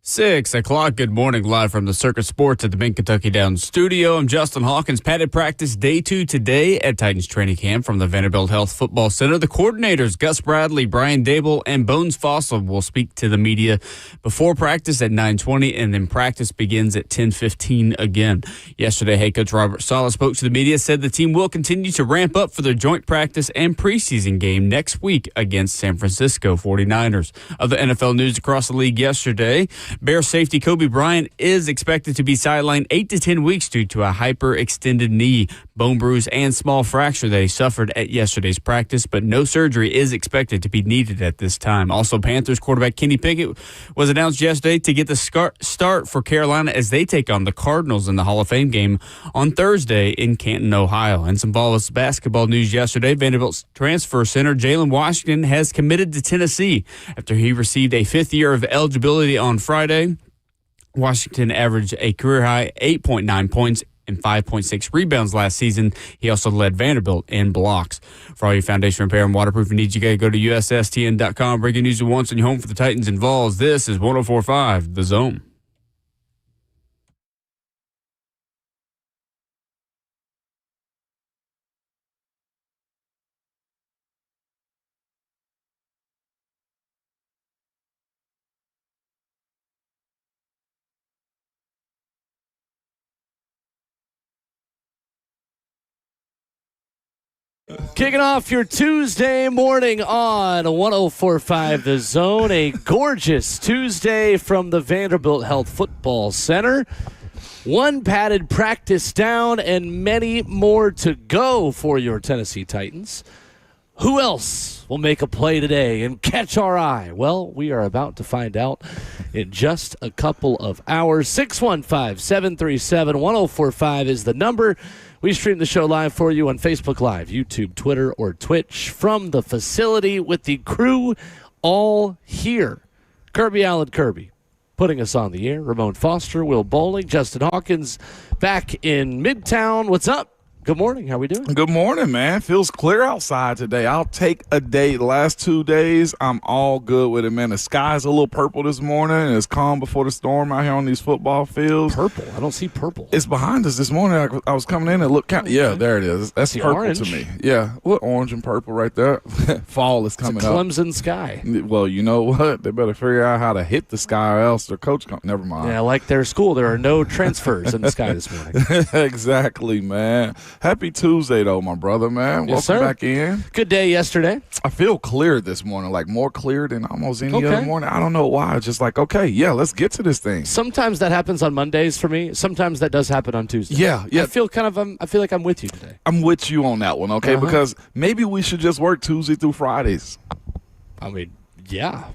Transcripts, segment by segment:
6 o'clock. Good morning, live from the Circus Sports at the Mid Kentucky Downs studio. I'm Justin Hawkins. Padded practice day 2 today at Titans training camp from the Vanderbilt Health Football Center. The coordinators, Gus Bradley, Brian Dable, and Bones Fossil, will speak to the media before practice at 9:20, and then practice begins at 10:15 again. Yesterday, head coach Robert Saleh spoke to the media, said the team will continue to ramp up for their joint practice and preseason game next week against San Francisco 49ers. Other NFL news across the league yesterday, Bears safety Kobe Bryant is expected to be sidelined 8 to 10 weeks due to a hyperextended knee, bone bruise, and small fracture that he suffered at yesterday's practice, but no surgery is expected to be needed at this time. Also, Panthers quarterback Kenny Pickett was announced yesterday to get the start for Carolina as they take on the Cardinals in the Hall of Fame game on Thursday in Canton, Ohio. And some Vols basketball news yesterday, Vanderbilt's transfer center Jalen Washington has committed to Tennessee after he received a fifth year of eligibility on Friday. Washington averaged a career-high 8.9 points and 5.6 rebounds last season. He also led Vanderbilt in blocks. For all your foundation repair and waterproofing needs, you got to go to USSTN.com. Breaking news at once on your home for the Titans and Vols. This is 104.5 The Zone. Kicking off your Tuesday morning on 104.5 The Zone. A gorgeous Tuesday from the Vanderbilt Health Football Center. One padded practice down and many more to go for your Tennessee Titans. Who else will make a play today and catch our eye? Well, we are about to find out in just a couple of hours. 615-737-1045 is the number. We stream the show live for you on Facebook Live, YouTube, Twitter, or Twitch from the facility with the crew all here. Kirby Allen Kirby putting us on the air. Ramon Foster, Will Bowling, Justin Hawkins back in Midtown. What's up? Good morning. How we doing? Good morning, man. Feels clear outside today. I'll take a day. The last 2 days, I'm all good with it, man. The sky's a little purple this morning. It's calm before the storm out here on these football fields. Purple? I don't see purple. It's behind us this morning. I was coming in and look. Yeah, there it is. That's purple orange to me. Yeah, look, orange and purple right there. Fall is coming up. It's a Clemson sky. Well, you know what? They better figure out how to hit the sky or else their coach never mind. Yeah, like their school. There are no transfers in the sky this morning. Exactly, man. Happy Tuesday, though, my brother, man. Yes, Welcome sir. back in. Good day yesterday. I feel clear this morning, like more clear than almost any other morning. I don't know why. It's just like, okay, yeah, let's get to this thing. Sometimes that happens on Mondays for me. Sometimes that does happen on Tuesdays. Yeah. I feel like I'm with you today. I'm with you on that one, okay? Because maybe we should just work Tuesday through Fridays. I mean, yeah.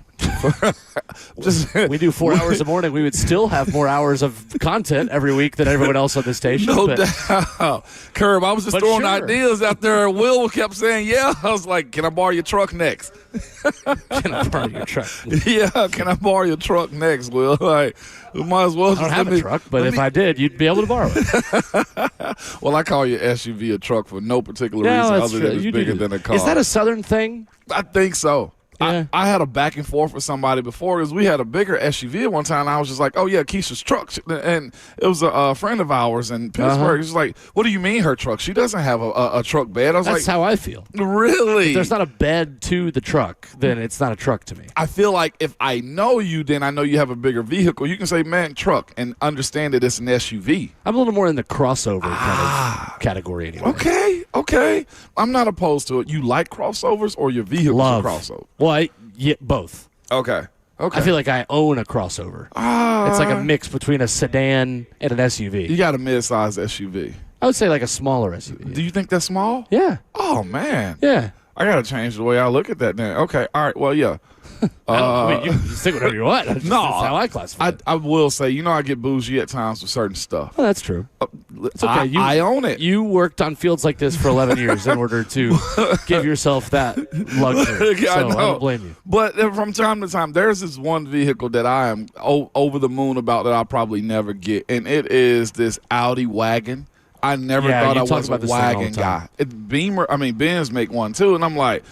We do 4 hours a morning. We would still have more hours of content every week than everyone else on the station. No doubt. Curb, I was just throwing ideas out there. Will kept saying, yeah. I was like, can I borrow your truck next? Can I borrow your truck? Yeah, can I borrow your truck next, Will? Like, we might as well just I don't have a truck, but if I did, you'd be able to borrow it. Well, I call your SUV a truck for no particular reason other than it's bigger than a car. Is that a Southern thing? I think so. Yeah. I had a back and forth with somebody before because we had a bigger SUV at one time. And I was just like, oh, yeah, Keisha's truck. And it was a friend of ours in Pittsburgh. He's like, what do you mean her truck? She doesn't have a truck bed. I was That's how I feel. Really? If there's not a bed to the truck, then it's not a truck to me. I feel like if I know you, then I know you have a bigger vehicle. You can say, man, truck, and understand that it's an SUV. I'm a little more in the crossover kind of category anyway. Okay. I'm not opposed to it. You like crossovers or your vehicle's a crossover? Well, both. Okay. I feel like I own a crossover. It's like a mix between a sedan and an SUV. You got a mid-size SUV. I would say like a smaller SUV. Do you think that's small? Yeah. Oh, man. Yeah. I got to change the way I look at that then. Okay. All right. Well, yeah. I mean, you can say whatever you want. That's how I classify it. I will say, I get bougie at times with certain stuff. Well, that's true. It's okay. I own it. You worked on fields like this for 11 years in order to give yourself that luxury. So I don't blame you. But from time to time, there's this one vehicle that I am over the moon about that I'll probably never get, and it is this Audi wagon. I never thought I was a wagon guy. Benz make one too, and I'm like,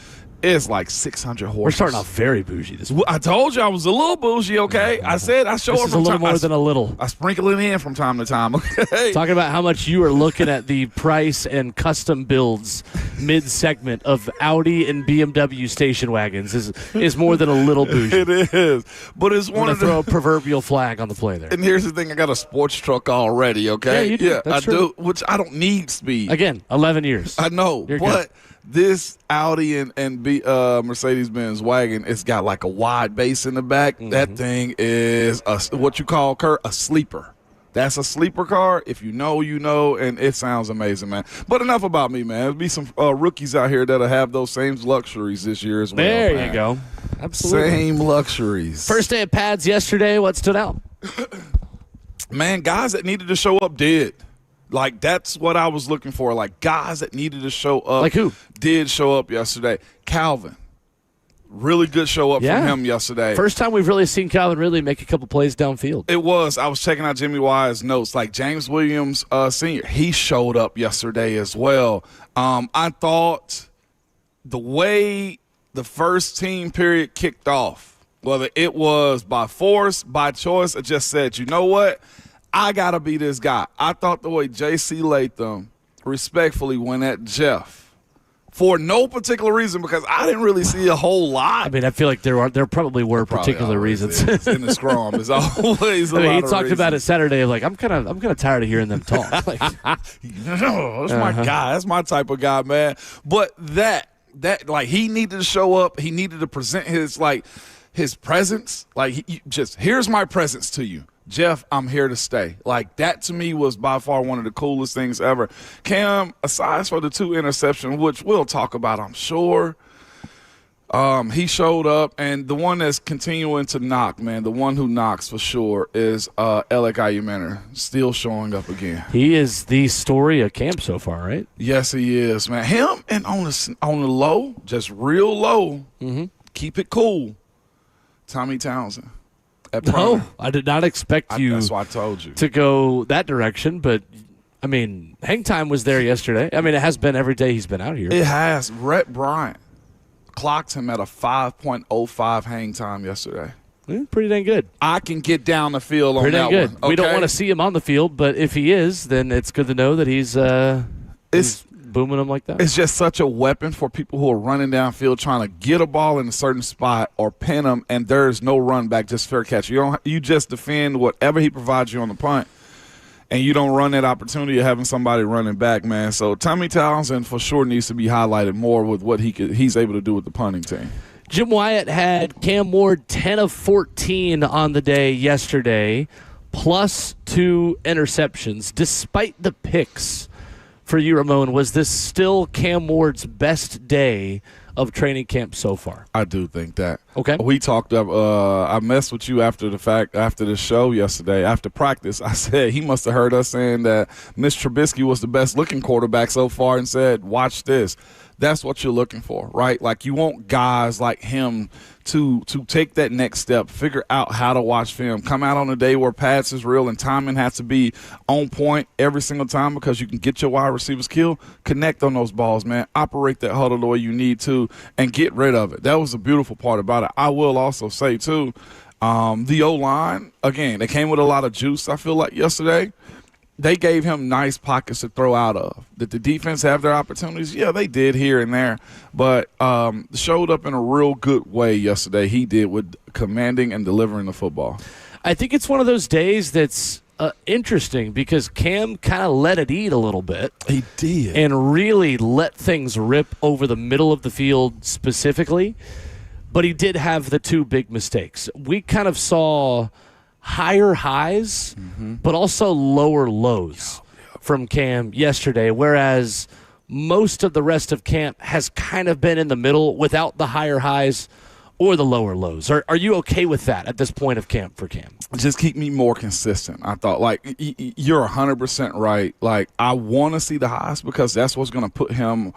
It's like 600 horses. We're starting off very bougie this morning. I told you I was a little bougie, okay? I said I show This up is from a little time. more than a little. I sprinkle it in from time to time, okay? Talking about how much you are looking at the price and custom builds mid-segment of Audi and BMW station wagons is more than a little bougie. It is. But it's one of the... throw a proverbial flag on the play there. And here's the thing. I got a sports truck already, okay? Yeah, you do. Yeah, That's I true. do, which I don't need speed. Again, 11 years. I know, You're but good. this Audi and Mercedes-Benz wagon, it's got like a wide base in the back. Mm-hmm. That thing is what you call, Kurt, a sleeper. That's a sleeper car. If you know, you know, and it sounds amazing, man. But enough about me, man. There'll be some rookies out here that'll have those same luxuries this year as well. There man. you go. Absolutely. Same luxuries. First day of pads yesterday. What stood out? Man, guys that needed to show up did. Like, that's what I was looking for. Like, guys that needed to show up. Like who? Did show up yesterday. Calvin. Really good show up from him yesterday. First time we've really seen Calvin really make a couple plays downfield. It was. I was checking out Jimmy Wise's notes. Like, James Williams, Sr., he showed up yesterday as well. I thought the way the first team period kicked off, whether it was by force, by choice, or just said, you know what? I got to be this guy. I thought the way J.C. Latham respectfully went at Jeff for no particular reason, because I didn't really see a whole lot. I mean, I feel like there probably were particular reasons. In the scrum, there's always a I mean, lot he of talked about it reasons. Saturday. Like, I'm kind of tired of hearing them talk. Like, That's my guy. That's my type of guy, man. But that like, he needed to show up. He needed to present his presence. Like, just, here's my presence to you. Jeff, I'm here to stay. Like, that to me was by far one of the coolest things ever. Cam, aside for the 2 interceptions, which we'll talk about, I'm sure, he showed up. And the one that's continuing to knock, man, the one who knocks for sure is Elic Ayomanor, still showing up again. he is the story of camp so far, right? Yes, he is, man. Him and on the low, just real low, keep it cool, Tommy Townsend. No, I did not expect you That's why I told you. to go that direction, but I mean, hang time was there yesterday. I mean, it has been every day he's been out here. It has. Rhett Bryant clocked him at a 5.05 hang time yesterday. Pretty dang good. I can get down the field on Pretty that dang good. one. Okay? We don't want to see him on the field, but if he is, then it's good to know that he's booming them like that. It's just such a weapon for people who are running downfield trying to get a ball in a certain spot or pin them, and there's no run back, just fair catch. You just defend whatever he provides you on the punt, and you don't run that opportunity of having somebody running back, man. So Tommy Townsend for sure needs to be highlighted more with what he's able to do with the punting team. Jim Wyatt had Cam Ward 10 of 14 on the day yesterday, plus 2 interceptions. Despite the picks for you, Ramon, was this still Cam Ward's best day of training camp so far? I do think that. Okay. We talked up. I messed with you after the show yesterday. After practice, I said he must have heard us saying that Mitch Trubisky was the best looking quarterback so far, and said, "Watch this." That's what you're looking for, right? Like, you want guys like him to take that next step, figure out how to watch film, come out on a day where pass is real and timing has to be on point every single time, because you can get your wide receivers killed. Connect on those balls, man. Operate that huddle the way you need to and get rid of it. That was the beautiful part about it. I will also say, too, the O-line, again, they came with a lot of juice, I feel like, yesterday. They gave him nice pockets to throw out of. Did the defense have their opportunities? Yeah, they did here and there, but showed up in a real good way yesterday. He did, with commanding and delivering the football. I think it's one of those days that's interesting, because Cam kind of let it eat a little bit. He did. And really let things rip over the middle of the field specifically. But he did have the 2 big mistakes. We kind of saw higher highs, but also lower lows from Cam yesterday, whereas most of the rest of camp has kind of been in the middle without the higher highs or the lower lows. Are you okay with that at this point of camp for Cam? Just keep me more consistent. I thought, like, you're 100% right. Like, I want to see the highs, because that's what's going to put him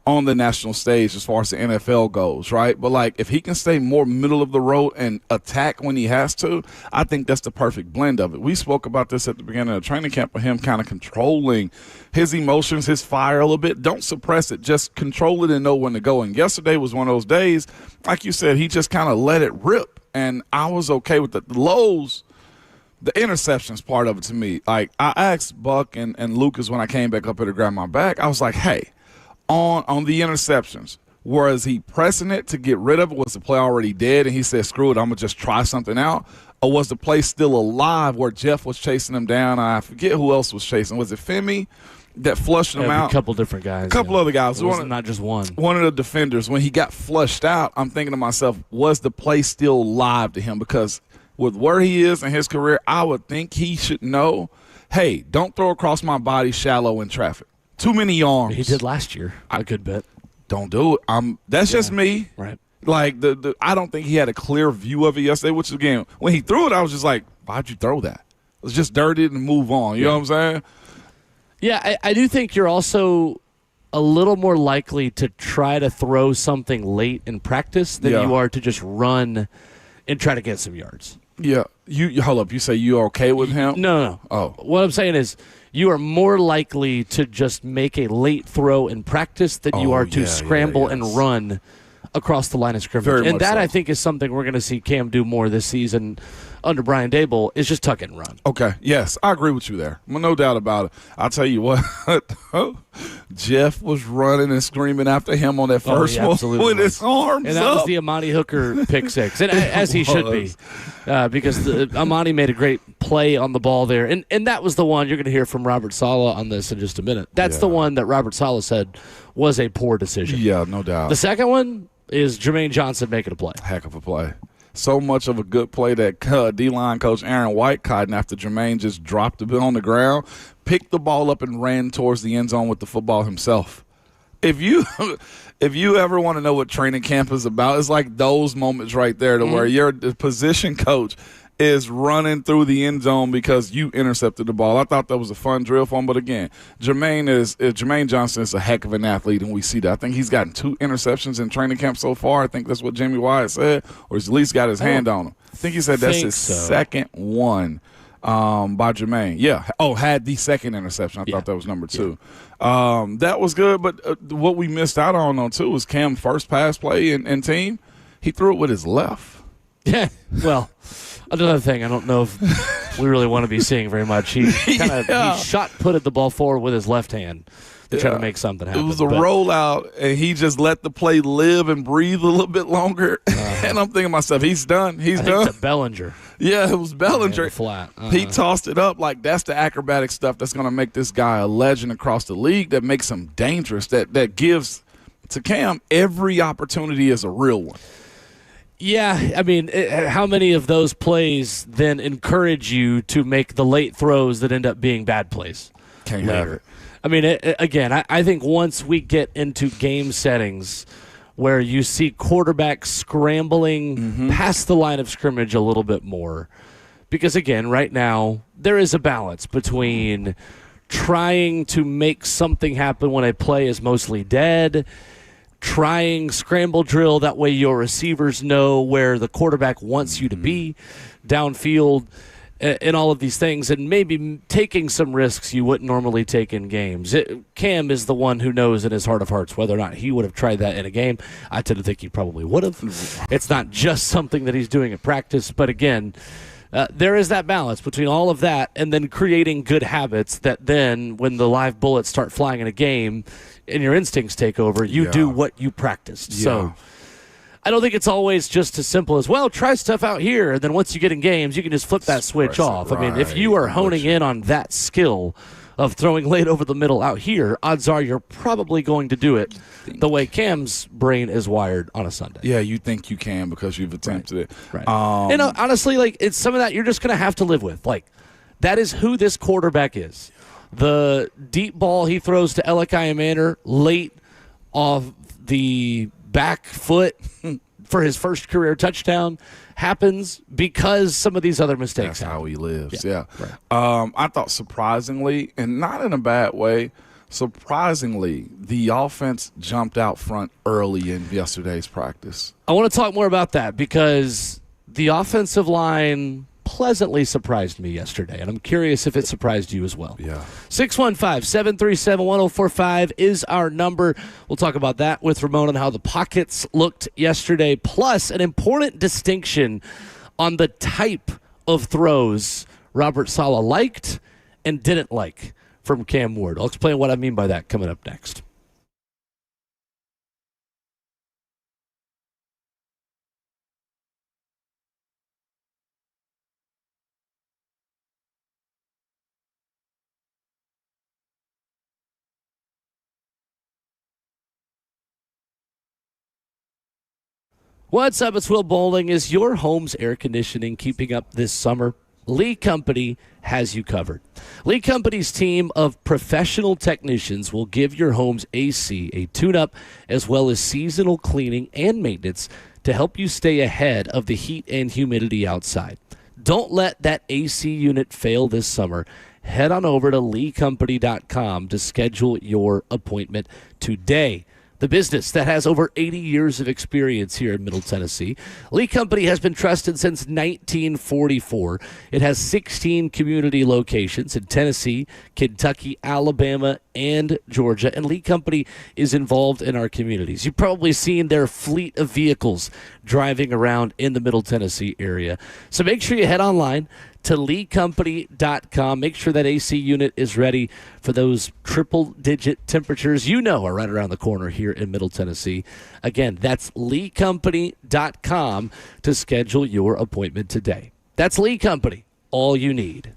on the national stage as far as the NFL goes, right? But, like, if he can stay more middle of the road and attack when he has to, I think that's the perfect blend of it. We spoke about this at the beginning of the training camp of him kind of controlling his emotions, his fire a little bit. Don't suppress it. Just control it and know when to go. And yesterday was one of those days, like you said, he just kind of let it rip. And I was okay with it. The lows, the interceptions part of it to me, like I asked Buck and Lucas when I came back up here to grab my bag, I was like, hey, on the interceptions, was he pressing it to get rid of it? Was the play already dead and he said, screw it, I'm going to just try something out? Or was the play still alive where Jeff was chasing him down? I forget who else was chasing. Was it Femi that flushed him out? A couple different guys. A couple other guys. It was not just one. One of the defenders. When he got flushed out, I'm thinking to myself, was the play still live to him? Because with where he is in his career, I would think he should know, hey, don't throw across my body shallow in traffic. Too many arms. He did last year a good bit. Don't do it. That's just me. Right. Like, I don't think he had a clear view of it yesterday, which, again, when he threw it, I was just like, why'd you throw that? Let's just dirt it and move on. You know what I'm saying? Yeah, I do think you're also a little more likely to try to throw something late in practice than you are to just run and try to get some yards. Yeah. You hold up. You say you're okay with him? No. Oh. What I'm saying is you are more likely to just make a late throw in practice than you are to scramble and run across the line of scrimmage. And that, I think, is something we're going to see Cam do more this season under Brian Dable, is just tuck it and run. Okay. Yes, I agree with you there. Well, no doubt about it. I'll tell you what, Jeff was running and screaming after him on that first one with his arms And that was the Amani Hooker pick six, and as he should be, because Amani made a great play on the ball there. And that was the one you're going to hear from Robert Saleh on this in just a minute. That's the one that Robert Saleh said was a poor decision. Yeah, no doubt. The second one is Jermaine Johnson making a play. Heck of a play. So much of a good play that D-line coach Aaron White caught after Jermaine just dropped a bit on the ground, picked the ball up and ran towards the end zone with the football himself. If you ever want to know what training camp is about, it's like those moments right there to where your position coach is running through the end zone because you intercepted the ball. I thought that was a fun drill for him. But again, Jermaine Johnson is a heck of an athlete, and we see that. I think he's gotten 2 interceptions in training camp so far. I think that's what Jamie Wyatt said, or he's at least got his hand on him. I think he said that's his second one by Jermaine. Yeah. Oh, had the second interception. I thought that was number 2. That was good. But what we missed out on, too, was Cam's first pass play in team. He threw it with his left. Yeah. Well, another thing I don't know if we really want to be seeing very much. He kind of he shot-putted the ball forward with his left hand to try to make something happen. It was a rollout, and he just let the play live and breathe a little bit longer. And I'm thinking to myself, he's done. He's done. It's a Bellinger. Yeah, it was Bellinger. Flat. He tossed it up like that's the acrobatic stuff that's going to make this guy a legend across the league, that makes him dangerous, that gives to Cam every opportunity is a real one. Yeah, I mean, how many of those plays then encourage you to make the late throws that end up being bad plays Can't later? have it. I mean, again, I think once we get into game settings where you see quarterbacks scrambling past the line of scrimmage a little bit more, because, again, right now there is a balance between trying to make something happen when a play is mostly dead, trying scramble drill, that way your receivers know where the quarterback wants you to be downfield, and all of these things, and maybe taking some risks you wouldn't normally take in games. Cam is the one who knows in his heart of hearts whether or not he would have tried that in a game. I tend to think he probably would have. It's not just something that he's doing at practice, but again, there is that balance between all of that and then creating good habits that then when the live bullets start flying in a game and your instincts take over, you do what you practiced. Yeah. So I don't think it's always just as simple as, well, try stuff out here, and then once you get in games, you can just flip that switch off. I mean, if you are honing in on that skill of throwing late over the middle out here, odds are you're probably going to do it the way Cam's brain is wired on a Sunday. Yeah, you think you can because you've attempted it. Right. And honestly, like, it's some of that you're just going to have to live with. Like, that is who this quarterback is. The deep ball he throws to Elic Ayomanor late off the back foot for his first career touchdown happens because some of these other mistakes That's how he lives, Right. I thought surprisingly, and not in a bad way, Surprisingly, the offense jumped out front early in yesterday's practice. I want to talk more about that because the offensive line pleasantly surprised me yesterday, and I'm curious if it surprised you as well. Yeah. 615-737-1045 is our number. We'll talk about that with Ramon and how the pockets looked yesterday, plus an important distinction on the type of throws Robert Saleh liked and didn't like from Cam Ward. I'll explain what I mean by that coming up next. What's up? It's Will Bowling. Is your home's air conditioning keeping up this summer? Lee Company has you covered. Lee Company's team of professional technicians will give your home's AC a tune-up as well as seasonal cleaning and maintenance to help you stay ahead of the heat and humidity outside. Don't let that AC unit fail this summer. Head on over to leecompany.com to schedule your appointment today. The business that has over 80 years of experience here in Middle Tennessee. Lee Company has been trusted since 1944. It has 16 community locations in Tennessee, Kentucky, Alabama, and Georgia. And Lee Company is involved in our communities. You've probably seen their fleet of vehicles driving around in the Middle Tennessee area. So make sure you head online to leecompany.com. Make sure that AC unit is ready for those triple-digit temperatures you know are right around the corner here in Middle Tennessee. Again, that's leecompany.com to schedule your appointment today. That's Lee Company, all you need.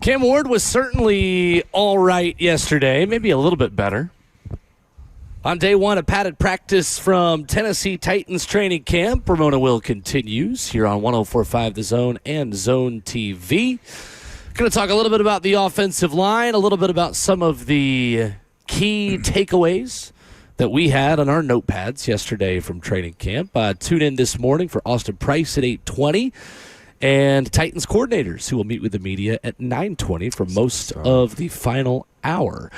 Cam Ward was certainly all right yesterday, maybe a little bit better. On day one of padded practice from Tennessee Titans training camp, Ramon Will continues here on 104.5 The Zone and Zone TV. Going to talk a little bit about the offensive line, a little bit about some of the key takeaways that we had on our notepads yesterday from training camp. Tune in this morning for Austin Price at 8:20 and Titans coordinators who will meet with the media at 9:20 for most of the final hour.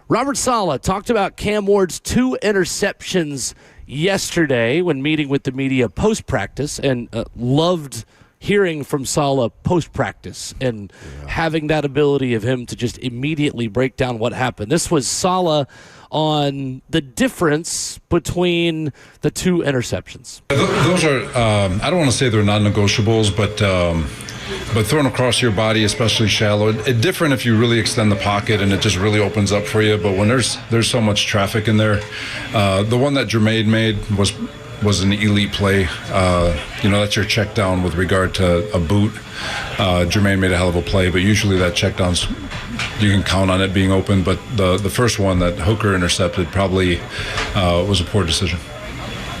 Robert Saleh talked about Cam Ward's 2 interceptions yesterday when meeting with the media post-practice, and loved hearing from Saleh post-practice and having that ability of him to just immediately break down what happened. This was Saleh on the difference between the 2 interceptions. Those are, I don't want to say they're non-negotiables, but thrown across your body, especially shallow, it's different if you really extend the pocket and it just really opens up for you. But when there's so much traffic in there, the one that Jermaine made was an elite play. That's your check down with regard to a boot. Jermaine made a hell of a play, but usually that check down's, you can count on it being open. But the first one that Hooker intercepted probably was a poor decision.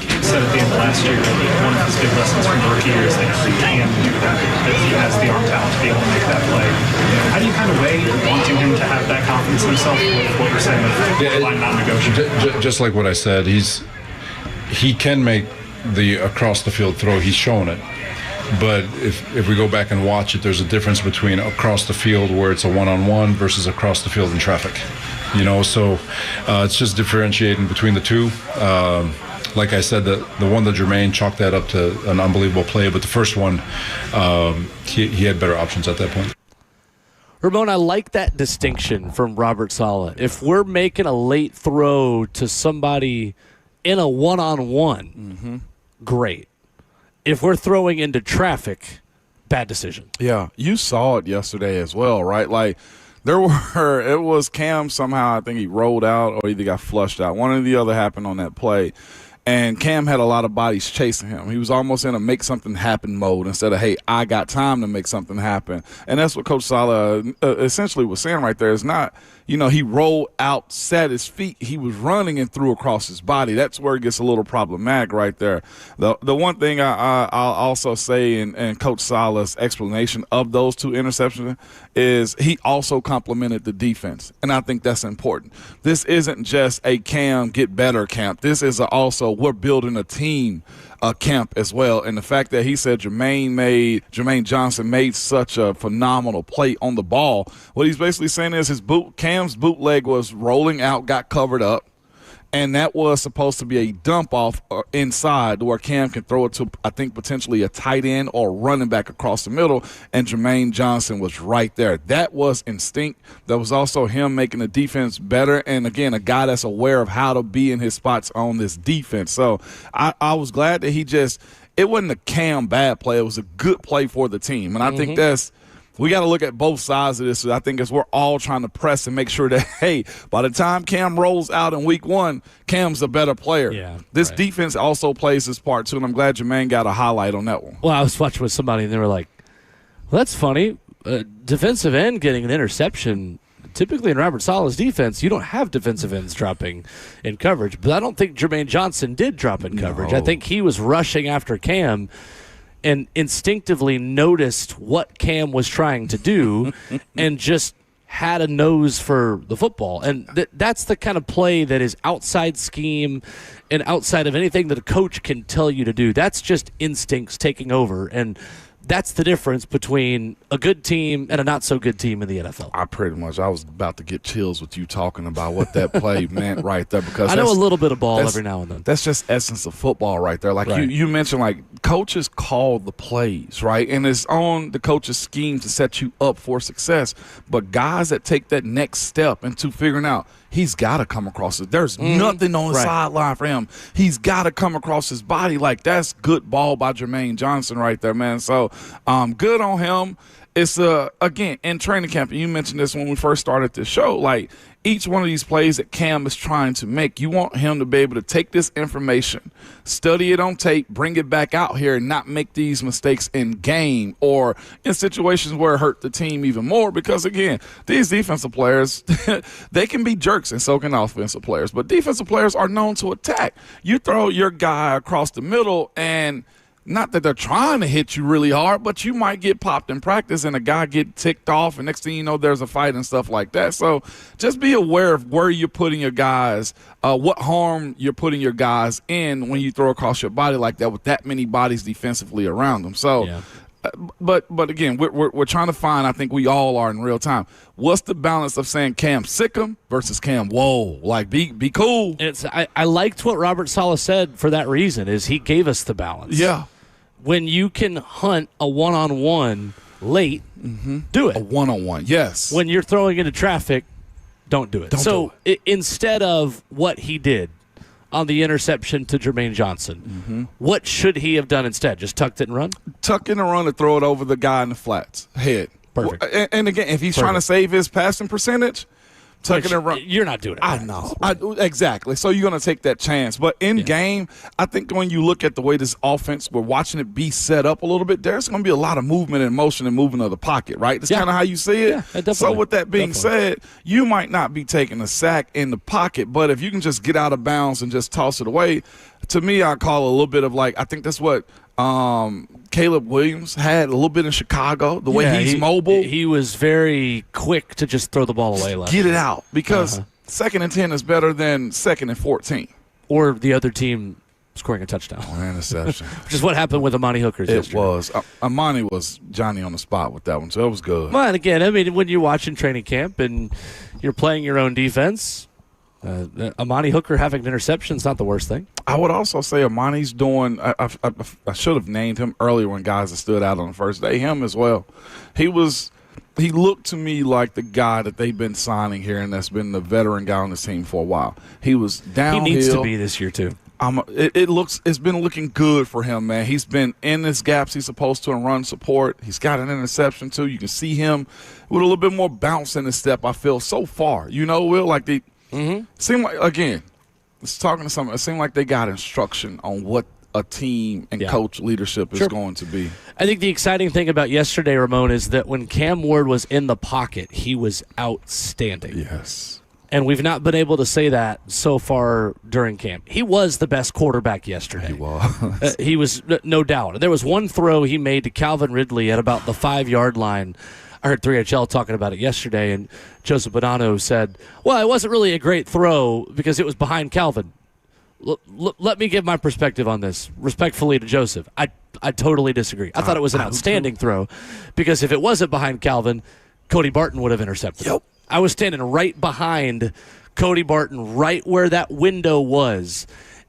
You said at the end of last year that one of his big lessons from the rookie year is that he can do that he has the arm talent to be able to make that play. How do you kind of weigh wanting him to have that confidence in himself with what you're saying of line non-negotiable? Just like what I said, he can make the across the field throw. He's shown it. But if we go back and watch it, there's a difference between across the field where it's a one-on-one versus across the field in traffic. So it's just differentiating between the two. Like I said, the one that Jermaine chalked that up to an unbelievable play, but the first one, he had better options at that point. Ramon, I like that distinction from Robert Saleh. If we're making a late throw to somebody in a one-on-one, great. If we're throwing into traffic, bad decision. Yeah, you saw it yesterday as well, right? Like, it was Cam somehow, I think he rolled out or either got flushed out. One or the other happened on that play. And Cam had a lot of bodies chasing him. He was almost in a make something happen mode instead of, hey, I got time to make something happen. And that's what Coach Saleh essentially was saying right there. It's not, he rolled out, sat his feet. He was running and threw across his body. That's where it gets a little problematic right there. The one thing I'll also say in Coach Saleh's explanation of those 2 interceptions is he also complimented the defense. And I think that's important. This isn't just a Cam get better camp. This is also we're building a team camp as well. And the fact that he said Jermaine Johnson made such a phenomenal play on the ball, what he's basically saying is Cam's bootleg was rolling out, got covered up, and that was supposed to be a dump off inside where Cam can throw it to, I think, potentially a tight end or running back across the middle, and Jermaine Johnson was right there. That was instinct. That was also him making the defense better, and, again, a guy that's aware of how to be in his spots on this defense. So I was glad that it wasn't a Cam bad play. It was a good play for the team, and I think we got to look at both sides of this. I think as we're all trying to press and make sure that, hey, by the time Cam rolls out in week 1, Cam's a better player. Yeah, this right. defense also plays this part, too, and I'm glad Jermaine got a highlight on that one. Well, I was watching with somebody, and they were like, well, that's funny. Defensive end getting an interception. Typically in Robert Saleh's defense, you don't have defensive ends dropping in coverage. But I don't think Jermaine Johnson did drop in coverage. No. I think he was rushing after Cam and instinctively noticed what Cam was trying to do and just had a nose for the football. And that's the kind of play that is outside scheme and outside of anything that a coach can tell you to do. That's just instincts taking over. And that's the difference between a good team and a not-so-good team in the NFL. I was about to get chills with you talking about what that play meant right there. Because I know a little bit of ball every now and then. That's just essence of football right there. Like right. You mentioned, like, coaches call the plays, right? And it's on the coach's scheme to set you up for success. But guys that take that next step into figuring out, he's got to come across it. There's nothing on the sideline for him. He's got to come across his body. Like, that's good ball by Jermaine Johnson right there, man. So, good on him. It's, again, in training camp, and you mentioned this when we first started this show, like, each one of these plays that Cam is trying to make, you want him to be able to take this information, study it on tape, bring it back out here, and not make these mistakes in game or in situations where it hurt the team even more. Because, again, these defensive players, they can be jerks, and so can offensive players. But defensive players are known to attack. You throw your guy across the middle, and not that they're trying to hit you really hard, but you might get popped in practice and a guy get ticked off, and next thing you know, there's a fight and stuff like that. So just be aware of where you're putting your guys, what harm you're putting your guys in when you throw across your body like that with that many bodies defensively around them. So, Yeah. But again, we're trying to find, I think we all are in real time, what's the balance of saying Cam sick 'em versus Cam whoa, like be cool. I liked what Robert Saleh said for that reason, is he gave us the balance. Yeah. When you can hunt a one-on-one late, do it. A one-on-one, yes. When you're throwing into traffic, don't do it. Instead of what he did on the interception to Jermaine Johnson, what should he have done instead? Just tucked it and run? Tuck in and run and throw it over the guy in the flats. Head. Perfect. And again, if he's trying to save his passing percentage, tuck it and run. You're not doing it. I know. Exactly. So you're going to take that chance. But in game, I think when you look at the way this offense, we're watching it be set up a little bit, there's going to be a lot of movement and motion and movement of the pocket, right? That's kind of how you see it. Yeah, definitely. So with that being said, you might not be taking a sack in the pocket, but if you can just get out of bounds and just toss it away, to me, I call it a little bit of like, I think that's what Caleb Williams had a little bit in Chicago, the way he's mobile. He was very quick to just throw the ball away. Get it out, because 2nd and 10 is better than 2nd and 14. Or the other team scoring a touchdown. Or an interception. Which is what happened with Amani Hooker yesterday. It was. Amani was Johnny on the spot with that one, so it was good. Well, and again, I mean, when you're watching training camp and you're playing your own defense, Amani Hooker having an interception is not the worst thing. I would also say Amani's doing I should have named him earlier when guys have stood out on the first day. Him as well. He looked to me like the guy that they've been signing here, and that's been the veteran guy on the team for a while. He was downhill. He needs to be this year too. It's been looking good for him, man. He's been in his gaps he's supposed to and run support. He's got an interception too. You can see him with a little bit more bounce in his step, I feel, so far. You know, Will, like seem like, again, talking to someone, it seemed like they got instruction on what a team and coach leadership is going to be. I think the exciting thing about yesterday, Ramon, is that when Cam Ward was in the pocket, he was outstanding. Yes. And we've not been able to say that so far during camp. He was the best quarterback yesterday. He was. He was, no doubt. There was one throw he made to Calvin Ridley at about the 5-yard line. I heard 3HL talking about it yesterday, and Joseph Bonanno said, well, it wasn't really a great throw because it was behind Calvin. Let me give my perspective on this, respectfully to Joseph. I totally disagree. I thought it was an outstanding throw because if it wasn't behind Calvin, Cody Barton would have intercepted. Yep. I was standing right behind Cody Barton, right where that window was.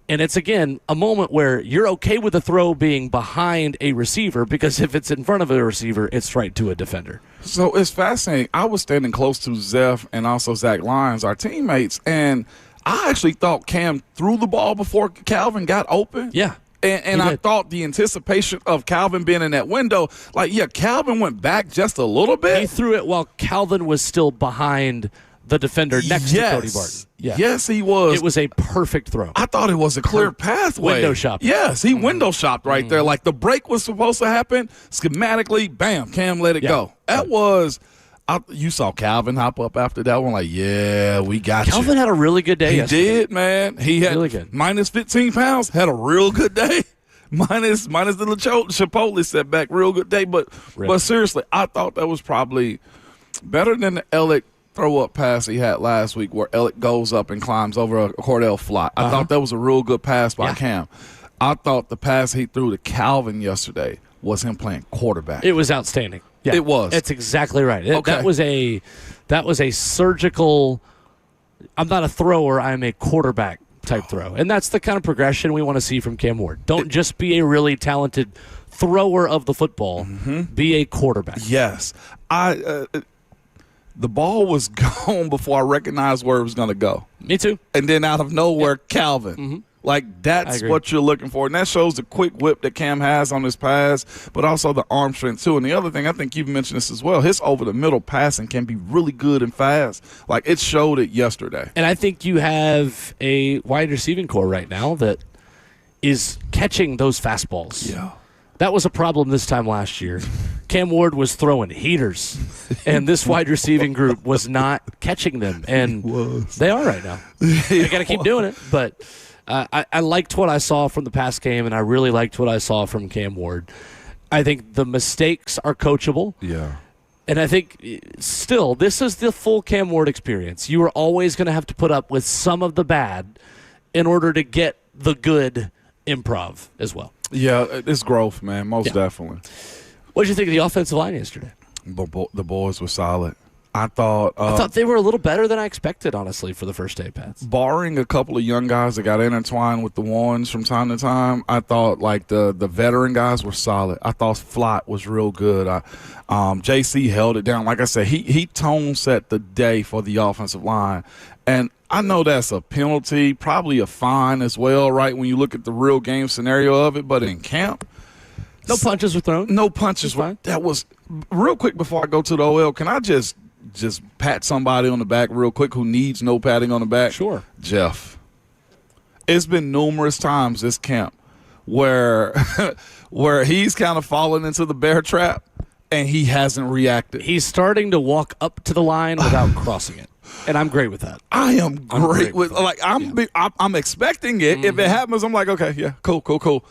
And it's, again, a moment where you're okay with the throw being behind a receiver because if it's in front of a receiver, it's right to a defender. So it's fascinating. I was standing close to Zeph and also Zach Lyons, our teammates, and I actually thought Cam threw the ball before Calvin got open. Yeah. And I thought the anticipation of Calvin being in that window, Calvin went back just a little bit. He threw it while Calvin was still behind the defender next to Cody Barton. Yeah. Yes, he was. It was a perfect throw. I thought it was a clear pathway. Window shopping. Yes, he window shopped right there. Like the break was supposed to happen. Schematically, bam, Cam let it go. That was – you saw Calvin hop up after that one like, yeah, we got Calvin had a really good day yesterday. He did, man. He had really good. minus 15 pounds, had a real good day. Minus the Chipotle setback, real good day. But seriously, I thought that was probably better than the Elic throw-up pass he had last week where Elic goes up and climbs over a Cordell fly. I thought that was a real good pass by Cam. I thought the pass he threw to Calvin yesterday was him playing quarterback. It was outstanding. Yeah, it was. That's exactly right. Okay. That was a surgical – I'm not a thrower, I'm a quarterback type throw. And that's the kind of progression we want to see from Cam Ward. Don't just be a really talented thrower of the football. Be a quarterback. Yes. The ball was gone before I recognized where it was going to go. Me too. And then out of nowhere, Calvin Like, that's what you're looking for. And that shows the quick whip that Cam has on his pass, but also the arm strength, too. And the other thing, I think you've mentioned this as well, his over-the-middle passing can be really good and fast. Like, it showed it yesterday. And I think you have a wide receiving core right now that is catching those fastballs. Yeah. That was a problem this time last year. Cam Ward was throwing heaters, and this wide receiving group was not catching them. And they are right now. They got to keep doing it, but – I liked what I saw from the past game, and I really liked what I saw from Cam Ward. I think the mistakes are coachable. Yeah. And I think still, this is the full Cam Ward experience. You are always going to have to put up with some of the bad in order to get the good improv as well. Yeah, it's growth, man, most definitely. What did you think of the offensive line yesterday? The boys were solid. I thought they were a little better than I expected, honestly, for the first day, Pats. Barring a couple of young guys that got intertwined with the ones from time to time, I thought like the veteran guys were solid. I thought Flott was real good. JC held it down. Like I said, he tone set the day for the offensive line. And I know that's a penalty, probably a fine as well, right, when you look at the real game scenario of it. But in camp, no punches were thrown. No punches. That was real quick before I go to the OL. Can I just pat somebody on the back real quick who needs no patting on the back? Sure. Jeff. It's been numerous times this camp where he's kind of fallen into the bear trap and he hasn't reacted. He's starting to walk up to the line without crossing it. And I'm great with that. I am great with like I'm expecting it. Mm-hmm. If it happens, I'm like, okay, yeah, cool.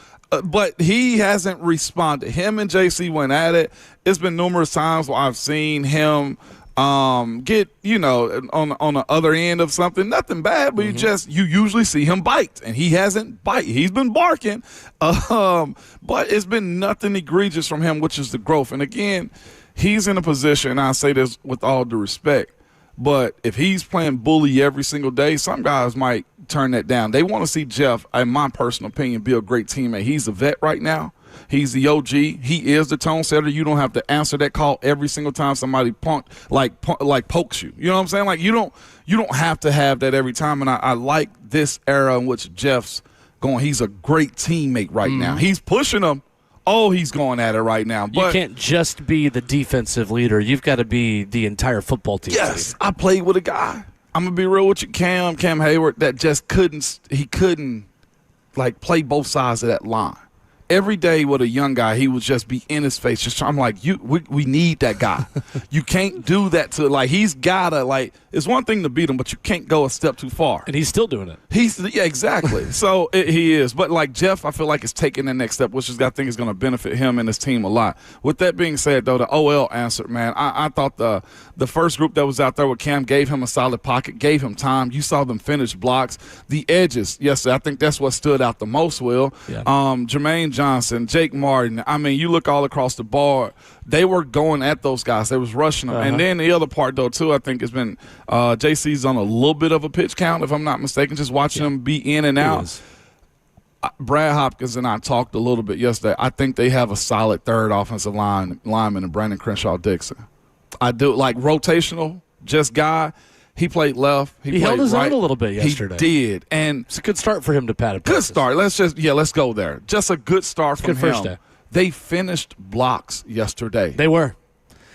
But he hasn't responded. Him and JC went at it. It's been numerous times where I've seen him get, on the other end of something, nothing bad, but you usually see him bite, and he hasn't bite. He's been barking, but it's been nothing egregious from him, which is the growth. And again, he's in a position, and I say this with all due respect, but if he's playing bully every single day, some guys might turn that down. They want to see Jeff, in my personal opinion, be a great teammate. He's a vet right now. He's the OG. He is the tone setter. You don't have to answer that call every single time somebody pokes you. You know what I'm saying? Like you don't have to have that every time. And I like this era in which Jeff's going. He's a great teammate right now. He's pushing him. Oh, he's going at it right now. But you can't just be the defensive leader. You've got to be the entire football team. Yes, leader. I played with a guy. I'm gonna be real with you, Cam Hayward, that just couldn't like play both sides of that line. Every day with a young guy, he would just be in his face. I'm like, we need that guy. You can't do that to, like, he's got to, like, it's one thing to beat him, but you can't go a step too far. And he's still doing it. Yeah, exactly. So he is. But, like, Jeff, I feel like is taking the next step, which is, I think is going to benefit him and his team a lot. With that being said, though, the OL answered, man. I thought the first group that was out there with Cam gave him a solid pocket, gave him time. You saw them finish blocks. The edges, yes, I think that's what stood out the most, Will. Yeah. Jermaine Johnson, Jake Martin. I mean, you look all across the board. They were going at those guys. They was rushing them. And then the other part, though, too, I think has been JC's on a little bit of a pitch count, if I'm not mistaken, just watching him be in and out. Brad Hopkins and I talked a little bit yesterday. I think they have a solid third offensive lineman in Brandon Crenshaw-Dixon. I do, like, rotational, just guy. He played left. He held his own a little bit yesterday. He did. And it's a good start for him to pat it. Good start. Let's go there. Just a good start from him. First day. They finished blocks yesterday. They were.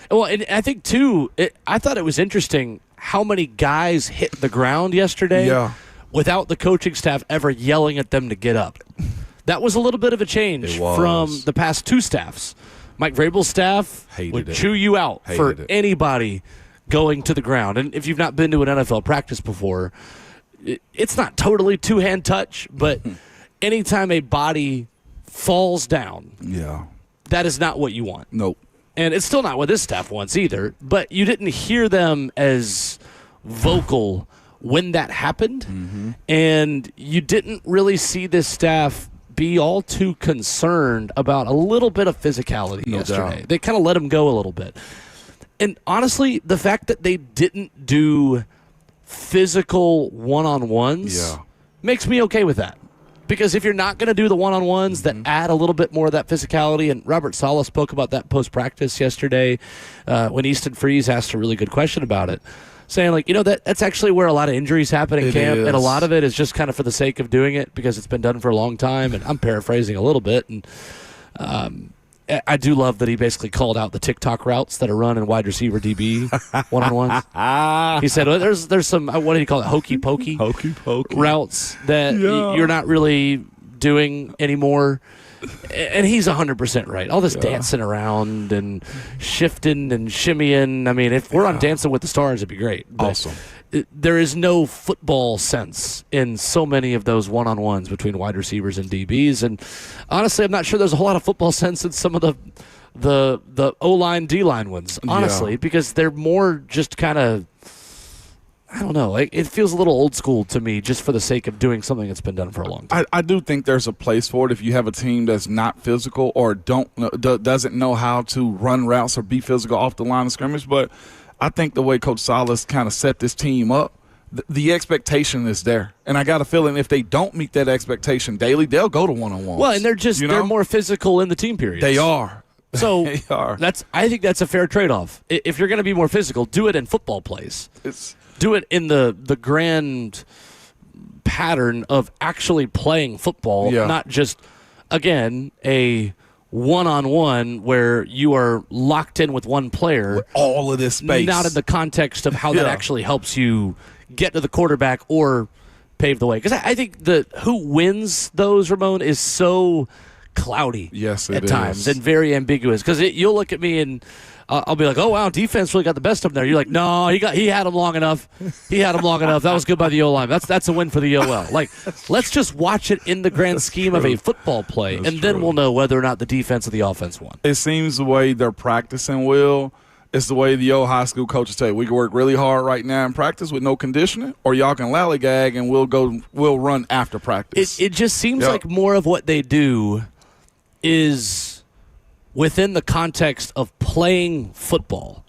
Well, and I think, too, I thought it was interesting how many guys hit the ground yesterday without the coaching staff ever yelling at them to get up. That was a little bit of a change from the past two staffs. Mike Vrabel's staff would chew you out for anybody going to the ground. And if you've not been to an NFL practice before, it's not totally two-hand touch, but anytime a body falls down, that is not what you want. Nope. And it's still not what this staff wants either, but you didn't hear them as vocal when that happened, and you didn't really see this staff be all too concerned about a little bit of physicality yesterday. They kind of let him go a little bit. And honestly, the fact that they didn't do physical one-on-ones makes me okay with that. Because if you're not going to do the one-on-ones that add a little bit more of that physicality, and Robert Saleh spoke about that post-practice yesterday when Easton Freeze asked a really good question about it, saying, like, that's actually where a lot of injuries happen in camp, is. and a lot of it is just kind of for the sake of doing it because it's been done for a long time, and I'm paraphrasing a little bit, and I do love that he basically called out the TikTok routes that are run in wide receiver DB one-on-ones. He said, well, there's some, what did he call it, hokey pokey routes that you're not really doing anymore. And he's 100% right. All this dancing around and shifting and shimmying. I mean, if we're on Dancing with the Stars, it'd be great. But Awesome. There is no football sense in so many of those one-on-ones between wide receivers and DBs. And honestly, I'm not sure there's a whole lot of football sense in some of the O-line, D-line ones, honestly, because they're more just kind of, I don't know. It feels a little old school to me just for the sake of doing something that's been done for a long time. I do think there's a place for it if you have a team that's not physical or doesn't know how to run routes or be physical off the line of scrimmage. But I think the way Coach Salas kind of set this team up, the expectation is there. And I got a feeling if they don't meet that expectation daily, they'll go to one-on-ones. Well, and they're more physical in the team periods. They are. So They are. I think that's a fair trade-off. If you're going to be more physical, do it in football plays. Do it in the grand pattern of actually playing football, not just, again, a one-on-one where you are locked in with one player. With all of this space. Not in the context of how that actually helps you get to the quarterback or pave the way. Because I think who wins those, Ramon, is so cloudy at times and very ambiguous. Because you'll look at me and I'll be like, oh, wow, defense really got the best of him there. You're like, no, he had him long enough. That was good by the O-line. That's a win for the OL. Like, let's just watch it in the grand scheme of a football play, then we'll know whether or not the defense or the offense won. It seems the way they're practicing, Will, it's the way the old high school coaches say, we can work really hard right now in practice with no conditioning, or y'all can lollygag and we'll run after practice. It just seems like more of what they do is within the context of playing football,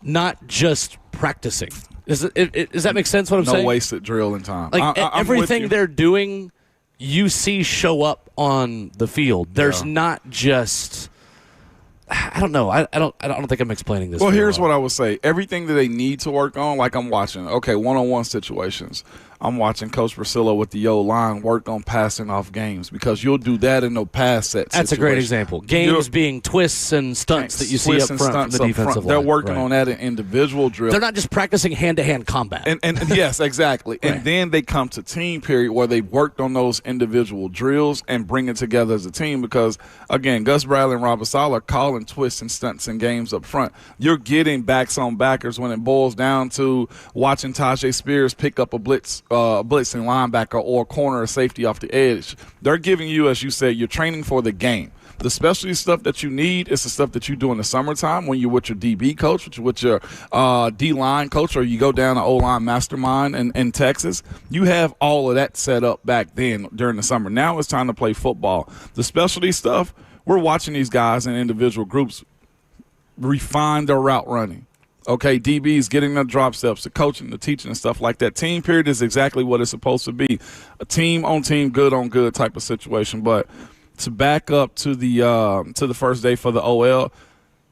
not just practicing. Does that make sense what I'm saying? No wasted drill in time. Like everything they're doing, you see show up on the field. There's not just, I don't know. I don't think I'm explaining this. Well, here's what I would say. Everything that they need to work on, like I'm watching, one-on-one situations. I'm watching Coach Priscilla with the O-line work on passing off games because you'll do that in no pass set That's situation. a great example. Games being twists and stunts that you see up front from the defensive line. They're working on that in individual drill. They're not just practicing hand-to-hand combat. And yes, exactly. And then they come to team period where they've worked on those individual drills and bring it together as a team because, again, Gus Bradley and Robert Saleh are calling twists and stunts in games up front. You're getting backs on backers when it boils down to watching Tajay Spears pick up a blitzing linebacker or corner or safety off the edge. They're giving you, as you said, you're training for the game. The specialty stuff that you need is the stuff that you do in the summertime when you're with your DB coach, with your D-line coach, or you go down to O-line mastermind in Texas. You have all of that set up back then during the summer. Now it's time to play football. The specialty stuff, we're watching these guys in individual groups refine their route running. Okay, DBs getting the drop steps, the coaching, the teaching, and stuff like that. Team period is exactly what it's supposed to be. A team on team, good on good type of situation. But to back up to the first day for the OL,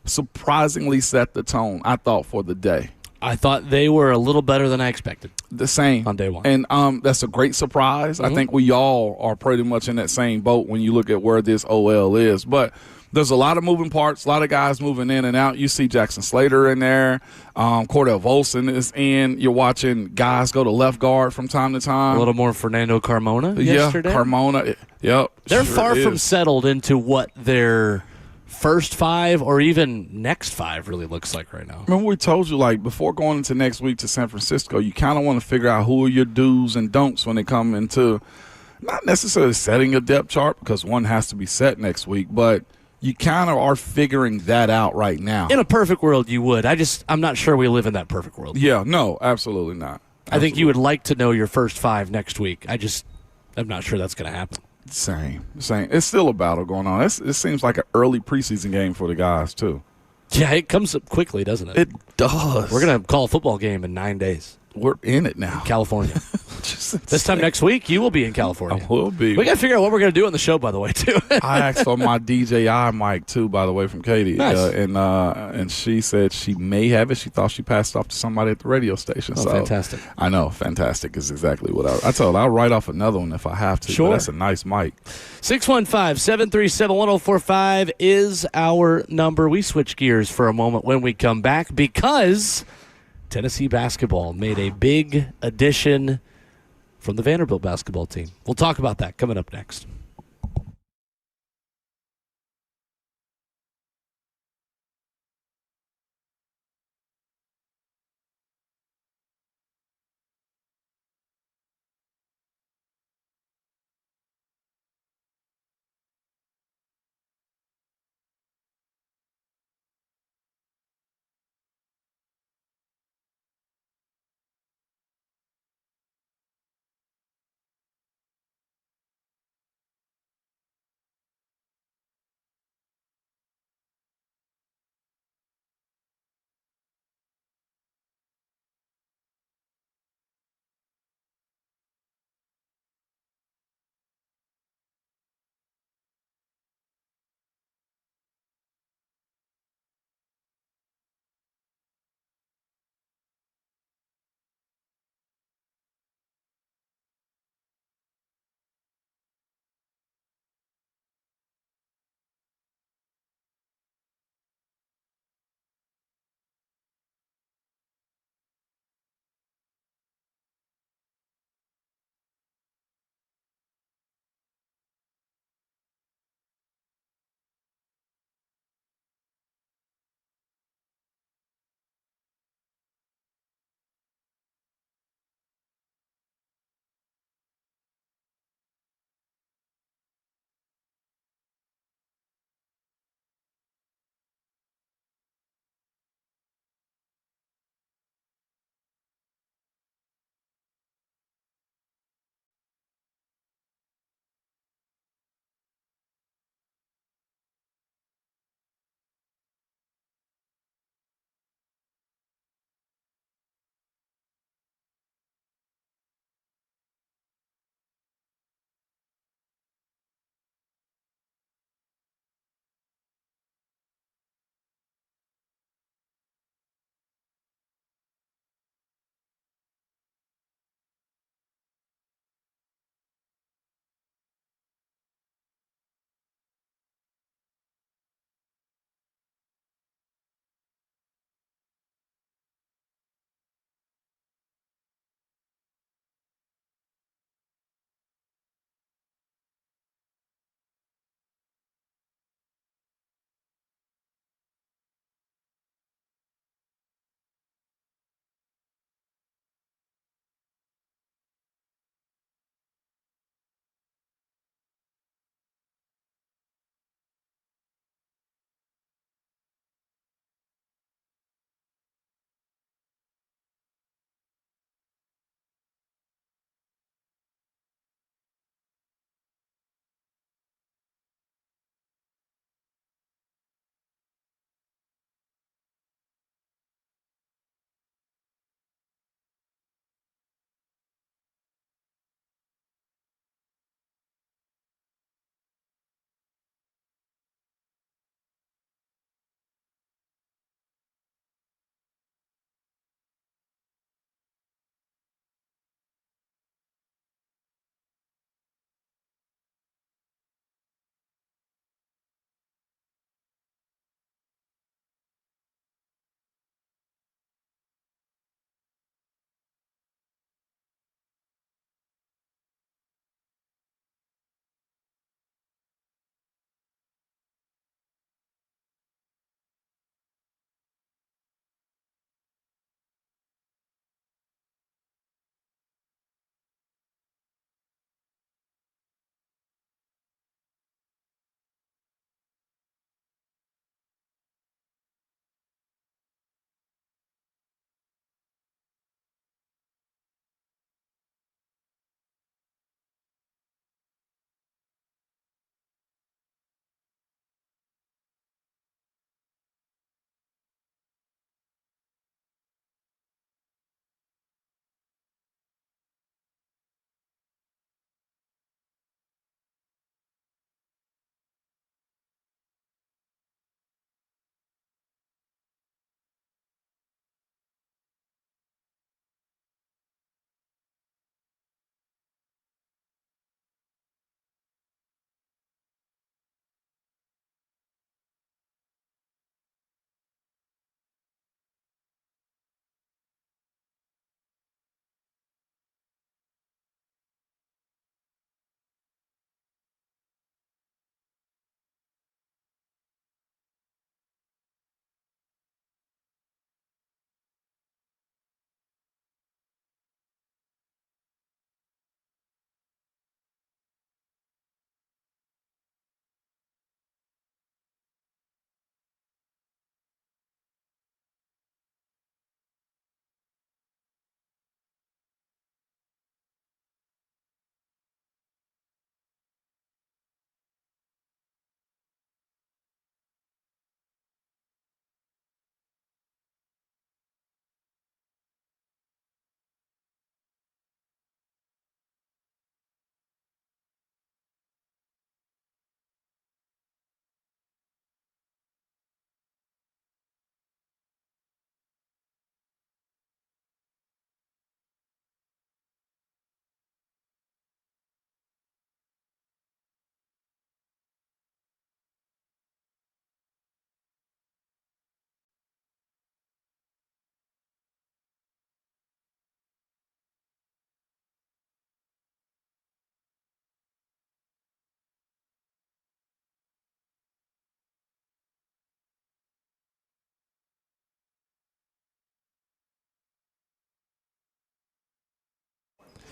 surprisingly set the tone, I thought, for the day. I thought they were a little better than I expected. The same. On day one. And that's a great surprise. I think we all are pretty much in that same boat when you look at where this OL is. But there's a lot of moving parts, a lot of guys moving in and out. You see Jackson Slater in there. Cordell Volson is in. You're watching guys go to left guard from time to time. A little more Fernando Carmona yesterday. Yeah, Carmona. Yep. They're far from settled into what their first five or even next five really looks like right now. Remember we told you, like, before going into next week to San Francisco, you kind of want to figure out who are your do's and don'ts when they come into not necessarily setting a depth chart because one has to be set next week, but you kind of are figuring that out right now. In a perfect world, you would. I'm not sure we live in that perfect world. Yeah, no, absolutely not. I think you would like to know your first five next week. I'm not sure that's going to happen. Same. It's still a battle going on. It seems like an early preseason game for the guys, too. Yeah, it comes up quickly, doesn't it? It does. We're going to call a football game in 9 days. We're in it now. California. This time next week, you will be in California. I will be. We got to figure out what we're going to do on the show, by the way, too. I asked for my DJI mic too, by the way, from Katie, Nice. and she said she may have it. She thought she passed it off to somebody at the radio station. Oh, so fantastic. I know, fantastic is exactly what I told her. I'll write off another one if I have to. Sure. But that's a nice mic. 615-737-1045 is our number. We switch gears for a moment when we come back because Tennessee basketball made a big addition from the Vanderbilt basketball team. We'll talk about that coming up next.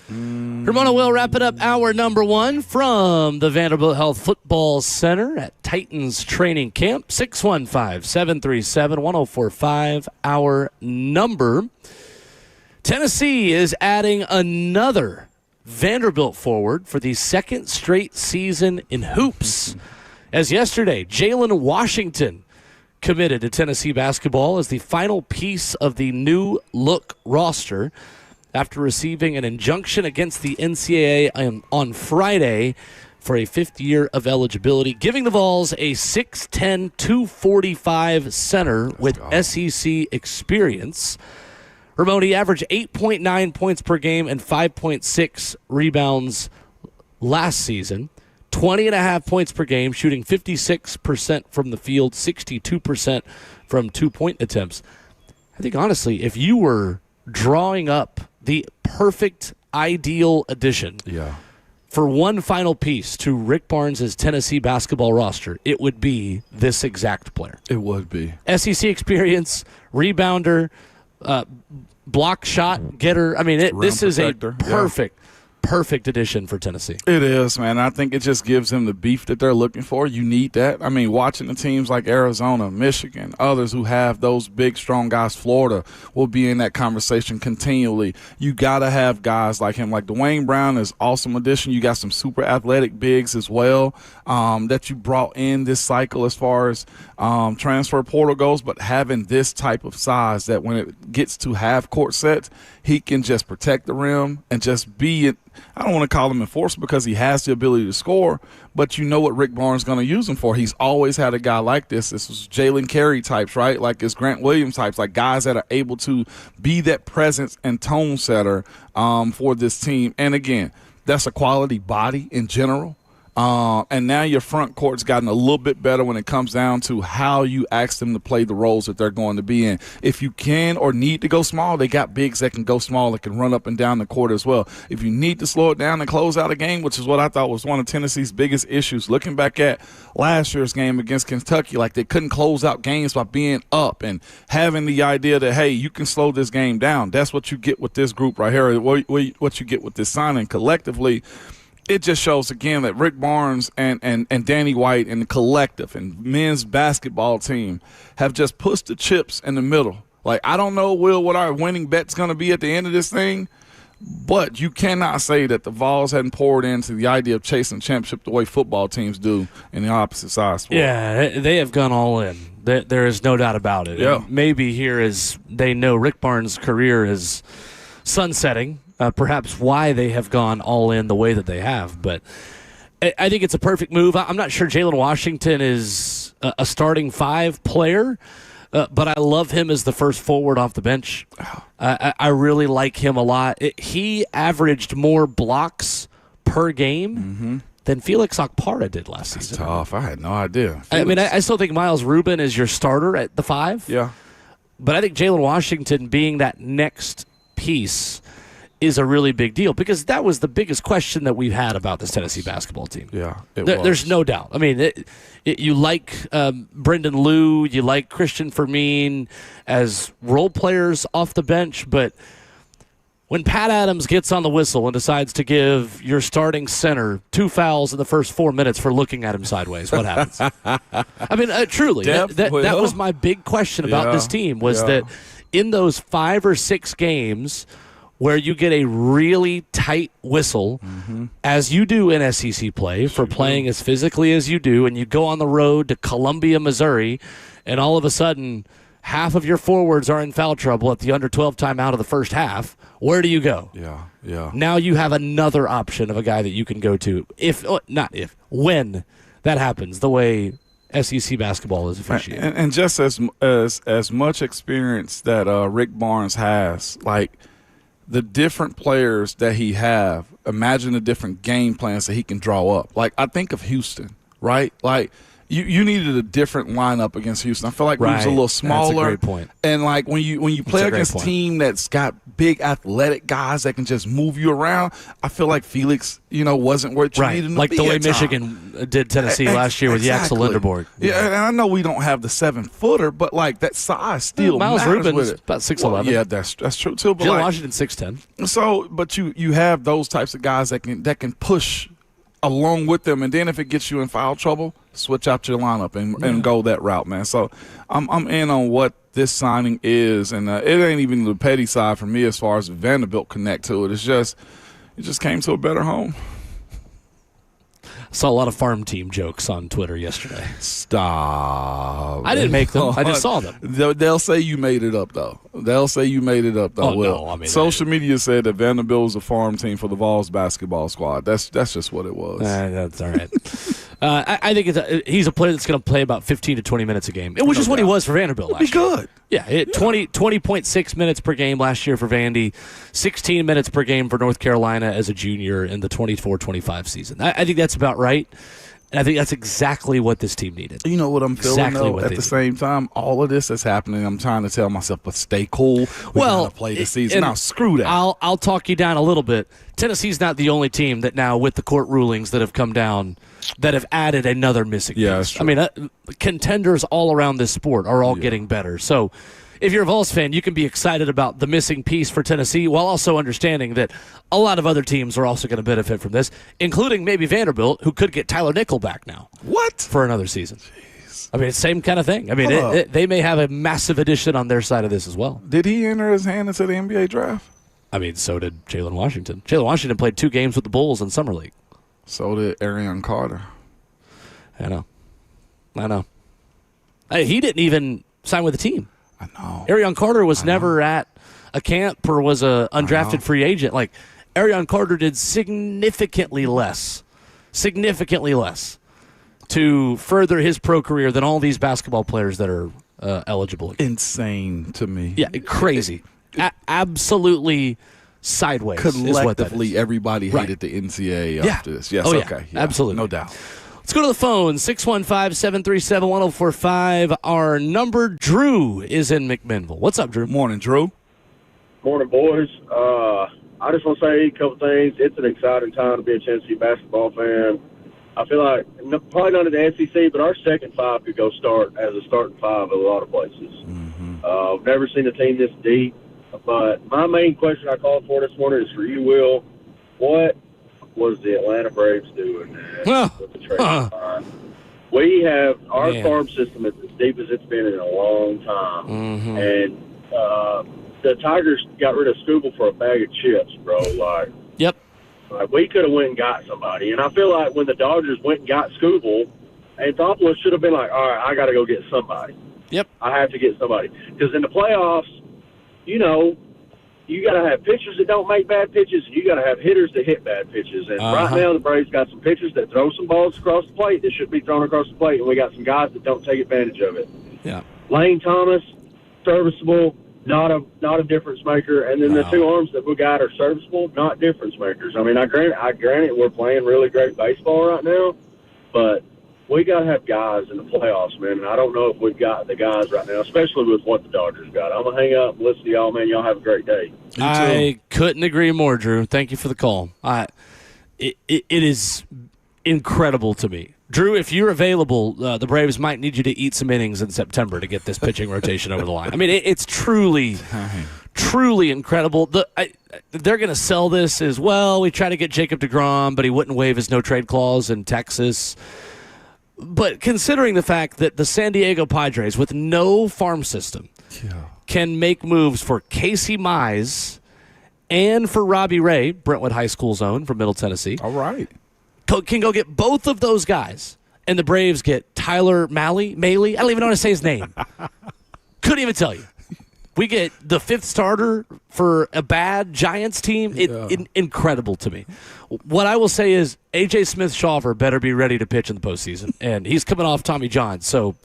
Ramon Will wrapping up hour number 1 from the Vanderbilt Health Football Center at Titans Training Camp. 615-737-1045, our number. Tennessee is adding another Vanderbilt forward for the second straight season in hoops. As yesterday, Jalen Washington committed to Tennessee basketball as the final piece of the new look roster after receiving an injunction against the NCAA on Friday for a 5th year of eligibility, giving the Vols a 6'10", 245 center with SEC experience. Ramon, he averaged 8.9 points per game and 5.6 rebounds last season. 20.5 points per game, shooting 56% from the field, 62% from 2-point attempts. I think, honestly, if you were drawing up the perfect, ideal addition for one final piece to Rick Barnes' Tennessee basketball roster, it would be this exact player. It would be. SEC experience, rebounder, block shot getter. I mean, this is a perfect addition for Tennessee. It is, man. I think it just gives them the beef that they're looking for. You need that. I mean, watching the teams like Arizona, Michigan, others who have those big, strong guys, Florida will be in that conversation continually. You got to have guys like him. Like Dwayne Brown is awesome addition. You got some super athletic bigs as well that you brought in this cycle as far as transfer portal goes, but having this type of size that when it gets to half court sets, he can just protect the rim and just be it. I don't want to call him enforcer because he has the ability to score, but you know what Rick Barnes is going to use him for. He's always had a guy like this. This was Jalen Carey types, right? Like it's Grant Williams types, like guys that are able to be that presence and tone setter for this team. And again, that's a quality body in general. And now your front court's gotten a little bit better when it comes down to how you ask them to play the roles that they're going to be in. If you can or need to go small, they got bigs that can go small, that can run up and down the court as well. If you need to slow it down and close out a game, which is what I thought was one of Tennessee's biggest issues, looking back at last year's game against Kentucky, like they couldn't close out games by being up and having the idea that, hey, you can slow this game down. That's what you get with this group right here, what you get with this signing collectively. It just shows, again, that Rick Barnes and Danny White and the collective and men's basketball team have just pushed the chips in the middle. Like, I don't know, Will, what our winning bet's going to be at the end of this thing, but you cannot say that the Vols hadn't poured into the idea of chasing championship the way football teams do in the opposite side sport. Yeah, they have gone all in. There is no doubt about it. Yeah. And maybe here is they know Rick Barnes' career is sunsetting. Perhaps why they have gone all in the way that they have. But I think it's a perfect move. I'm not sure Jalen Washington is a starting 5 player, but I love him as the first forward off the bench. I really like him a lot. He averaged more blocks per game than Felix Okpara did last season. Tough. I had no idea. I mean, I still think Miles Rubin is your starter at the 5. Yeah. But I think Jalen Washington being that next piece is a really big deal because that was the biggest question that we've had about this Tennessee basketball team. Yeah, there's no doubt. I mean, you like Brendan Liu, you like Christian Fermin as role players off the bench, but when Pat Adams gets on the whistle and decides to give your starting center 2 fouls in the first 4 minutes for looking at him sideways, what happens? I mean, truly, that was my big question about this team was that in those 5 or 6 games where you get a really tight whistle, as you do in SEC play, for playing as physically as you do, and you go on the road to Columbia, Missouri, and all of a sudden half of your forwards are in foul trouble at the under 12 timeout of the first half, where do you go? Yeah. Now you have another option of a guy that you can go to, when that happens, the way SEC basketball is officiated. And just as much experience that Rick Barnes has, like, the different players that he have, imagine the different game plans that he can draw up. Like, I think of Houston, right? Like, You needed a different lineup against Houston. I feel like we was a little smaller. That's a great point. And like when you play against a team that's got big athletic guys that can just move you around, I feel like Felix, wasn't what you needed to like be the way at times. Michigan did Tennessee last year with Yaxel Linderborg. Yeah, and I know we don't have the 7-footer, but like that size still Miles matters Rubin's with it. about 6'11". Well, yeah, that's true too. But Jalen Washington 6'10". So, but you have those types of guys that can push along with them, and then if it gets you in foul trouble, switch out your lineup and go that route, man. So I'm in on what this signing is, and it ain't even the petty side for me as far as Vanderbilt connect to it. It just came to a better home. Saw a lot of farm team jokes on Twitter yesterday. Stop. I didn't make them. I just saw them. They'll say you made it up, though. Oh, Will. no, I mean, social media said that Vanderbilt was a farm team for the Vols basketball squad. That's just what it was. That's all right. I think he's a player that's going to play about 15 to 20 minutes a game, which is what he was for Vanderbilt last year. Be good. Yeah, 20.6 minutes per game last year for Vandy, 16 minutes per game for North Carolina as a junior in the 24-25 season. I think that's about right, and I think that's exactly what this team needed. You know what I'm feeling, though? At the same time, all of this is happening. I'm trying to tell myself, but stay cool. We gotta play the season. Now, screw that. I'll talk you down a little bit. Tennessee's not the only team that now, with the court rulings that have come down, that have added another missing piece. I mean, contenders all around this sport are all getting better. So if you're a Vols fan, you can be excited about the missing piece for Tennessee while also understanding that a lot of other teams are also going to benefit from this, including maybe Vanderbilt, who could get Tyler Nickel back now. What? For another season. Jeez. I mean, it's the same kind of thing. I mean, they may have a massive addition on their side of this as well. Did he enter his hand into the NBA draft? I mean, so did Jalen Washington. Jalen Washington played 2 games with the Bulls in Summer League. So did Arion Carter. I know. He didn't even sign with the team. I know. Arion Carter was never at a camp or was a undrafted free agent. Like, Arion Carter did significantly less to further his pro career than all these basketball players that are eligible. Insane to me. Yeah, crazy. Absolutely sideways. Collectively, everybody hated the NCAA after this. Yes, okay. Yeah, absolutely. No doubt. Let's go to the phone, 615-737-1045. Our number, Drew, is in McMinnville. What's up, Drew? Morning, Drew. Morning, boys. I just want to say a couple things. It's an exciting time to be a Tennessee basketball fan. I feel like, probably not in the SEC, but our second five could go start as a starting five at a lot of places. Mm-hmm. I've never seen a team this deep. But my main question I called for this morning is for you, Will. What was the Atlanta Braves doing with the trade line? We have our farm system is as deep as it's been in a long time. Mm-hmm. And the Tigers got rid of Scooble for a bag of chips, bro. Like we could have went and got somebody. And I feel like when the Dodgers went and got Scooble, Anthopoulos should have been like, all right, I got to go get somebody. Yep. I have to get somebody. Because in the playoffs, you got to have pitchers that don't make bad pitches, and you got to have hitters that hit bad pitches. And right now, the Braves got some pitchers that throw some balls across the plate that should be thrown across the plate, and we got some guys that don't take advantage of it. Yeah. Lane Thomas, serviceable, not a difference maker, and then the 2 arms that we got are serviceable, not difference makers. I mean, I granted we're playing really great baseball right now, but we got to have guys in the playoffs, man, and I don't know if we've got the guys right now, especially with what the Dodgers got. I'm going to hang up and listen to y'all, man. Y'all have a great day. I couldn't agree more, Drew. Thank you for the call. It is incredible to me. Drew, if you're available, the Braves might need you to eat some innings in September to get this pitching rotation over the line. I mean, it's truly incredible. They're going to sell this as, well, we tried to get Jacob deGrom, but he wouldn't waive his no-trade clause in Texas. But considering the fact that the San Diego Padres, with no farm system, can make moves for Casey Mize and for Robbie Ray, Brentwood High School's own from Middle Tennessee. All right. Can go get both of those guys, and the Braves get Tyler Mahle. I don't even know how to say his name. Couldn't even tell you. We get the 5th starter for a bad Giants team. Incredible to me. What I will say is A.J. Smith-Shawver better be ready to pitch in the postseason, and he's coming off Tommy John, so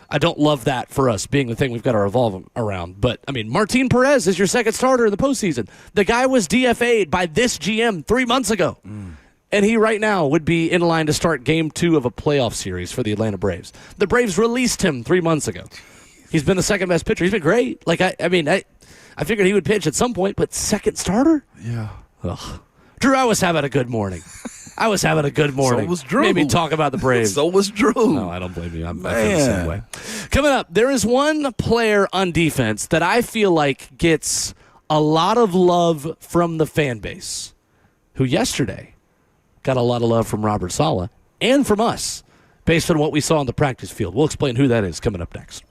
I don't love that for us being the thing we've got to revolve around. But, I mean, Martin Perez is your second starter in the postseason. The guy was DFA'd by this GM 3 months ago. And he right now would be in line to start game 2 of a playoff series for the Atlanta Braves. The Braves released him 3 months ago. He's been the second best pitcher. He's been great. Like, I figured he would pitch at some point, but second starter? Yeah. Ugh. Drew, I was having a good morning. So was Drew. Made me talk about the Braves. So was Drew. No, I don't blame you. I feel the same way. Coming up, there is one player on defense that I feel like gets a lot of love from the fan base, who yesterday got a lot of love from Robert Saleh and from us based on what we saw on the practice field. We'll explain who that is coming up next.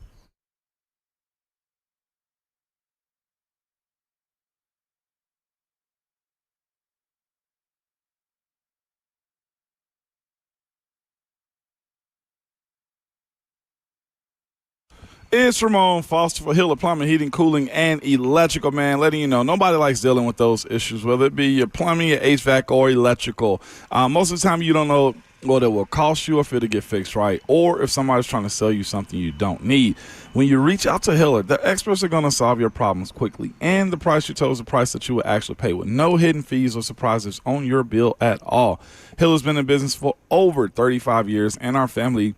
It's Ramon Foster for Hiller Plumbing, Heating, Cooling, and Electrical, man. Letting you know, nobody likes dealing with those issues, whether it be your plumbing, your HVAC, or electrical. Most of the time, you don't know what it will cost you if it'll get fixed right, or if somebody's trying to sell you something you don't need. When you reach out to Hiller, the experts are going to solve your problems quickly, and the price you chose is the price that you will actually pay with no hidden fees or surprises on your bill at all. Hiller's been in business for over 35 years, and our family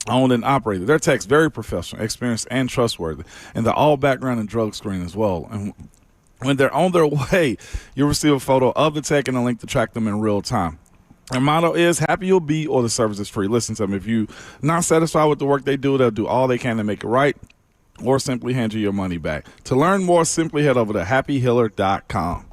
owned and operated. Their techs very professional, experienced, and trustworthy, and they're all background and drug screen as well. And when they're on their way, you'll receive a photo of the tech and a link to track them in real time. Their motto is happy you'll be or the service is free. Listen to them. If you're not satisfied with the work they do, they'll do all they can to make it right or simply hand you your money back. To learn more, simply head over to happyhiller.com.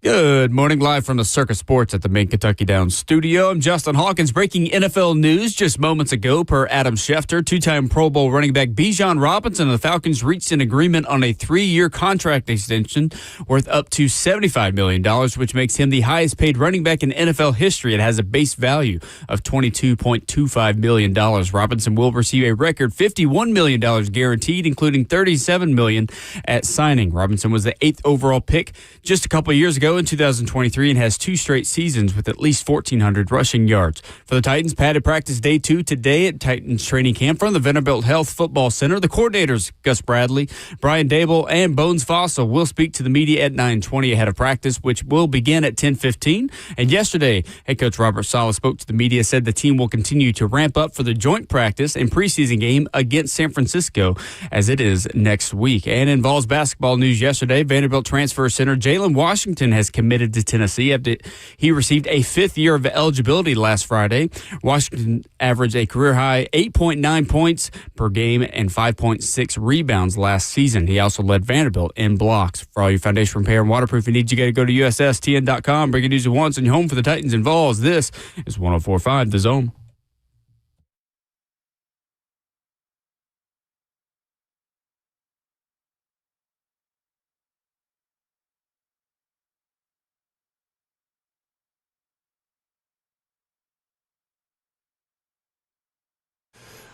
Good morning, live from the Circus Sports at the main Kentucky Downs studio. I'm Justin Hawkins. Breaking NFL news just moments ago per Adam Schefter. Two-time Pro Bowl running back Bijan Robinson and the Falcons reached an agreement on a 3-year contract extension worth up to $75 million, which makes him the highest-paid running back in NFL history. It has a base value of $22.25 million. Robinson will receive a record $51 million guaranteed, including $37 million at signing. Robinson was the 8th overall pick just a couple of years ago in 2023 and has 2 straight seasons with at least 1,400 rushing yards. For the Titans, padded practice day 2 today at Titans training camp from the Vanderbilt Health Football Center. The coordinators, Gus Bradley, Brian Dable, and Bones Fossil, will speak to the media at 9:20 ahead of practice, which will begin at 10:15. And yesterday, head coach Robert Saleh spoke to the media, said the team will continue to ramp up for the joint practice and preseason game against San Francisco as it is next week. And in Vols basketball news yesterday, Vanderbilt transfer center Jalen Washington has committed to Tennessee after he received a 5th year of eligibility last Friday. Washington averaged a career-high 8.9 points per game and 5.6 rebounds last season. He also led Vanderbilt in blocks. For all your foundation repair and waterproofing needs, you got to go to USSTN.com. Breaking news at once and your home for the Titans and Vols. This is 104.5 The Zone.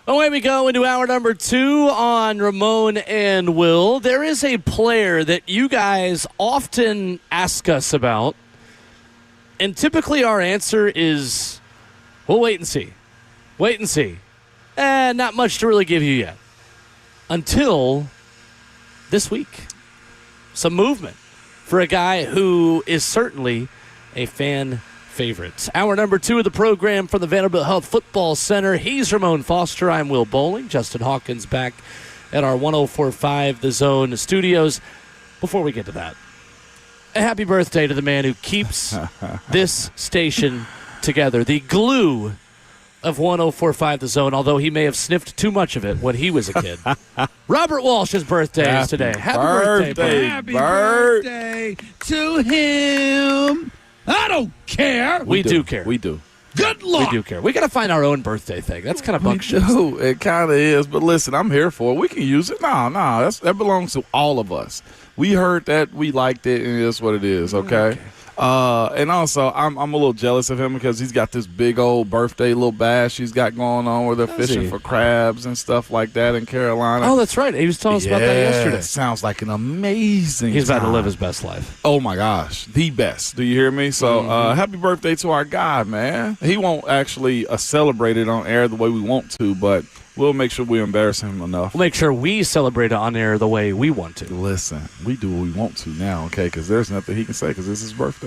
Away we go into hour number 2 on Ramon and Will. There is a player that you guys often ask us about, and typically our answer is, we'll wait and see. Wait and see. Not much to really give you yet. Until this week. Some movement for a guy who is certainly a fan favorites. Hour number 2 of the program from the Vanderbilt Health Football Center. He's Ramon Foster. I'm Will Bowling. Justin Hawkins back at our 104.5 The Zone studios. Before we get to that, a happy birthday to the man who keeps this station together. The glue of 104.5 The Zone, although he may have sniffed too much of it when he was a kid. Robert Walsh's birthday is today. Happy birthday, Bert. Happy birthday to him. I don't care. We do care. We do. Good luck. We do care. We got to find our own birthday thing. That's kind of We buckshot. do. It kind of is. But listen, I'm here for it. We can use it. No, that belongs to all of us. We heard that. We liked it, and it's what it is, okay? And also, I'm a little jealous of him because he's got this big old birthday little bash he's got going on where they're fishing for crabs and stuff like that in Carolina. Oh, that's right. He was telling us about that yesterday. Sounds like an amazing He's about to time. live his best life. Oh, my gosh. The best. Do you hear me? So happy birthday to our guy, man. He won't actually celebrate it on air the way we want to, but we'll make sure we embarrass him enough. We'll make sure we celebrate it on air the way we want to. Listen, we do what we want to now, okay? Because there's nothing he can say because it's his birthday.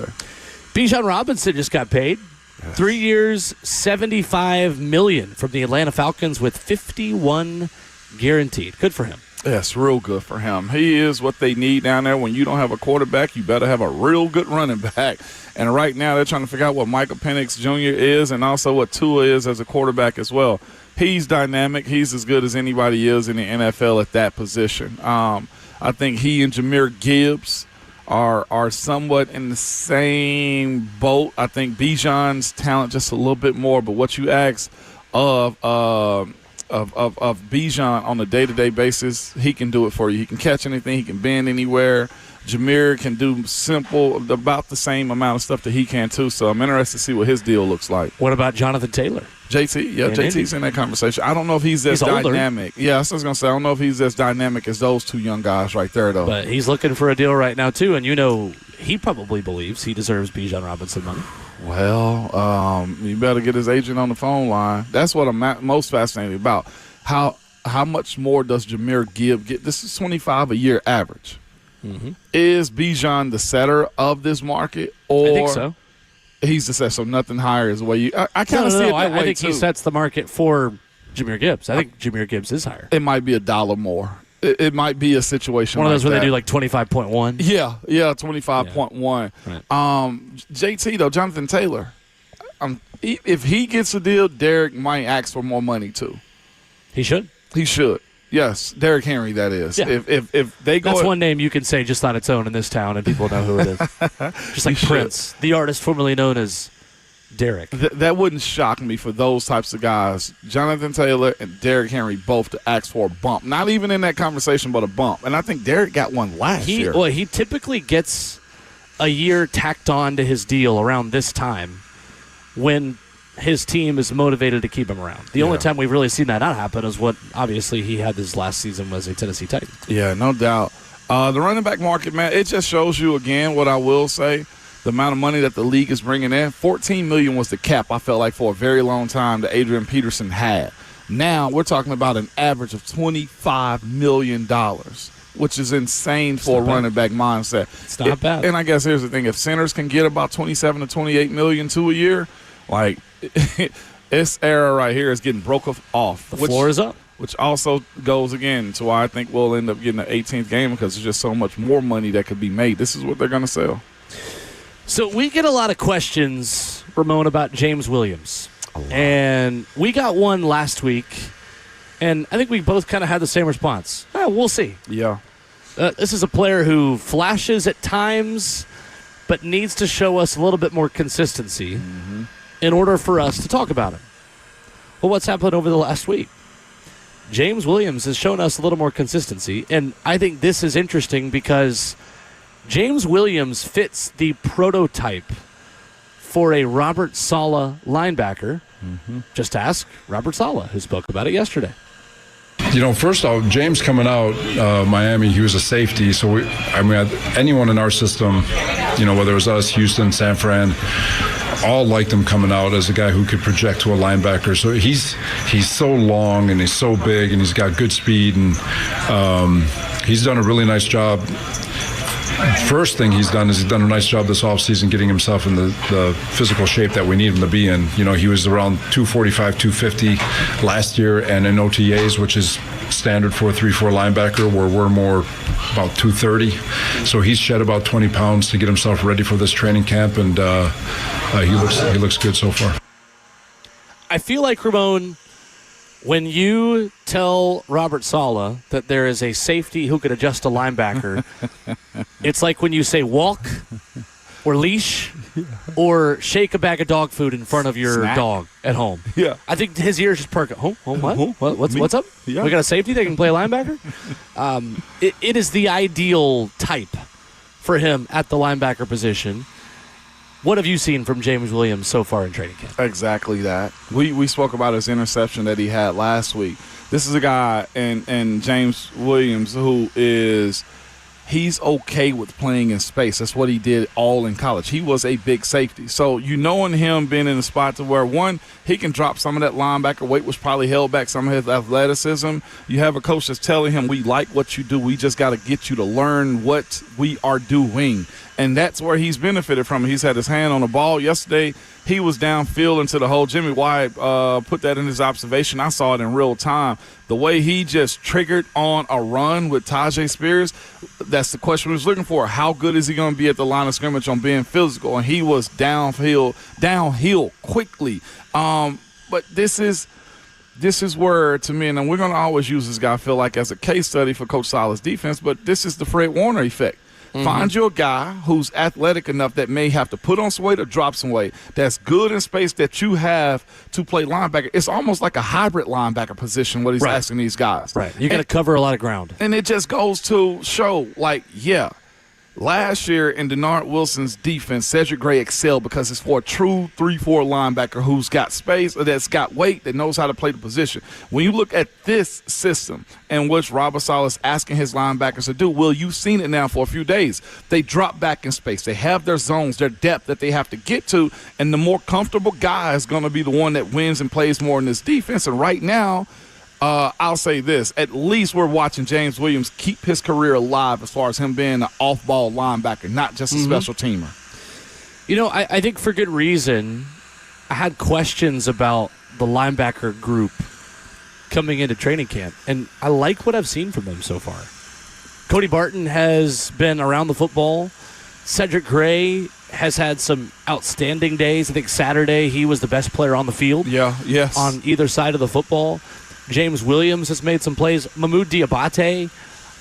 Bijan Robinson just got paid. Yes. 3 years, $75 million from the Atlanta Falcons with 51 guaranteed. Good for him. Yes, real good for him. He is what they need down there. When you don't have a quarterback, you better have a real good running back. And right now they're trying to figure out what Michael Penix Jr. is and also what Tua is as a quarterback as well. He's dynamic. He's as good as anybody is in the NFL at that position. I think he and Jahmyr Gibbs are somewhat in the same boat. I think Bijan's talent just a little bit more, but what you ask of Bijan on a day-to-day basis, he can do it for you. He can catch anything. He can bend anywhere. Jahmyr can do about the same amount of stuff that he can too. So I'm interested to see what his deal looks like. What about Jonathan Taylor? JT's in that conversation. I don't know if he's as dynamic. Older. Yeah, I was going to say, I don't know if he's as dynamic as those two young guys right there, though. But he's looking for a deal right now, too, and you know he probably believes he deserves Bijan Robinson money. Well, you better get his agent on the phone line. That's what I'm most fascinated about. How much more does Jahmyr Gibbs get? This is $25 a year average. Mm-hmm. Is Bijan the setter of this market? Or I think so. He's the setter, so nothing higher is the way you – I kind of see it that way, I think too. he sets the market for Jahmyr Gibbs. I think Jahmyr Gibbs is higher. It might be $1 more. It might be a situation one of those like where that. they do like 25.1. Yeah, 25.1. Right. JT though, Jonathan Taylor, if he gets a deal, Derek might ask for more money too. He should. He should. Yes, Derrick Henry, that is. Yeah. If they go... That's one name you can say just on its own in this town, and people know who it is. Just like Prince, the artist formerly known as Derrick. That wouldn't shock me for those types of guys, Jonathan Taylor and Derrick Henry, both to ask for a bump. Not even in that conversation, but a bump. And I think Derrick got one last year. Well, he typically gets a year tacked on to his deal around this time when his team is motivated to keep him around. The only time we've really seen that not happen is what, obviously, he had his last season was a Tennessee Titan. Yeah, no doubt. The running back market, man, it just shows you, again, what I will say, the amount of money that the league is bringing in. $14 million was the cap, I felt like, for a very long time that Adrian Peterson had. Now we're talking about an average of $25 million, which is insane for a running back mindset. It's not bad. And I guess here's the thing. If centers can get about $27 to $28 million to a year, like this era right here is getting broke off. The floor is up. Which also goes, again, to why I think we'll end up getting the 18th game because there's just so much more money that could be made. This is what they're going to sell. So we get a lot of questions, Ramon, about James Williams. And we got one last week, and I think we both kind of had the same response. We'll see. Yeah. This is a player who flashes at times, but needs to show us a little bit more consistency in order for us to talk about him. Well, what's happened over the last week? James Williams has shown us a little more consistency, and I think this is interesting because James Williams fits the prototype for a Robert Saleh linebacker. Just ask Robert Saleh, who spoke about it yesterday. First off, James coming out, Miami, he was a safety. So, anyone in our system, whether it was us, Houston, San Fran, all liked him coming out as a guy who could project to a linebacker. So he's so long and he's so big and he's got good speed and he's done a really nice job. First thing he's done is he's done a nice job this offseason getting himself in the physical shape that we need him to be in. He was around 245, 250 last year, and in OTAs, which is standard for a 3-4 linebacker, where we're more about 230. So he's shed about 20 pounds to get himself ready for this training camp, and he looks good so far. I feel like, Ramon, when you tell Robert Saleh that there is a safety who could adjust a linebacker, it's like when you say walk or leash or shake a bag of dog food in front of your dog at home. Yeah. I think his ears just perk. What? What's up? Yeah. We got a safety that can play linebacker? It is the ideal type for him at the linebacker position. What have you seen from James Williams so far in training camp? Exactly that. We spoke about his interception that he had last week. This is a guy, and James Williams, who he's okay with playing in space. That's what he did all in college. He was a big safety. So knowing him being in a spot to where, one, he can drop some of that linebacker weight, which probably held back some of his athleticism. You have a coach that's telling him, we like what you do. We just got to get you to learn what we are doing. And that's where he's benefited from it. He's had his hand on the ball. Yesterday, he was downfield into the hole. Jimmy White put that in his observation. I saw it in real time. The way he just triggered on a run with Tajay Spears, that's the question we was looking for. How good is he going to be at the line of scrimmage on being physical? And he was downhill quickly. But this is where, to me, and we're going to always use this guy, I feel like, as a case study for Coach Saleh's defense, but this is the Fred Warner effect. Find you a guy who's athletic enough that may have to put on some weight or drop some weight, that's good in space, that you have to play linebacker. It's almost like a hybrid linebacker position, what he's asking these guys. Right. You got to cover a lot of ground. And it just goes to show, last year in Denard Wilson's defense, Cedric Gray excelled because it's for a true 3-4 linebacker who's got space, or that's got weight, that knows how to play the position. When you look at this system in which Robert Saleh is asking his linebackers to do, Will, you've seen it now for a few days. They drop back in space. They have their zones, their depth that they have to get to, and the more comfortable guy is going to be the one that wins and plays more in this defense. And right now, I'll say this. At least we're watching James Williams keep his career alive as far as him being an off-ball linebacker, not just a special teamer. I think for good reason. I had questions about the linebacker group coming into training camp, and I like what I've seen from them so far. Cody Barton has been around the football. Cedric Gray has had some outstanding days. I think Saturday he was the best player on the field. Yeah, yes. On either side of the football. James Williams has made some plays. Mahmoud Diabate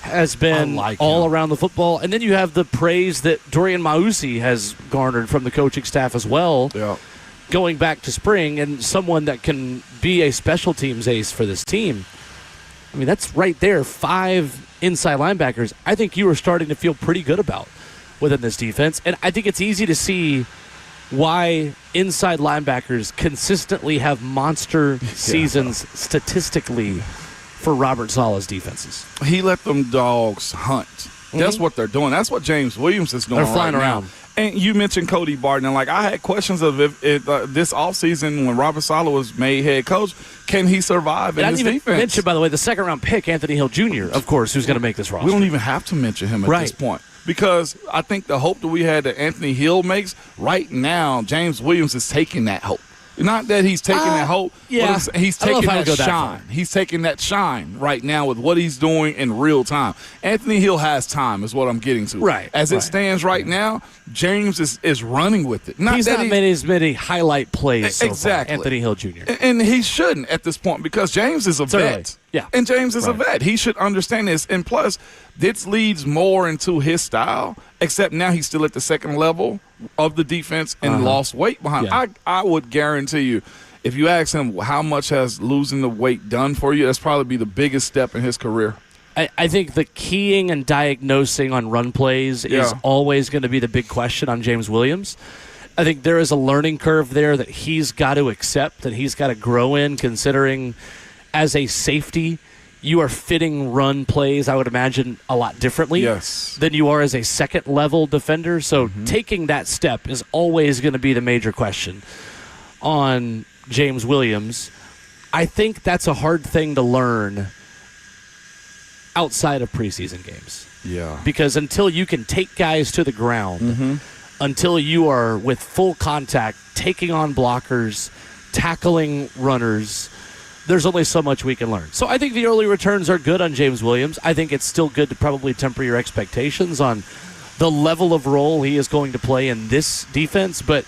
has been all around the football. And then you have the praise that Dorian Mausi has garnered from the coaching staff as well, going back to spring, and someone that can be a special teams ace for this team. I mean, that's right there, 5 inside linebackers. I think you are starting to feel pretty good about within this defense. And I think it's easy to see why inside linebackers consistently have monster seasons statistically for Robert Saleh's defenses. He let them dogs hunt. That's what they're doing. That's what James Williams is doing. They're flying around. Now. And you mentioned Cody Barton. And like, I had questions of if this offseason when Robert Saleh was made head coach, can he survive in this defense? I didn't even mention, by the way, the second-round pick, Anthony Hill Jr., of course, who's going to make this roster. We don't even have to mention him at this point. Because I think the hope that we had that Anthony Hill makes, right now, James Williams is taking that hope. Not that he's taking that hope, but he's taking that shine. He's taking that shine right now with what he's doing in real time. Anthony Hill has time is what I'm getting to. Right. As it stands right now, James is running with it. He's not made as many highlight plays so far, Anthony Hill Jr. And he shouldn't at this point because James is a vet. Yeah. And James is a vet. He should understand this. And plus, this leads more into his style, except now he's still at the second level of the defense and lost weight behind. I would guarantee you, if you ask him how much has losing the weight done for you, that's probably be the biggest step in his career. I think the keying and diagnosing on run plays is always going to be the big question on James Williams. I think there is a learning curve there that he's got to accept, that he's got to grow in, considering as a safety, you are fitting run plays, I would imagine, a lot differently than you are as a second-level defender. So taking that step is always going to be the major question on James Williams. I think that's a hard thing to learn outside of preseason games. Yeah. Because until you can take guys to the ground, until you are with full contact, taking on blockers, tackling runners, there's only so much we can learn. So I think the early returns are good on James Williams. I think it's still good to probably temper your expectations on the level of role he is going to play in this defense. But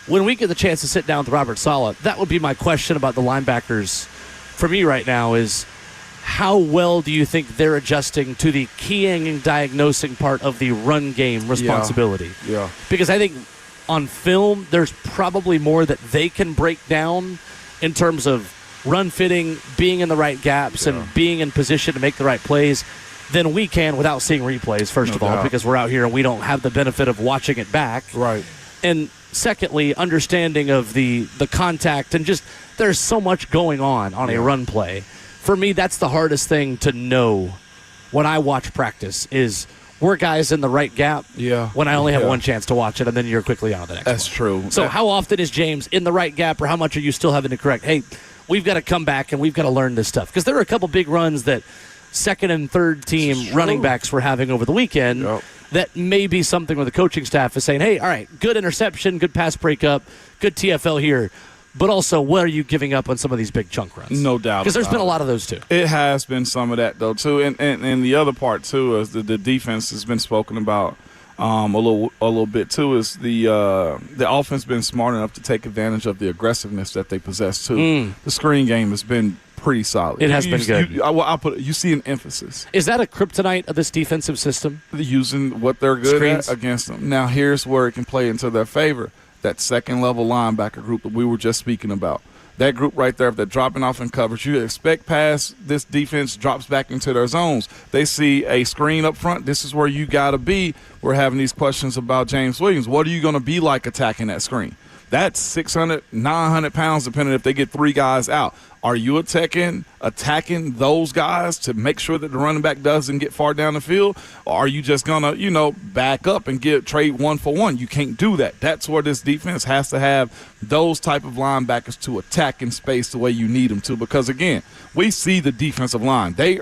when we get the chance to sit down with Robert Saleh, that would be my question about the linebackers for me right now is how well do you think they're adjusting to the keying and diagnosing part of the run game responsibility? Yeah. Because I think on film, there's probably more that they can break down in terms of run fitting, being in the right gaps, and being in position to make the right plays than we can without seeing replays, first of all, because we're out here and we don't have the benefit of watching it back. Right. And secondly, understanding of the contact and just there's so much going on a run play. For me, that's the hardest thing to know when I watch practice is were guys in the right gap when I only have one chance to watch it, and then you're quickly on to the next That's one. true. So how often is James in the right gap, or how much are you still having to correct? Hey, we've got to come back and we've got to learn this stuff. Because there are a couple big runs that second and third team running backs were having over the weekend that may be something where the coaching staff is saying, hey, all right, good interception, good pass breakup, good TFL here. But also, what are you giving up on some of these big chunk runs? No doubt. Because there's been a lot of those, too. It has been some of that, though, too. And the other part, too, is the defense has been spoken about a little bit, too, is the offense been smart enough to take advantage of the aggressiveness that they possess, too. The screen game has been pretty solid. It has been good. You see an emphasis. Is that a kryptonite of this defensive system? Using what they're good Screens? at against them. Now, here's where it can play into their favor. That second-level linebacker group that we were just speaking about. That group right there, if they're dropping off in coverage, you expect past this defense drops back into their zones. They see a screen up front. This is where you got to be. We're having these questions about James Williams. What are you going to be like attacking that screen? That's 600, 900 pounds, depending if they get three guys out. Are you attacking those guys to make sure that the running back doesn't get far down the field? Or are you just going to, back up and trade 1-for-1? You can't do that. That's where this defense has to have those type of linebackers to attack in space the way you need them to. Because, again, we see the defensive line. They're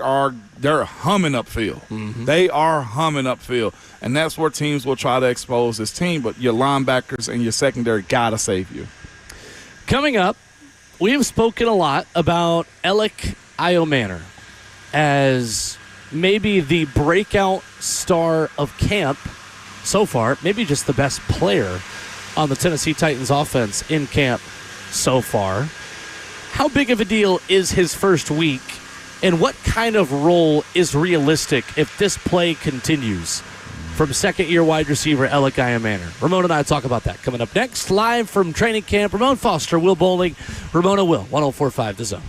humming upfield. They are humming upfield. And that's where teams will try to expose this team. But your linebackers and your secondary got to save you. Coming up, we have spoken a lot about Elic Ayomanor as maybe the breakout star of camp so far, maybe just the best player on the Tennessee Titans offense in camp so far. how big of a deal is his first week, and what kind of role is realistic if this play continues from second-year wide receiver Elic Ayomanor? Ramon and I talk about that coming up next, live from training camp. Ramon Foster, Will Bowling, Ramon Will, 104.5 The Zone.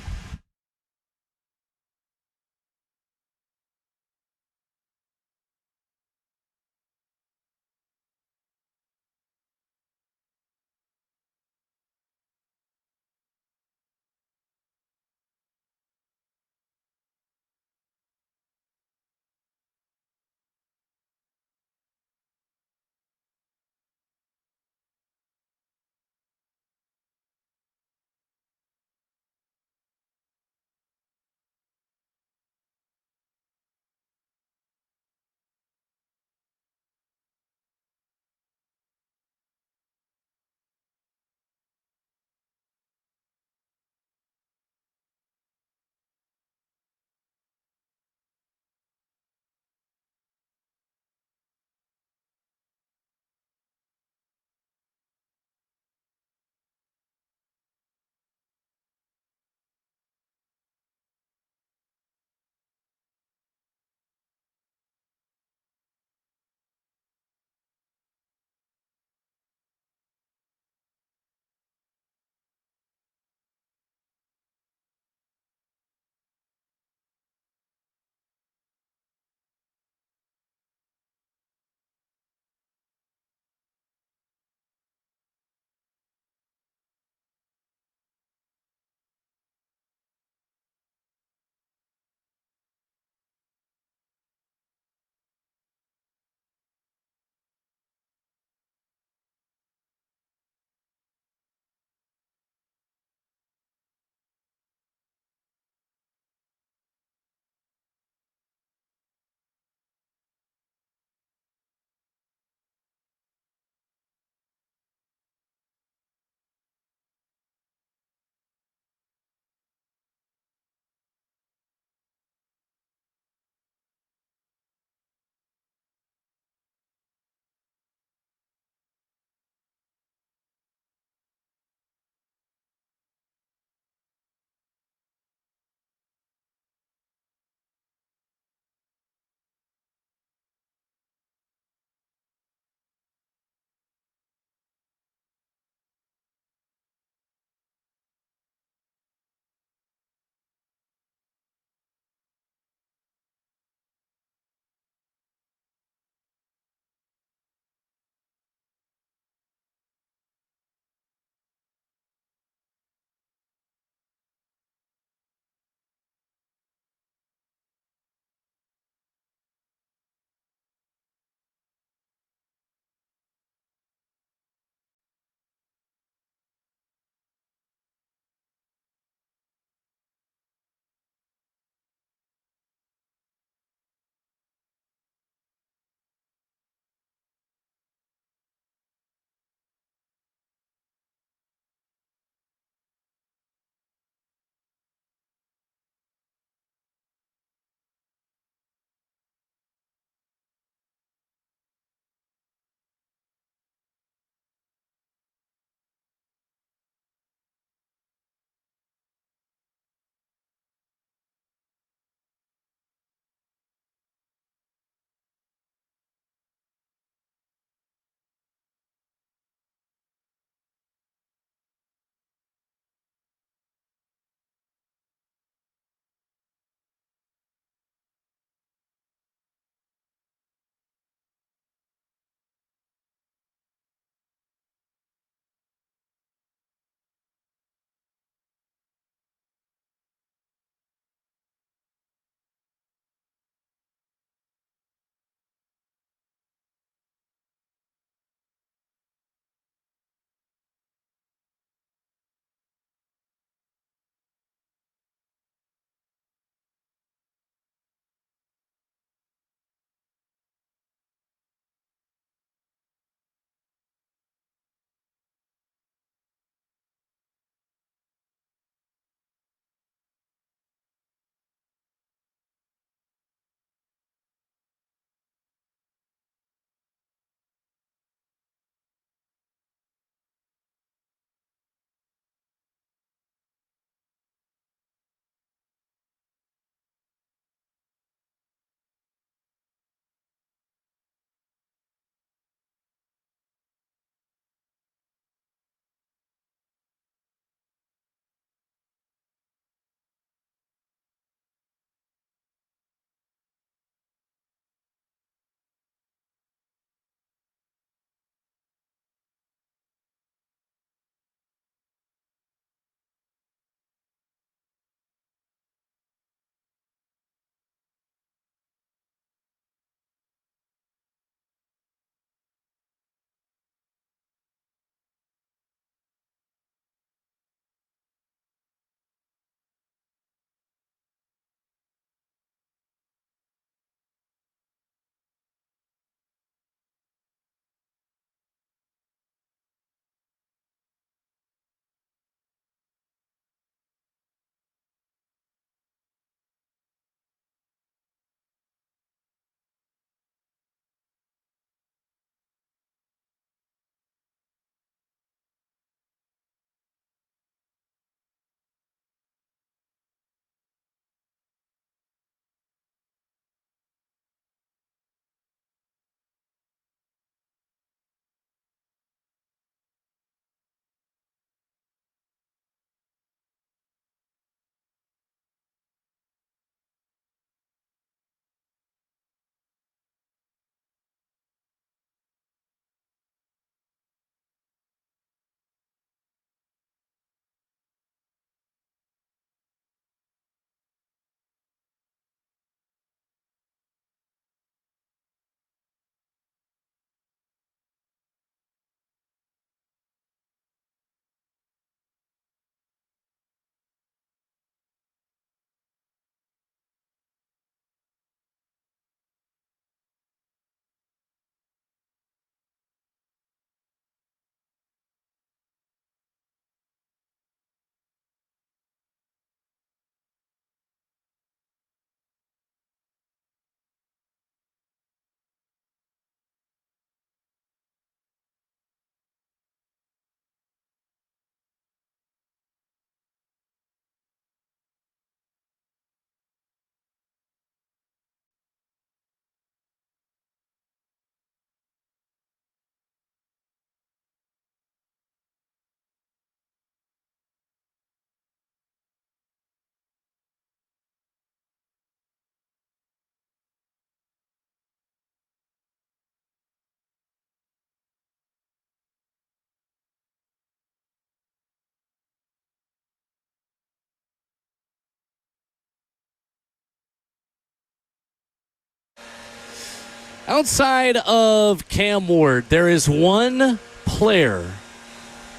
Outside of Cam Ward, there is one player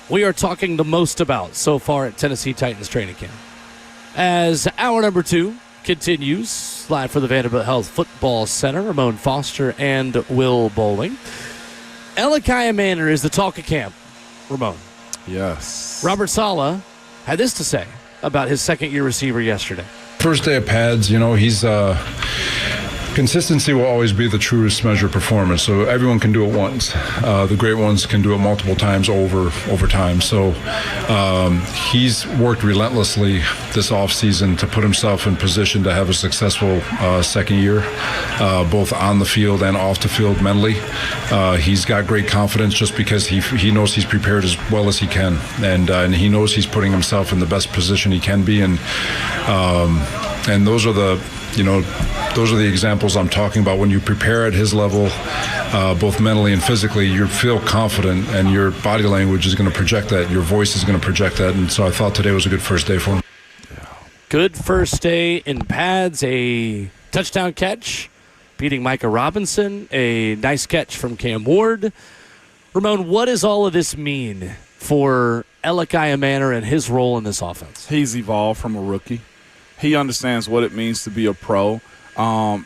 we are talking the most about so far at Tennessee Titans training camp. As hour number 2 continues, live for the Vanderbilt Health Football Center, Ramon Foster and Will Bowling. Elic Ayomanor is the talk of camp, Ramon. Yes. Robert Saleh had this to say about his second-year receiver yesterday. First day of pads, he's consistency will always be the truest measure of performance. So everyone can do it once. The great ones can do it multiple times over time. So he's worked relentlessly this offseason to put himself in position to have a successful second year, both on the field and off the field mentally. He's got great confidence just because he knows he's prepared as well as he can, and he knows he's putting himself in the best position he can be. And those are the examples I'm talking about. When you prepare at his level, both mentally and physically, you feel confident, and your body language is going to project that. Your voice is going to project that. And so I thought today was a good first day for him. Good first day in pads, a touchdown catch, beating Micah Robinson, a nice catch from Cam Ward. Ramon, what does all of this mean for Elic Ayomanor and his role in this offense? He's evolved from a rookie. He understands what it means to be a pro.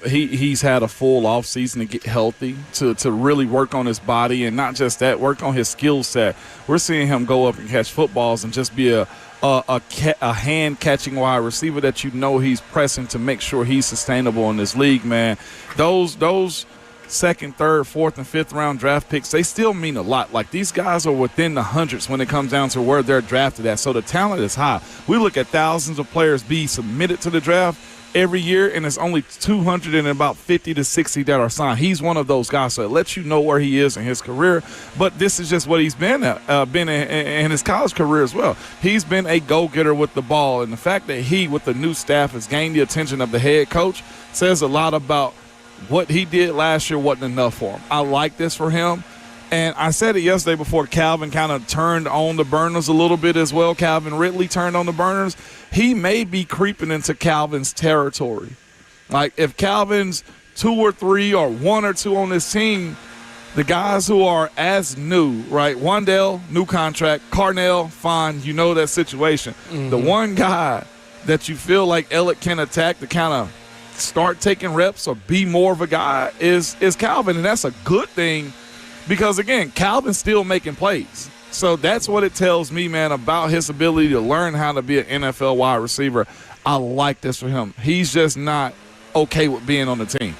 He's had a full off season to get healthy, to really work on his body, and not just that, work on his skill set. We're seeing him go up and catch footballs and just be a hand-catching wide receiver that he's pressing to make sure he's sustainable in this league, man. Those second, third, fourth, and fifth round draft picks, they still mean a lot. Like, these guys are within the hundreds when it comes down to where they're drafted at. So the talent is high. We look at thousands of players be submitted to the draft every year, and it's only 200 and about 50 to 60 that are signed. He's one of those guys, so it lets you know where he is in his career. But this is just what he's been in his college career as well. He's been a go-getter with the ball, and the fact that he, with the new staff, has gained the attention of the head coach says a lot about what he did last year wasn't enough for him. I like this for him. And I said it yesterday before Calvin kind of turned on the burners a little bit as well. Calvin Ridley turned on the burners. He may be creeping into Calvin's territory. Like, if Calvin's 2 or 3 or 1 or 2 on this team, the guys who are as new, right? Wandale, new contract. Carnell, fine. You know that situation. Mm-hmm. The one guy that you feel like Elic can attack to kind of start taking reps or be more of a guy is Calvin, and that's a good thing because, again, Calvin's still making plays. So that's what it tells me, man, about his ability to learn how to be an NFL wide receiver. I like this for him. He's just not okay with being on the team.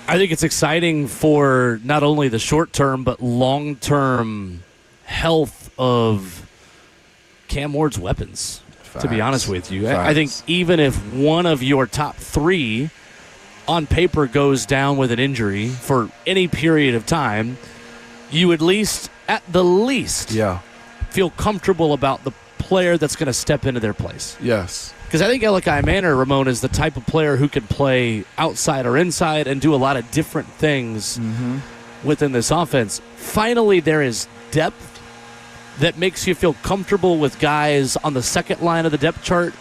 I think it's exciting for not only the short-term but long-term health of Cam Ward's weapons. Facts. To be honest with you. I think even if one of your top 3 on paper goes down with an injury for any period of time, you at the least, feel comfortable about the player that's going to step into their place. Yes. Because I think Elic Ayomanor, Ramon, is the type of player who can play outside or inside and do a lot of different things within this offense. Finally, there is depth that makes you feel comfortable with guys on the second line of the depth chart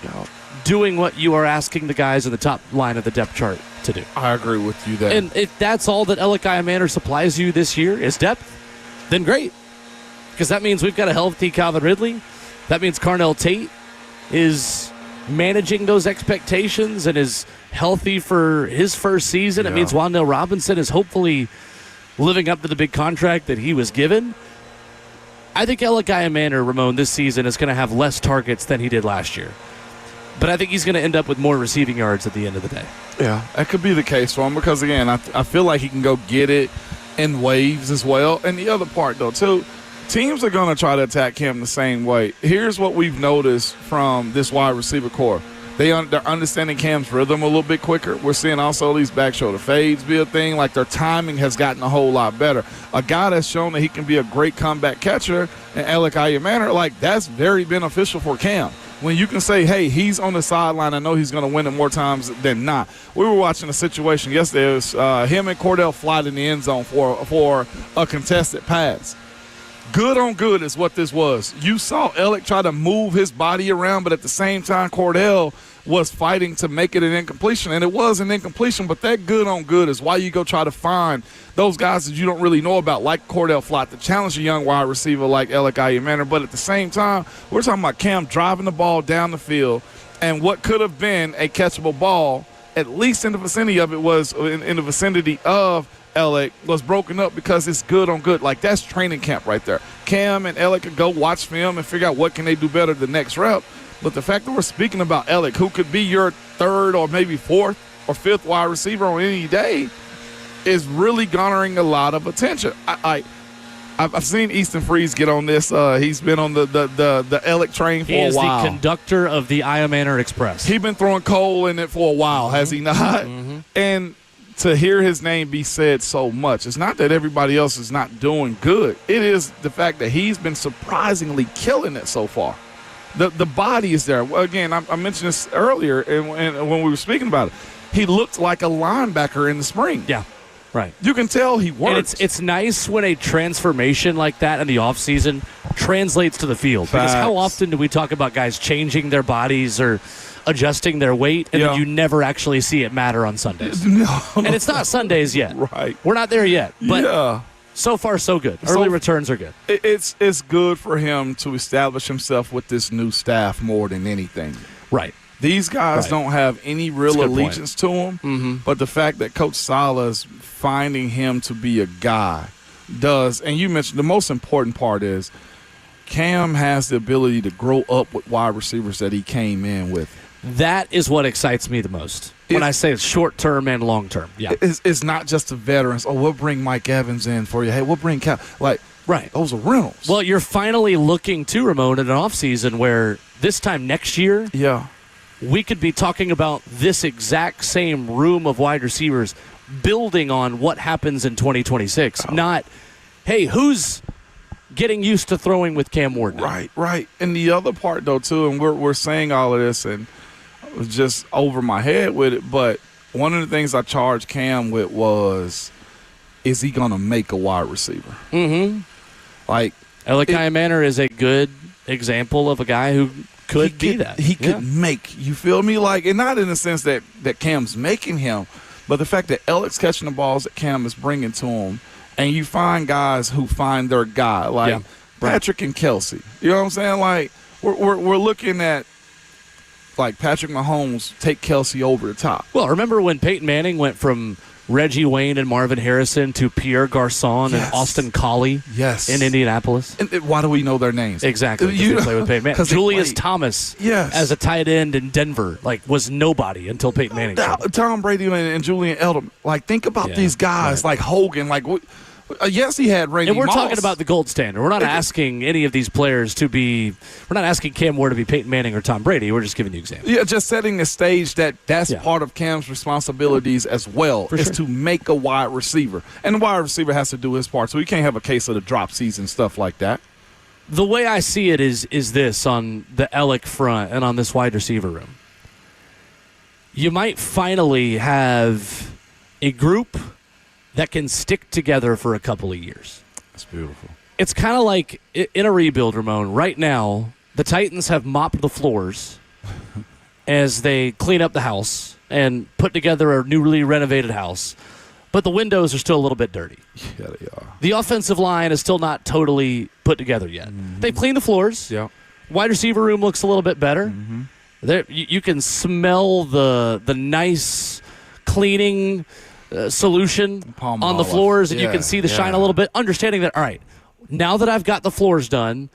doing what you are asking the guys in the top line of the depth chart to do. I agree with you there. And if that's all that Elic Ayomanor supplies you this year is depth, then great. Because that means we've got a healthy Calvin Ridley. That means Carnell Tate is managing those expectations and is healthy for his first season. It means Wandale Robinson is hopefully living up to the big contract that he was given. I think Elic Ayomanor, Ramon, this season is going to have less targets than he did last year. But I think he's going to end up with more receiving yards at the end of the day. Yeah, that could be the case for him because, again, I feel like he can go get it in waves as well. And the other part, though, too, teams are going to try to attack him the same way. Here's what we've noticed from this wide receiver core. They're understanding Cam's rhythm a little bit quicker. We're seeing also these back shoulder fades be a thing. Like, their timing has gotten a whole lot better. A guy that's shown that he can be a great comeback catcher, and Elic Ayomanor, like, that's very beneficial for Cam. When you can say, hey, he's on the sideline, I know he's going to win it more times than not. We were watching a situation yesterday. It was him and Cordell Flott in the end zone for a contested pass. Good on good is what this was. You saw Elic try to move his body around, but at the same time, Cordell was fighting to make it an incompletion, and it was an incompletion, but that good on good is why you go try to find those guys that you don't really know about, like Cordell Flott, to challenge a young wide receiver like Elic Ayomanor. But at the same time, we're talking about Cam driving the ball down the field, and what could have been a catchable ball, at least in the vicinity of it, was in the vicinity of Elic, was broken up because it's good on good. Like, that's training camp right there. Cam and Elic could go watch film and figure out what can they do better the next rep. But the fact that we're speaking about Elic, who could be your third or maybe fourth or fifth wide receiver on any day, is really garnering a lot of attention. I've seen Easton Freeze get on this. He's been on the Elic train for a while. He is the conductor of the Ayomanor Express. He's been throwing coal in it for a while, has he not? Mm-hmm. And to hear his name be said so much, it's not that everybody else is not doing good. It is the fact that he's been surprisingly killing it so far. The body is there. Well, again, I mentioned this earlier and when we were speaking about it. He looked like a linebacker in the spring. Yeah, right. You can tell he works. And it's nice when a transformation like that in the offseason translates to the field. Because how often do we talk about guys changing their bodies or adjusting their weight, and then you never actually see it matter on Sundays? No. And it's not Sundays yet. Right. We're not there yet. But so far, so good. Early returns are good. It's good for him to establish himself with this new staff more than anything. Right. These guys don't have any real allegiance to him, but the fact that Coach Sala's finding him to be a guy does. And you mentioned the most important part is Cam has the ability to grow up with wide receivers that he came in with. That is what excites me the most when I say it's short-term and long-term. Yeah, it's not just the veterans. Oh, we'll bring Mike Evans in for you. Hey, we'll bring Cal. Like, right. Those are rentals. Well, you're finally looking to, Ramon, at an offseason where this time next year, we could be talking about this exact same room of wide receivers building on what happens in 2026. Not, hey, who's getting used to throwing with Cam Ward now? Right. And the other part, though, too, and we're saying all of this, and I was just over my head with it, but one of the things I charged Cam with was, is he going to make a wide receiver? Mm-hmm. Like, Elic Ayomanor is a good example of a guy who could be that. He could make, you feel me? Like, and not in the sense that Cam's making him, but the fact that Elic's catching the balls that Cam is bringing to him, and you find guys who find their guy, like Patrick and Kelsey. You know what I'm saying? Like, we're looking at, like, Patrick Mahomes take Kelsey over the top. Well, remember when Peyton Manning went from Reggie Wayne and Marvin Harrison to Pierre Garçon and Austin Collie in Indianapolis? And why do we know their names? Exactly. You play with Peyton Manning. Julius Thomas as a tight end in Denver was nobody until Peyton Manning. Tom Brady and Julian Edelman. Like, think about these guys like Hogan. Like, yes, he had Randy Moss. And we're Moss. Talking about the gold standard. We're not asking any of these players to be – we're not asking Cam Ward to be Peyton Manning or Tom Brady. We're just giving you examples. Yeah, just setting the stage that's part of Cam's responsibilities as well, to make a wide receiver. And the wide receiver has to do his part, so you can't have a case of the drop season, stuff like that. The way I see it is this on the Elic front and on this wide receiver room. You might finally have a group – that can stick together for a couple of years. That's beautiful. It's kind of like in a rebuild, Ramon. Right now, the Titans have mopped the floors as they clean up the house and put together a newly renovated house. But the windows are still a little bit dirty. Yeah, they are. The offensive line is still not totally put together yet. Mm-hmm. They've cleaned the floors. Yeah. Wide receiver room looks a little bit better. Mm-hmm. There, you can smell the nice cleaning solution on the floors, and you can see the shine a little bit, understanding that, all right, now that I've got the floors done,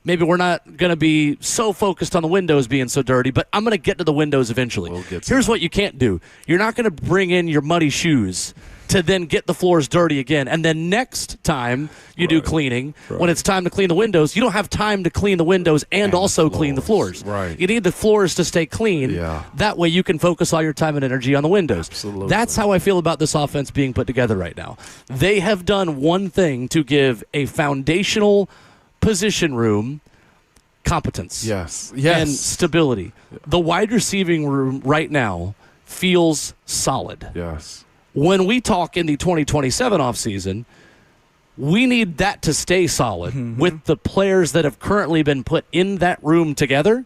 maybe we're not going to be so focused on the windows being so dirty, but I'm going to get to the windows eventually. Here's what you can't do. You're not going to bring in your muddy shoes to then get the floors dirty again. And then next time you do cleaning, when it's time to clean the windows, you don't have time to clean the windows and also clean the floors. Right. You need the floors to stay clean. Yeah. That way you can focus all your time and energy on the windows. Absolutely. That's how I feel about this offense being put together right now. They have done one thing to give a foundational position room competence. Yes. And stability. The wide receiving room right now feels solid. Yes. When we talk in the 2027 offseason, We need that to stay solid with the players that have currently been put in that room together.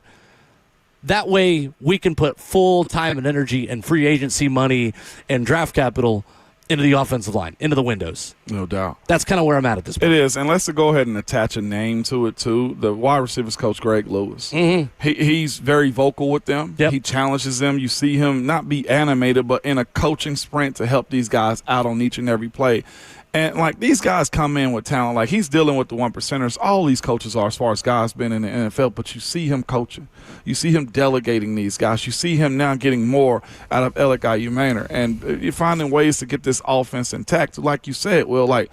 That way we can put full time and energy and free agency money and draft capital into the offensive line, into the windows. No doubt. That's kind of where I'm at this point. It is, and let's go ahead and attach a name to it, too. The wide receivers coach, Greg Lewis. He's very vocal with them. Yep. He challenges them. You see him not be animated, but in a coaching sprint to help these guys out on each and every play. And, like, these guys come in with talent. Like, he's dealing with the one percenters. All these coaches are as far as guys been in the NFL, but you see him coaching. You see him delegating these guys. You see him now getting more out of Elic Ayomanor. And you're finding ways to get this offense intact. Like you said, Will, like,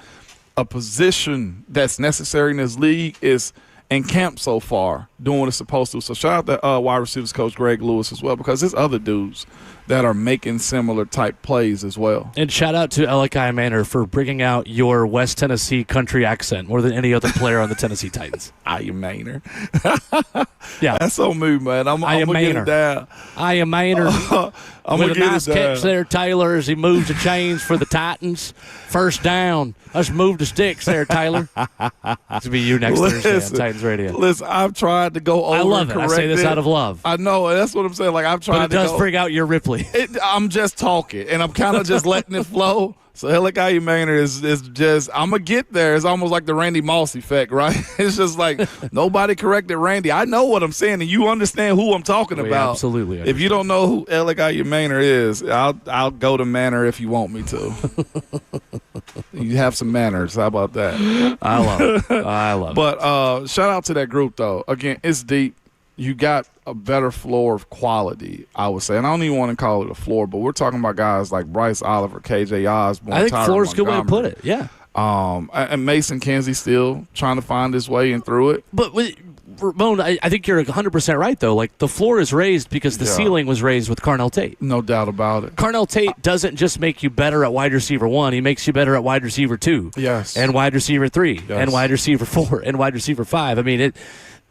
a position that's necessary in this league is in camp so far doing what it's supposed to. So shout out to wide receivers coach Greg Lewis as well, because there's other dudes that are making similar type plays as well. And shout out to Elic Ayomanor for bringing out your West Tennessee country accent more than any other player on the Tennessee Titans. Ayomanor. Yeah. That's so me, man. I'm going to get it down. Ayomanor. With a nice catch there, Taylor, as he moves the chains for the Titans. First down. Let's move the sticks there, Taylor. This will be you next Thursday on Titans Radio. Listen, I've tried to go over I love it. I say this out of love. I know. That's what I'm saying. Like, I've tried but it does bring out your Ripley. I'm just talking, and I'm kind of just letting it flow. So Elic Ayomanor is just, I'm going to get there. It's almost like the Randy Moss effect, right? It's just like nobody corrected Randy. I know what I'm saying, and you understand who I'm talking about. Absolutely understand. If you don't know who Elic Ayomanor is, I'll go to Manor if you want me to. You have some manners. How about that? I love it. I love it. But shout out to that group, though. Again, it's deep. You got a better floor of quality, I would say. And I don't even want to call it a floor, but we're talking about guys like Bryce Oliver, KJ Osborne, I think Tyler floor is a good way to Montgomery. put it, yeah. And Mason Kinsey still trying to find his way in through it. But Ramon, I think you're 100% right, though. Like, the floor is raised because the ceiling was raised with Carnell Tate. No doubt about it. Carnell Tate doesn't just make you better at wide receiver 1. He makes you better at wide receiver 2. Yes. And wide receiver 3. Yes. And wide receiver 4. And wide receiver 5. I mean,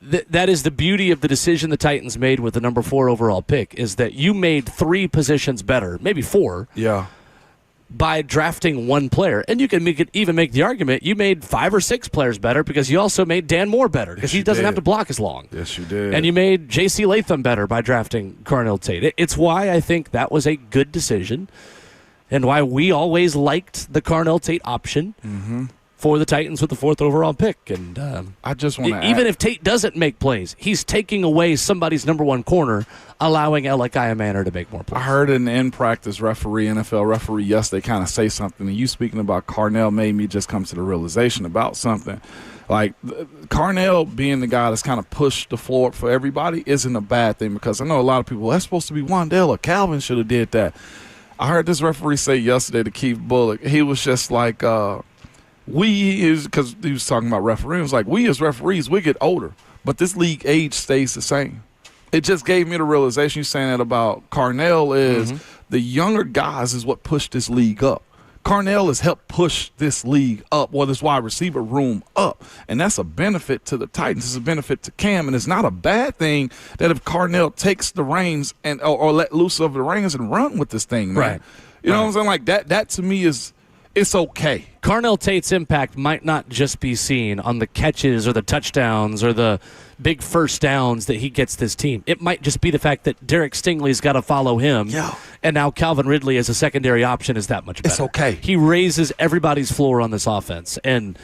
that is the beauty of the decision the Titans made with the number 4 overall pick, is that you made 3 positions better, maybe 4. Yeah. By drafting 1 player. And you can even make the argument you made 5 or 6 players better because you also made Dan Moore better because he doesn't have to block as long. Yes, you did. And you made J.C. Latham better by drafting Carnell Tate. It's why I think that was a good decision and why we always liked the Carnell Tate option for the Titans with the 4th overall pick. And I just want to even if Tate doesn't make plays, he's taking away somebody's number 1 corner, allowing Elic Ayomanor to make more plays. I heard an in-practice NFL referee yesterday kind of say something, and you speaking about Carnell made me just come to the realization about something. Like, Carnell being the guy that's kind of pushed the floor for everybody isn't a bad thing, because I know a lot of people, that's supposed to be Wandale or Calvin should have did that. I heard this referee say yesterday to Keith Bullock, he was just like, because he was talking about refereeing, it was like, we as referees, we get older, but this league age stays the same. It just gave me the realization, you saying that about Carnell is the younger guys is what pushed this league up. Carnell has helped push this league up, or this wide receiver room up, and that's a benefit to the Titans. It's a benefit to Cam, and it's not a bad thing that if Carnell takes the reins and or let loose of the reins and run with this thing, man. Right. You know what I'm saying? Like, that to me is, it's okay. Carnell Tate's impact might not just be seen on the catches or the touchdowns or the big first downs that he gets this team. It might just be the fact that Derek Stingley's got to follow him. Yeah. And now Calvin Ridley as a secondary option is that much better. It's okay. He raises everybody's floor on this offense. And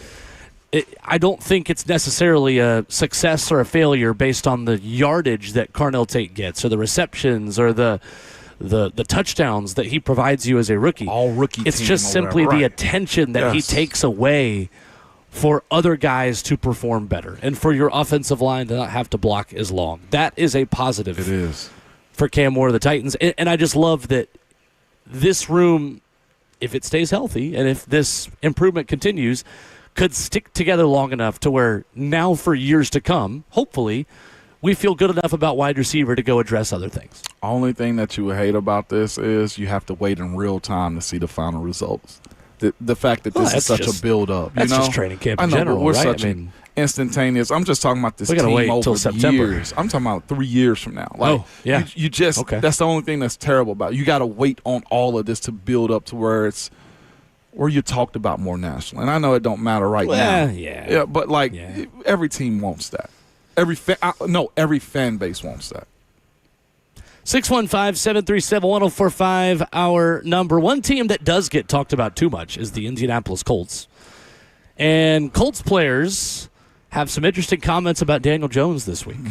I don't think it's necessarily a success or a failure based on the yardage that Carnell Tate gets or the receptions or the touchdowns that he provides you as a rookie. All rookie It's team just or simply whatever, the right. attention that he Yes. takes away for other guys to perform better and for your offensive line to not have to block as long. That is a positive. It is. For Cam Moore of the Titans. And I just love that this room, if it stays healthy and if this improvement continues, could stick together long enough to where now for years to come, hopefully, we feel good enough about wide receiver to go address other things. Only thing that you would hate about this is you have to wait in real time to see the final results. The fact that this is such a build-up. That's you know? just training camp in I know, general, but we're right? such I mean, instantaneous. I'm just talking about this we gotta team wait over till September. years. I'm talking about 3 years from now. Like, oh, yeah. You just, okay. That's the only thing that's terrible about it. You got to wait on all of this to build up to where it's or you talked about more nationally. And I know it don't matter now. Yeah, but every team wants that. Every fan base wants that. 615-737-1045, our number. One team that does get talked about too much is the Indianapolis Colts. And Colts players have some interesting comments about Daniel Jones this week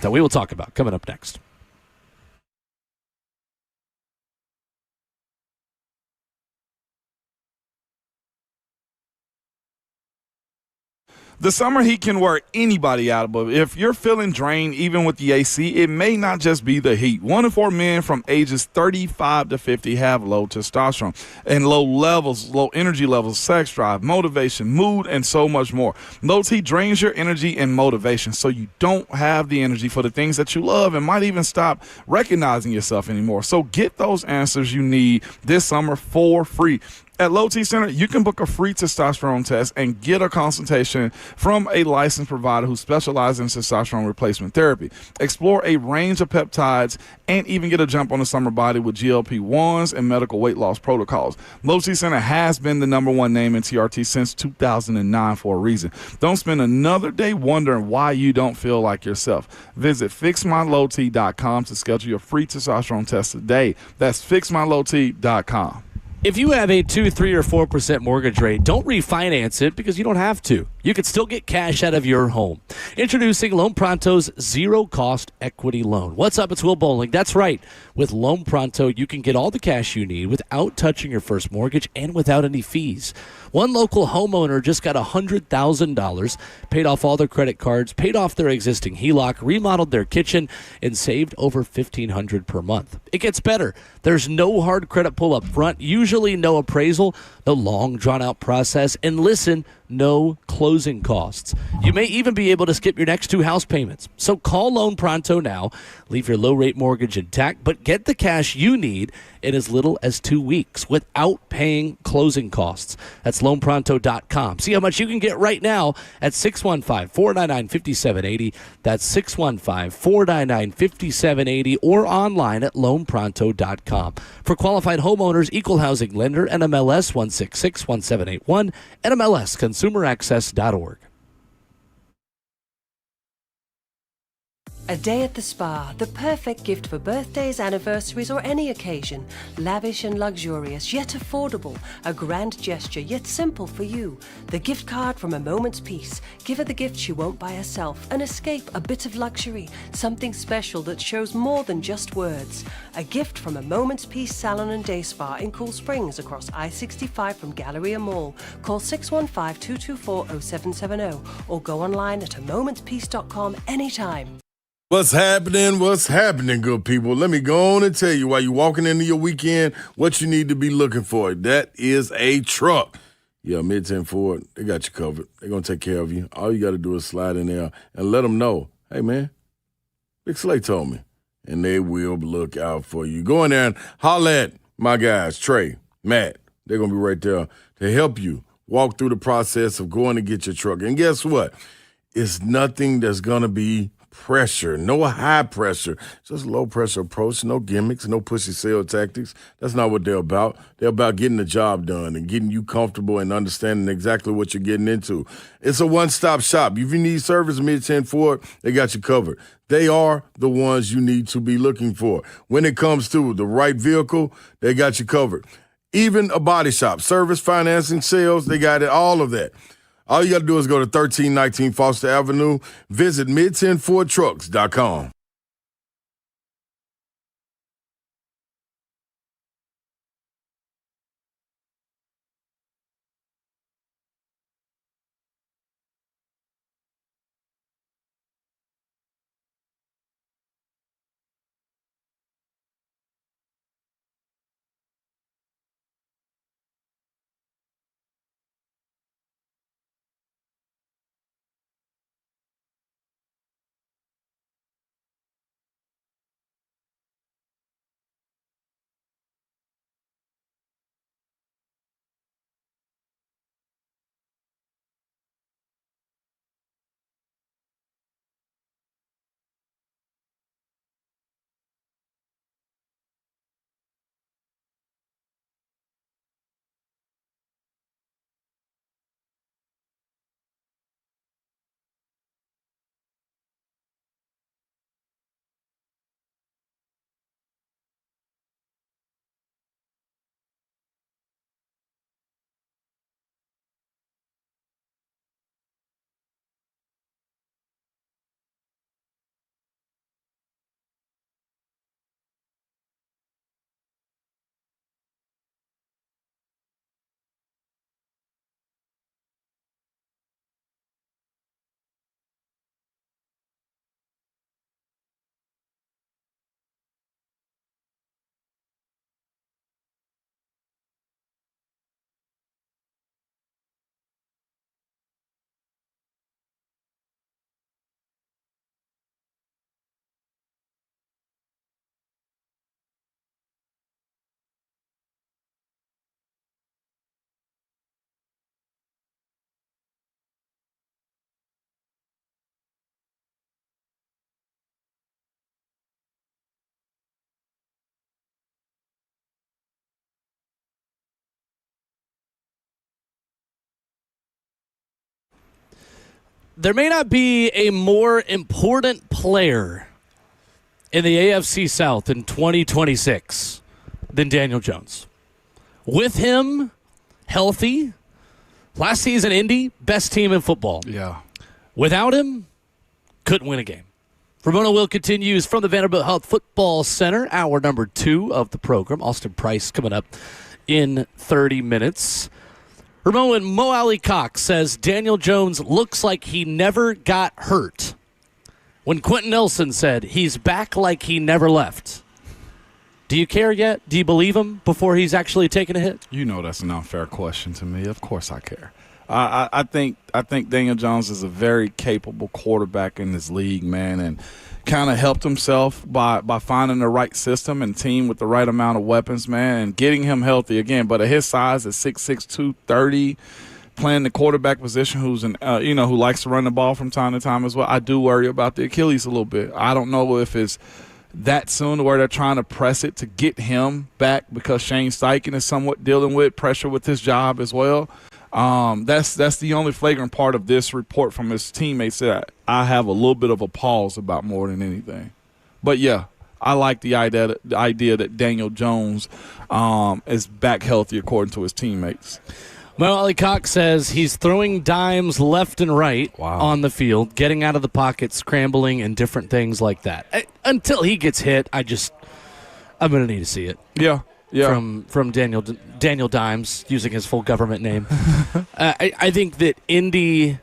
that we will talk about coming up next. The summer heat can wear anybody out, but if you're feeling drained, even with the AC, it may not just be the heat. 1 in 4 men from ages 35 to 50 have low testosterone and low energy levels, sex drive, motivation, mood, and so much more. Low T drains your energy and motivation, so you don't have the energy for the things that you love and might even stop recognizing yourself anymore. So get those answers you need this summer for free. At Low T Center, you can book a free testosterone test and get a consultation from a licensed provider who specializes in testosterone replacement therapy. Explore a range of peptides and even get a jump on the summer body with GLP-1s and medical weight loss protocols. Low T Center has been the #1 name in TRT since 2009 for a reason. Don't spend another day wondering why you don't feel like yourself. Visit fixmylowt.com to schedule your free testosterone test today. That's fixmylowt.com. If you have a 2, 3, or 4% mortgage rate, don't refinance it because you don't have to. You can still get cash out of your home. Introducing Loan Pronto's zero-cost equity loan. What's up? It's Will Bowling. That's right. With Loan Pronto, you can get all the cash you need without touching your first mortgage and without any fees. One local homeowner just got $100,000, paid off all their credit cards, paid off their existing HELOC, remodeled their kitchen, and saved over $1,500 per month. It gets better. There's no hard credit pull up front, usually no appraisal, no long drawn-out process, and listen, no closing costs. You may even be able to skip your next 2 house payments. So call Loan Pronto now. Leave your low-rate mortgage intact, but get the cash you need in as little as 2 weeks without paying closing costs. That's loanpronto.com. See how much you can get right now at 615-499-5780. That's 615-499-5780 or online at loanpronto.com. For qualified homeowners, equal housing lender, NMLS 1661781, NMLS consumeraccess.org. A day at the spa, the perfect gift for birthdays, anniversaries, or any occasion. Lavish and luxurious, yet affordable. A grand gesture, yet simple for you. The gift card from A Moment's Peace. Give her the gift she won't buy herself. An escape, a bit of luxury. Something special that shows more than just words. A gift from A Moment's Peace Salon and Day Spa in Cool Springs across I-65 from Galleria Mall. Call 615-224-0770 or go online at amomentspeace.com anytime. What's happening, good people? Let me go on and tell you while you're walking into your weekend what you need to be looking for. That is a truck. Yeah, Mid-10 Ford, they got you covered. They're going to take care of you. All you got to do is slide in there and let them know, hey, man, Big Slay told me. And they will look out for you. Go in there and holler at my guys, Trey, Matt. They're going to be right there to help you walk through the process of going to get your truck. And guess what? It's nothing that's going to be pressure, no high pressure, just low pressure approach, no gimmicks, no pushy sale tactics. That's not what they're about. They're about getting the job done and getting you comfortable and understanding exactly what you're getting into. It's a one-stop shop. If you need service, Mid-10 Ford, they got you covered. They are the ones you need to be looking for. When it comes to the right vehicle, they got you covered. Even a body shop, service, financing, sales, they got it, all of that. All you got to do is go to 1319 Foster Avenue. Visit mid10fordtrucks.com. there may not be a more important player in the AFC South in 2026 than Daniel Jones. With him healthy, last season Indy, best team in football. Yeah. Without him, couldn't win a game. Ramon Will continues from the Vanderbilt Health Football Center, hour number 2 of the program. Austin Price coming up in 30 minutes. Ramon and Mo Ali Cox says Daniel Jones looks like he never got hurt. When Quentin Nelson said he's back like he never left. Do you care yet? Do you believe him before he's actually taken a hit? You know that's an unfair question to me. Of course I care. I think Daniel Jones is a very capable quarterback in this league, man, and kind of helped himself by finding the right system and team with the right amount of weapons, man, and getting him healthy again. But at his size, at 6'6", 230, playing the quarterback position, who likes to run the ball from time to time as well, I do worry about the Achilles a little bit. I don't know if it's that soon to where they're trying to press it to get him back because Shane Steichen is somewhat dealing with pressure with his job as well. That's the only flagrant part of this report from his teammates that I have a little bit of a pause about more than anything. But yeah, I like the idea that Daniel Jones is back healthy according to his teammates. Mo Ali Cox says he's throwing dimes left and right on the field, getting out of the pocket, scrambling, and different things like that. Until he gets hit, I'm going to need to see it. Yeah. From Daniel Dimes, using his full government name. I think that Indy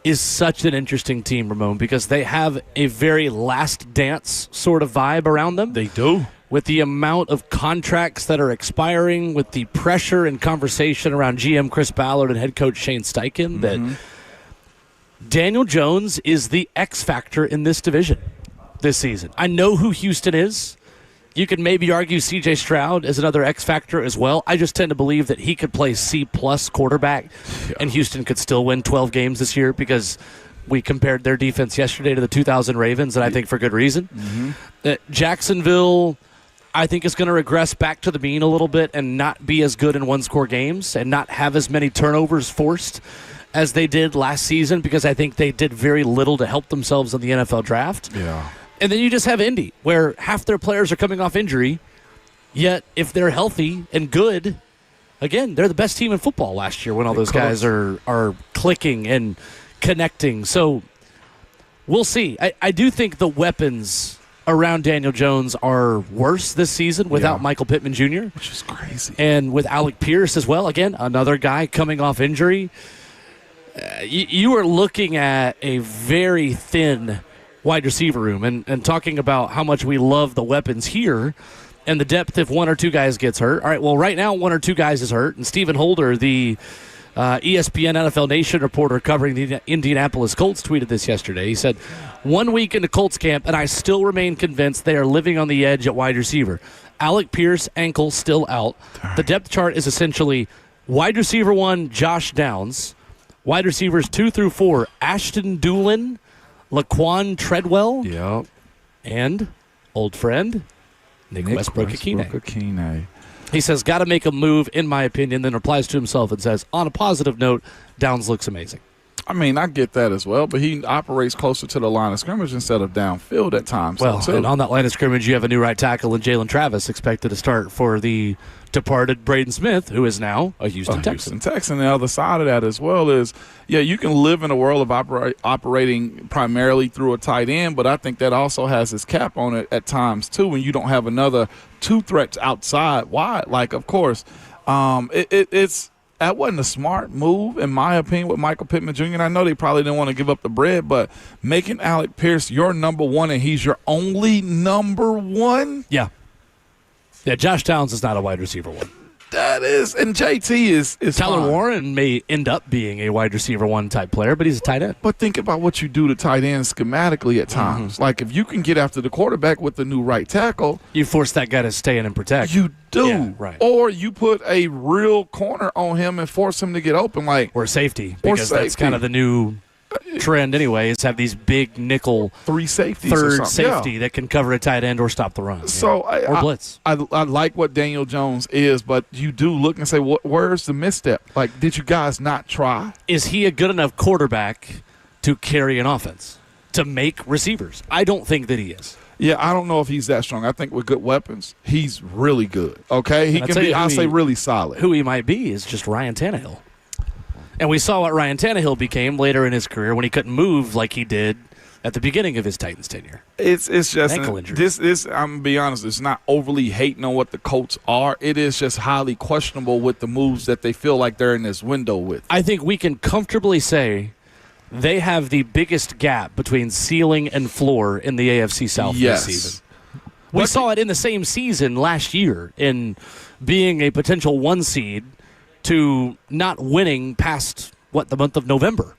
is such an interesting team, Ramon, because they have a very last dance sort of vibe around them. They do. With the amount of contracts that are expiring, with the pressure and conversation around GM Chris Ballard and head coach Shane Steichen, that Daniel Jones is the X factor in this division this season. I know who Houston is. You could maybe argue C.J. Stroud is another X factor as well. I just tend to believe that he could play C-plus quarterback, and Houston could still win 12 games this year because we compared their defense yesterday to the 2000 Ravens, and I think for good reason. Jacksonville, I think, is going to regress back to the mean a little bit and not be as good in one-score games and not have as many turnovers forced as they did last season because I think they did very little to help themselves in the NFL draft. Yeah. And then you just have Indy, where half their players are coming off injury, yet if they're healthy and good, again, they're the best team in football last year when all those guys are clicking and connecting. So we'll see. I do think the weapons around Daniel Jones are worse this season without Michael Pittman Jr. Which is crazy. And with Alec Pierce as well. Again, another guy coming off injury. You are looking at a very thin wide receiver room, and talking about how much we love the weapons here and the depth if one or two guys gets hurt. All right, well, right now one or two guys is hurt, and Stephen Holder, the ESPN NFL Nation reporter covering the Indianapolis Colts, tweeted this yesterday. He said, 1 week into Colts camp, and I still remain convinced they are living on the edge at wide receiver. Alec Pierce, ankle, still out. The depth chart is essentially wide receiver 1, Josh Downs. Wide receivers 2 through 4, Ashton Doolin, Laquan Treadwell, and old friend Nick Westbrook-Akine. He says, got to make a move, in my opinion, then replies to himself and says, on a positive note, Downs looks amazing. I mean, I get that as well, but he operates closer to the line of scrimmage instead of downfield at times. Well, and on that line of scrimmage, you have a new right tackle in Jalen Travis expected to start for the departed Braden Smith, who is now a Houston Texan. The other side of that as well is, you can live in a world of operating primarily through a tight end, but I think that also has its cap on it at times too when you don't have another two threats outside wide. Like, of course, it's that wasn't a smart move, in my opinion, with Michael Pittman Jr. And I know they probably didn't want to give up the bread, but making Alec Pierce your number one and he's your only number one? Yeah, Josh Downs is not a wide receiver 1. That is, and JT is Tyler fine. Warren may end up being a wide receiver 1 type player, but he's a tight end. But think about what you do to tight ends schematically at times. Like, if you can get after the quarterback with the new right tackle, you force that guy to stay in and protect. You do. Yeah, right. Or you put a real corner on him and force him to get open. Or safety, because that's kind of the new trend anyway, is have these big nickel 3 safeties third safety that can cover a tight end or stop the run. So or blitz. I like what Daniel Jones is, but you do look and say, where's the misstep? Like, did you guys not try? Is he a good enough quarterback to carry an offense, to make receivers. I don't think that he is. Yeah, I don't know if he's that strong. I think with good weapons, he's really good. Okay, he can be, I'll say, really solid. Who he might be is just Ryan Tannehill. And we saw what Ryan Tannehill became later in his career when he couldn't move like he did at the beginning of his Titans tenure. It's just ankle injury. This I'm gonna be honest, it's not overly hating on what the Colts are. It is just highly questionable with the moves that they feel like they're in this window with. I think we can comfortably say they have the biggest gap between ceiling and floor in the AFC South this season. We saw it in the same season last year in being a potential 1 seed to not winning past, the month of November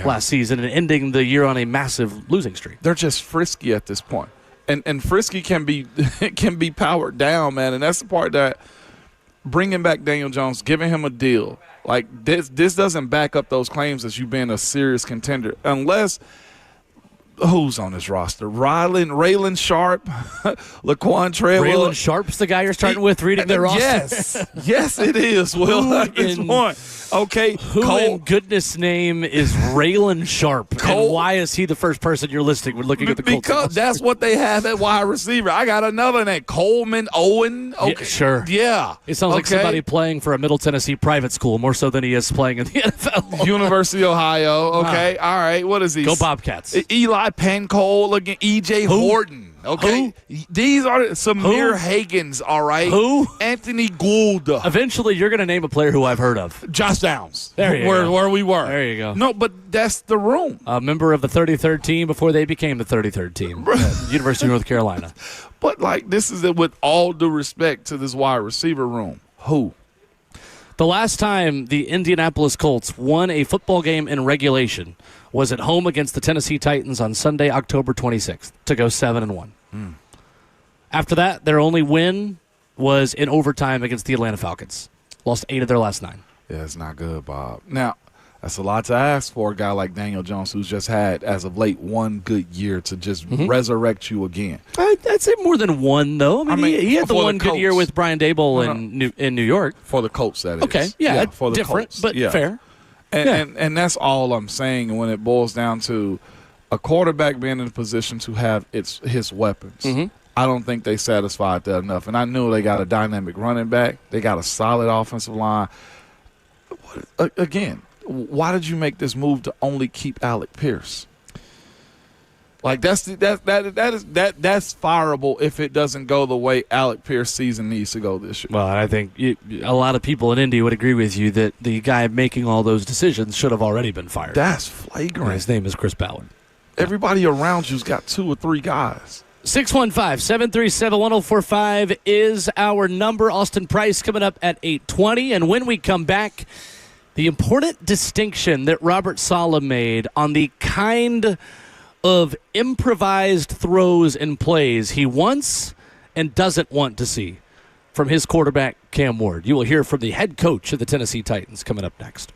last season and ending the year on a massive losing streak. They're just frisky at this point. And frisky can be can be powered down, man. And that's the part that bringing back Daniel Jones, giving him a deal, like this doesn't back up those claims as you being a serious contender unless who's on this roster? Raylan Sharp, Laquan Treadwell. Raylan Sharp's the guy you're starting with reading their roster? Yes, it is, Will, at this point. Okay, who in goodness name is Raylan Sharp? Cole, and why is he the first person you're listing when looking at the Colts? Because that's what they have at wide receiver. I got another name, Coleman Owen. Okay. Yeah, sure. Yeah. It sounds like somebody playing for a Middle Tennessee private school more so than he is playing in the NFL. University of Ohio. Okay. All right. What is he? Go Bobcats. Eli Pancole again. E.J. Horton. Okay. Who? These are Samir Hagens, all right? Who? Anthony Gould. Eventually, you're going to name a player who I've heard of. Josh Downs. There you go. go. Where we were. There you go. No, but that's the room. A member of the 33rd team before they became the 33rd team at University of North Carolina. But, this is it with all due respect to this wide receiver room. Who? The last time the Indianapolis Colts won a football game in regulation was at home against the Tennessee Titans on Sunday, October 26th, to go 7-1. After that, their only win was in overtime against the Atlanta Falcons. Lost 8 of their last 9. Yeah, it's not good, Bob. Now, that's a lot to ask for a guy like Daniel Jones, who's just had, as of late, one good year to just resurrect you again. I'd say more than one, though. I mean, he had the one good year with Brian Dable in New York. For the Colts, that is. Okay, yeah, for the different, Colts. but fair. And that's all I'm saying when it boils down to a quarterback being in a position to have his weapons. I don't think they satisfied that enough. And I knew they got a dynamic running back. They got a solid offensive line. Again, why did you make this move to only keep Alec Pierce? That's fireable if it doesn't go the way Alec Pierce season needs to go this year. Well, I think a lot of people in Indy would agree with you that the guy making all those decisions should have already been fired. That's flagrant. And his name is Chris Ballard. Everybody around you's got 2 or 3 guys. 615-737-1045 is our number. Austin Price coming up at 8:20. And when we come back, the important distinction that Robert Saleh made on the kind of improvised throws and plays he wants and doesn't want to see from his quarterback, Cam Ward. You will hear from the head coach of the Tennessee Titans coming up next.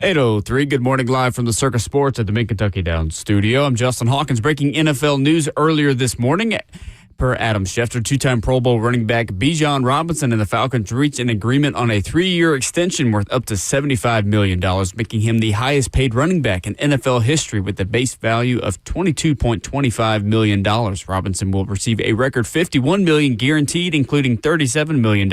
8:03. Good morning, live from the Circus Sports at the Mid-Kentucky Downs studio. I'm Justin Hawkins. Breaking NFL news earlier this morning. Per Adam Schefter, two-time Pro Bowl running back Bijan Robinson and the Falcons reached an agreement on a 3-year extension worth up to $75 million, making him the highest-paid running back in NFL history with a base value of $22.25 million. Robinson will receive a record $51 million guaranteed, including $37 million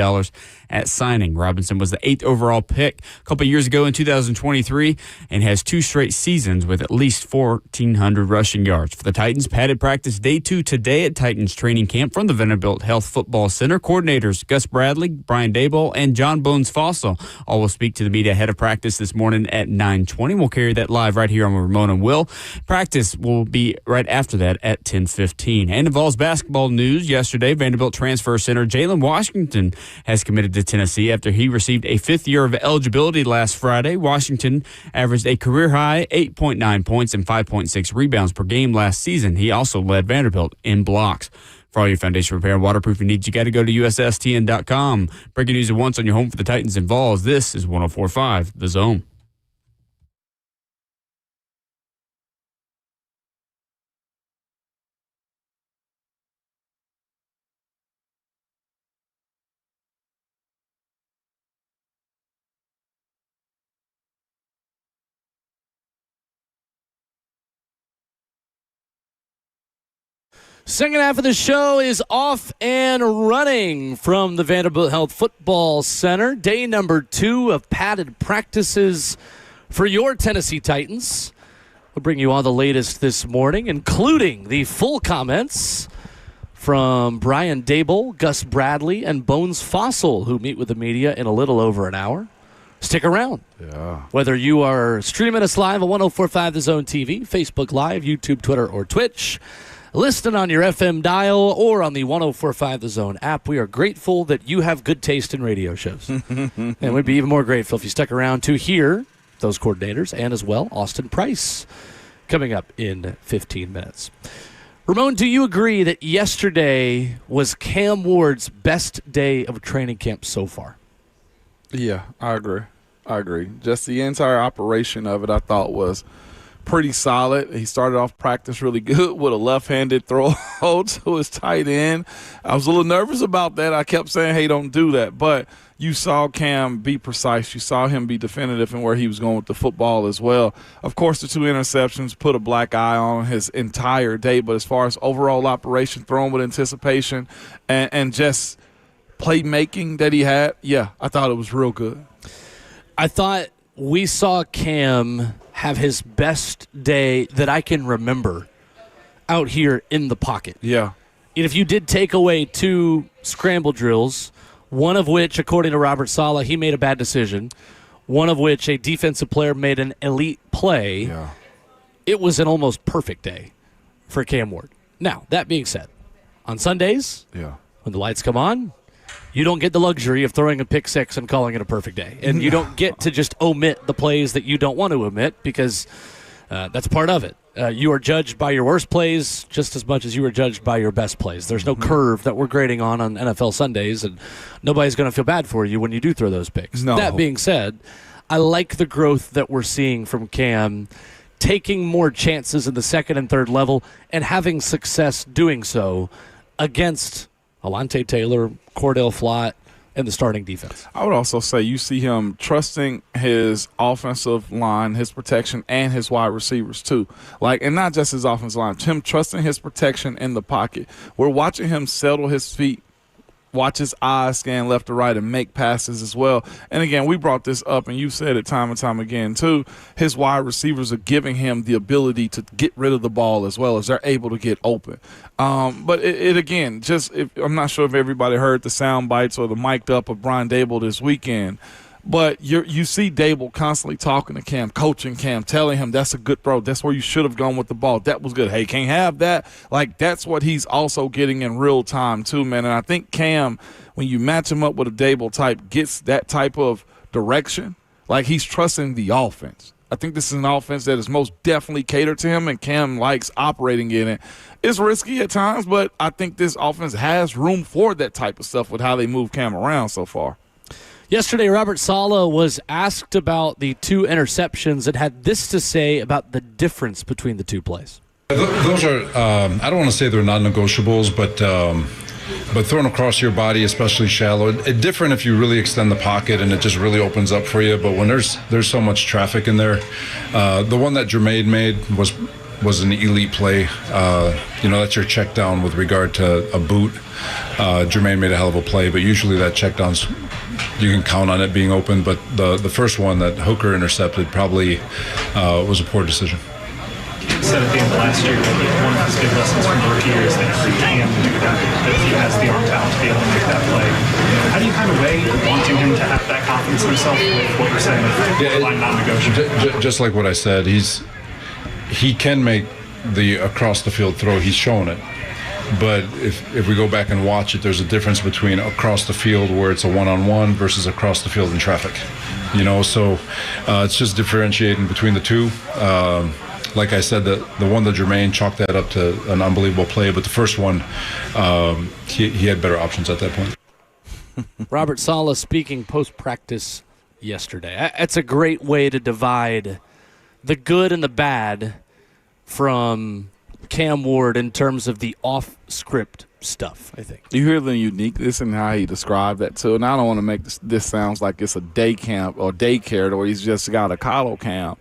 at signing. Robinson was the 8th overall pick a couple years ago in 2023 and has 2 straight seasons with at least 1,400 rushing yards. For the Titans, padded practice day 2 today at Titans training camp from the Vanderbilt Health Football Center. Coordinators Gus Bradley, Brian Daboll, and John Bones Fossil all will speak to the media ahead of practice this morning at 9:20. We'll carry that live right here on Ramon and Will. Practice will be right after that at 10:15. And in Vols basketball news, yesterday, Vanderbilt transfer center Jalen Washington has committed to Tennessee after he received a 5th year of eligibility last Friday. Washington averaged a career-high 8.9 points and 5.6 rebounds per game last season. He also led Vanderbilt in blocks. For all your foundation repair and waterproofing needs, you got to go to USSTN.com. Breaking news at once on your home for the Titans and Vols. This is 104.5 The Zone. Second half of the show is off and running from the Vanderbilt Health Football Center. Day number 2 of padded practices for your Tennessee Titans. We'll bring you all the latest this morning, including the full comments from Brian Daboll, Gus Bradley, and Bones Fossil, who meet with the media in a little over an hour. Stick around. Yeah. Whether you are streaming us live on 104.5 The Zone TV, Facebook Live, YouTube, Twitter, or Twitch, listening on your FM dial or on the 104.5 The Zone app, we are grateful that you have good taste in radio shows. And we'd be even more grateful if you stuck around to hear those coordinators and as well Austin Price coming up in 15 minutes. Ramon, do you agree that yesterday was Cam Ward's best day of training camp so far? Yeah, I agree. Just the entire operation of it I thought was pretty solid. He started off practice really good with a left-handed throw to his tight end. I was a little nervous about that. I kept saying, hey, don't do that. But you saw Cam be precise. You saw him be definitive in where he was going with the football as well. Of course, the 2 interceptions put a black eye on his entire day. But as far as overall operation, throwing with anticipation, and just playmaking that he had, yeah, I thought it was real good. I thought we saw Cam have his best day that I can remember out here in the pocket. Yeah. And if you did take away 2 scramble drills, one of which, according to Robert Saleh, he made a bad decision, one of which a defensive player made an elite play, it was an almost perfect day for Cam Ward. Now, that being said, on Sundays, when the lights come on, you don't get the luxury of throwing a pick 6 and calling it a perfect day. And you don't get to just omit the plays that you don't want to omit because that's part of it. You are judged by your worst plays just as much as you are judged by your best plays. There's no curve that we're grading on NFL Sundays, and nobody's going to feel bad for you when you do throw those picks. No. That being said, I like the growth that we're seeing from Cam, taking more chances in the second and third level and having success doing so against Alante Taylor, Cordell Flott, and the starting defense. I would also say you see him trusting his offensive line, his protection, and his wide receivers too. And not just his offensive line, him trusting his protection in the pocket. We're watching him settle his feet, watch his eyes scan left to right, and make passes as well. And again, we brought this up, and you said it time and time again too. His wide receivers are giving him the ability to get rid of the ball as well as they're able to get open. But it again, I'm not sure if everybody heard the sound bites or the mic'd up of Brian Daboll this weekend. But you see Daboll constantly talking to Cam, coaching Cam, telling him that's a good throw. That's where you should have gone with the ball. That was good. Hey, can't have that. That's what he's also getting in real time too, man. And I think Cam, when you match him up with a Daboll type, gets that type of direction. He's trusting the offense. I think this is an offense that is most definitely catered to him, and Cam likes operating in it. It's risky at times, but I think this offense has room for that type of stuff with how they move Cam around so far. Yesterday, Robert Saleh was asked about the 2 interceptions and had this to say about the difference between the 2 plays. Those are, I don't want to say they're non-negotiables, but thrown across your body, especially shallow, it's different if you really extend the pocket and it just really opens up for you. But when there's so much traffic in there, the one that Jermaine made was an elite play. That's your check down with regard to a boot. Jermaine made a hell of a play, but usually that check down's, you can count on it being open. But the first one that Hooker intercepted probably was a poor decision. Cam said at the end of last year that one of his big lessons from the rookie year is that he can do that he has the arm talent to be able to make that play. How do you kind of weigh wanting him to have that confidence in himself with what you're saying of line non-negotiable? Just like what I said, he can make the across the field throw. He's shown it. But if we go back and watch it, there's a difference between across the field where it's a one-on-one versus across the field in traffic. So it's just differentiating between the two. Like I said, the one that Jermaine chalked that up to an unbelievable play, but the first one, he had better options at that point. Robert Saleh speaking post-practice yesterday. That's a great way to divide the good and the bad from Cam Ward in terms of the off-script stuff, I think. You hear the uniqueness in how he described that, too. And I don't want to make this sounds like it's a day camp or daycare or he's just got a collo camp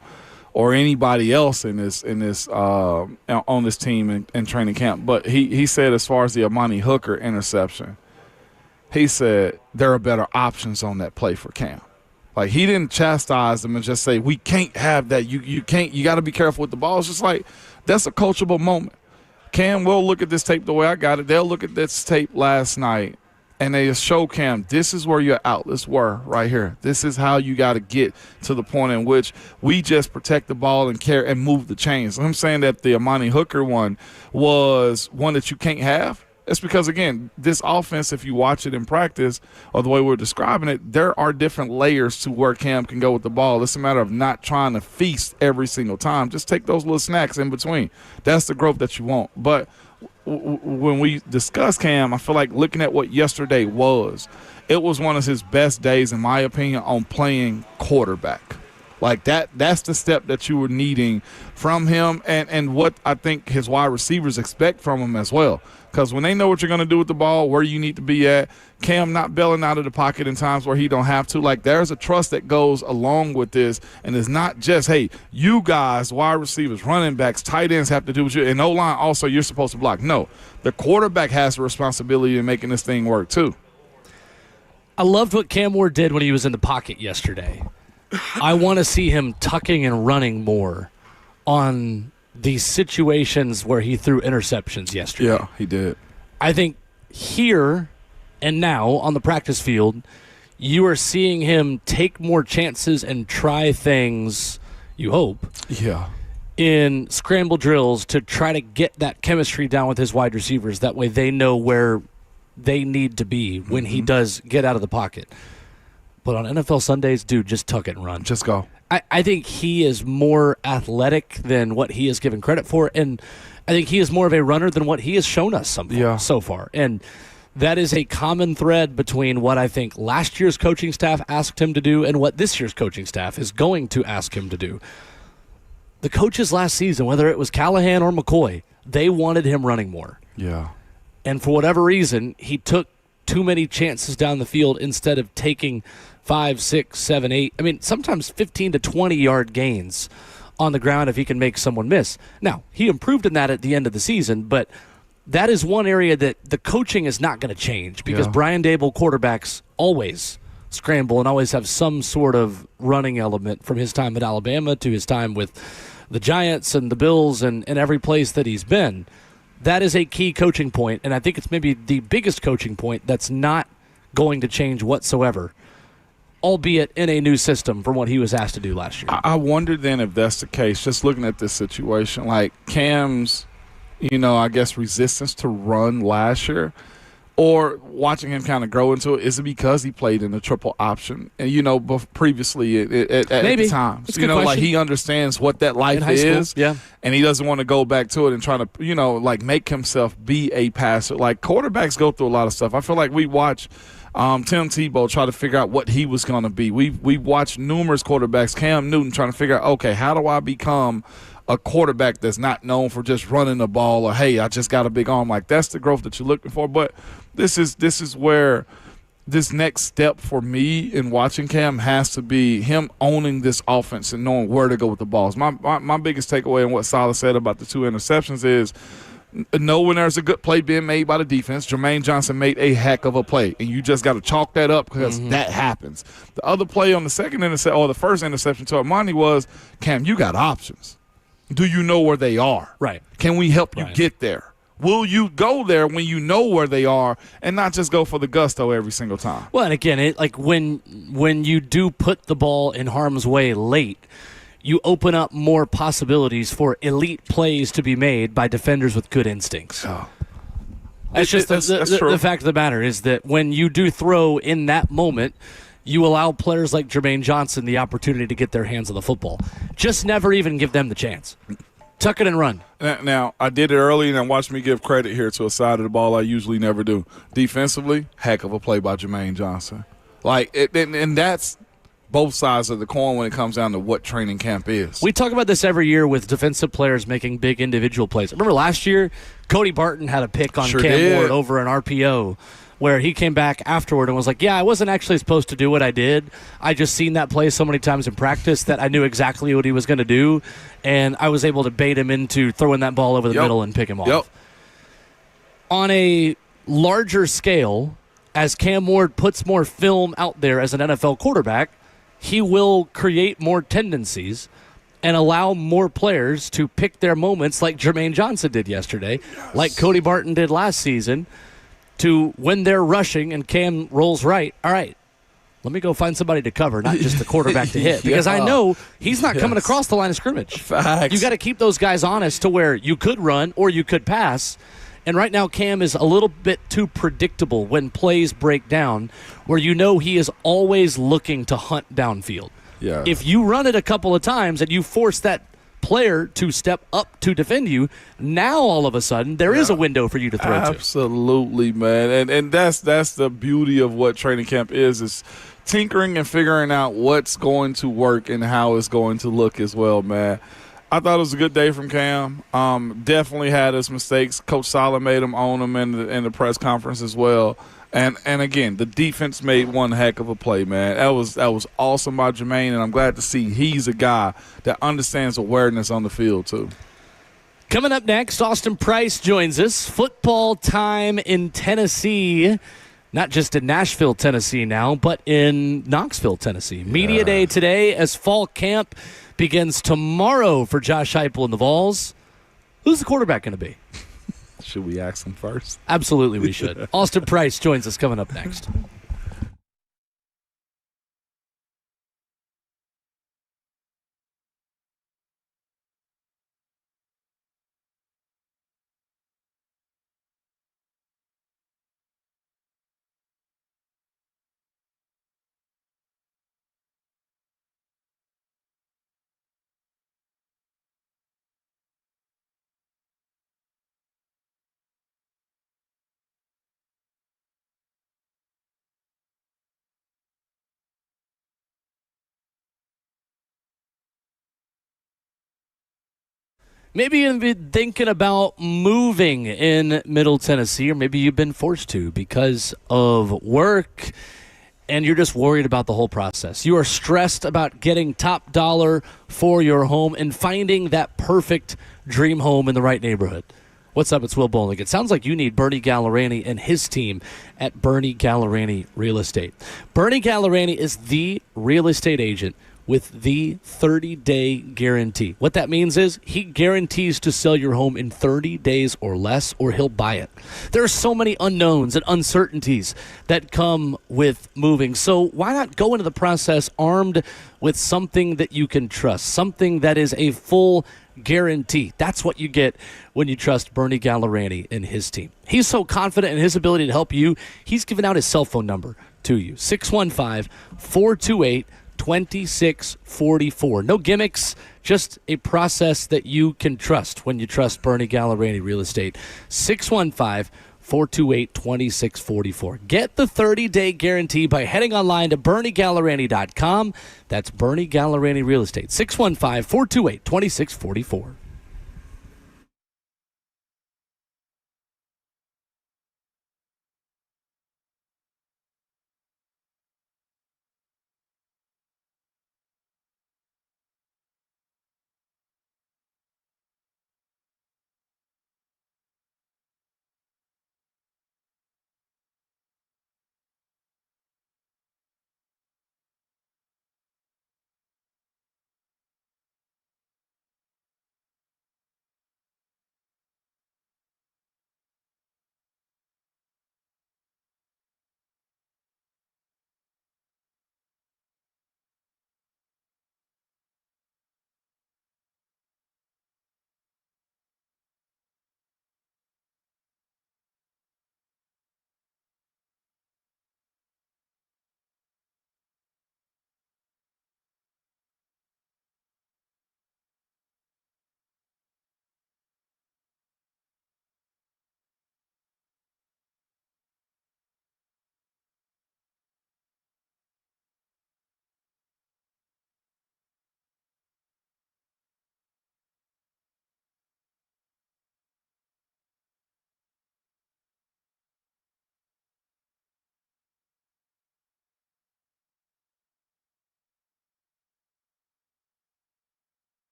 or anybody else on this team in training camp. But he said as far as the Amani Hooker interception, he said there are better options on that play for Cam. Like, he didn't chastise them and just say, we can't have that. You can't. You got to be careful with the ball. It's just like, that's a coachable moment. Cam will look at this tape the way I got it. They'll look at this tape last night, and they show Cam, this is where your outlets were right here. This is how you got to get to the point in which we just protect the ball and care and move the chains. I'm saying that the Amani Hooker one was one that you can't have. It's because, again, this offense, if you watch it in practice or the way we're describing it, there are different layers to where Cam can go with the ball. It's a matter of not trying to feast every single time. Just take those little snacks in between. That's the growth that you want. But when we discuss Cam, I feel like looking at what yesterday was, it was one of his best days, in my opinion, on playing quarterback. Like that's the step that you were needing from him and what I think his wide receivers expect from him as well. Because when they know what you're going to do with the ball, where you need to be at, Cam not bailing out of the pocket in times where he don't have to. Like, there's a trust that goes along with this, and it's not just, hey, you guys, wide receivers, running backs, tight ends have to do what you – and O-line also you're supposed to block. No, the quarterback has a responsibility in making this thing work too. I loved what Cam Ward did when he was in the pocket yesterday. I want to see him tucking and running more on these situations where he threw interceptions yesterday. Yeah, he did. I think here and now on the practice field, you are seeing him take more chances and try things, you hope, in scramble drills to try to get that chemistry down with his wide receivers. That way they know where they need to be when he does get out of the pocket. But on NFL Sundays, dude, just tuck it and run. Just go. I think he is more athletic than what he is given credit for, and I think he is more of a runner than what he has shown us so far. And that is a common thread between what I think last year's coaching staff asked him to do and what this year's coaching staff is going to ask him to do. The coaches last season, whether it was Callahan or McCoy, they wanted him running more. Yeah. And for whatever reason, he took too many chances down the field instead of taking 5, 6, 7, 8. I mean, sometimes 15 to 20-yard gains on the ground if he can make someone miss. Now, he improved in that at the end of the season, but that is one area that the coaching is not going to change because Brian Dable quarterbacks always scramble and always have some sort of running element from his time at Alabama to his time with the Giants and the Bills and every place that he's been. That is a key coaching point, and I think it's maybe the biggest coaching point that's not going to change whatsoever, albeit in a new system from what he was asked to do last year. I wonder then if that's the case, just looking at this situation, like Cam's, I guess resistance to run last year, or watching him kind of grow into it? Is it because he played in the triple option and previously at the time? Like he understands what that life is, and he doesn't want to go back to it and try to like make himself be a passer. Like quarterbacks go through a lot of stuff. I feel like we watch Tim Tebow try to figure out what he was going to be. We watched numerous quarterbacks, Cam Newton trying to figure out, okay, how do I become a quarterback that's not known for just running the ball or, hey, I just got a big arm. Like, that's the growth that you're looking for. But this is where this next step for me in watching Cam has to be him owning this offense and knowing where to go with the balls. My biggest takeaway in what Salah said about the 2 interceptions is know when there's a good play being made by the defense. Jermaine Johnson made a heck of a play, and you just got to chalk that up because that happens. The other play on the second interception or the first interception to Armani was, Cam, you got options. Do you know where they are? Right. Can we help you get there? Will you go there when you know where they are and not just go for the gusto every single time? Well, and again, when you do put the ball in harm's way late, you open up more possibilities for elite plays to be made by defenders with good instincts. Oh. That's just the fact of the matter is that when you do throw in that moment, you allow players like Jermaine Johnson the opportunity to get their hands on the football. Just never even give them the chance. Tuck it and run. Now, I did it early, and watch me give credit here to a side of the ball I usually never do. Defensively, heck of a play by Jermaine Johnson. And that's both sides of the coin when it comes down to what training camp is. We talk about this every year with defensive players making big individual plays. Remember last year, Cody Barton had a pick on Cam Ward over an RPO where he came back afterward and was like, I wasn't actually supposed to do what I did. I just seen that play so many times in practice that I knew exactly what he was going to do, and I was able to bait him into throwing that ball over the middle and pick him off. On a larger scale, as Cam Ward puts more film out there as an NFL quarterback, he will create more tendencies and allow more players to pick their moments like Jermaine Johnson did yesterday, like Cody Barton did last season, to when they're rushing and Cam rolls right, all right, let me go find somebody to cover, not just the quarterback to hit. Because I know he's not coming across the line of scrimmage. Facts. You got to keep those guys honest to where you could run or you could pass. And right now, Cam is a little bit too predictable when plays break down, where you know he is always looking to hunt downfield. Yeah. If you run it a couple of times and you force that player to step up to defend you, now all of a sudden there is a window for you to throw to. Absolutely, man. And that's the beauty of what training camp is tinkering and figuring out what's going to work and how it's going to look as well, man. I thought it was a good day from Cam. Definitely had his mistakes. Coach Salah made him own them in the press conference as well. And again, the defense made one heck of a play, man. That was awesome by Jermaine, and I'm glad to see he's a guy that understands awareness on the field too. Coming up next, Austin Price joins us. Football time in Tennessee. Not just in Nashville, Tennessee now, but in Knoxville, Tennessee. Media Day today as fall camp begins tomorrow for Josh Heupel and the Vols. Who's the quarterback going to be? Should we ask him first? Absolutely we should. Austin Price joins us coming up next. Maybe you've been thinking about moving in Middle Tennessee, or maybe you've been forced to because of work, and you're just worried about the whole process. You are stressed about getting top dollar for your home and finding that perfect dream home in the right neighborhood. What's up? It's Will Bowling. It sounds like you need Bernie Gallerani and his team at Bernie Gallerani Real Estate. Bernie Gallerani is the real estate agent with the 30-day guarantee. What that means is he guarantees to sell your home in 30 days or less, or he'll buy it. There are so many unknowns and uncertainties that come with moving. So why not go into the process armed with something that you can trust, something that is a full guarantee. That's what you get when you trust Bernie Gallerani and his team. He's so confident in his ability to help you, he's given out his cell phone number to you. 615-428-2644. No gimmicks, just a process that you can trust when you trust Bernie Gallerani Real Estate. 615-428-2644. Get the 30-day guarantee by heading online to BernieGallerani.com. That's Bernie Gallerani Real Estate. 615-428-2644.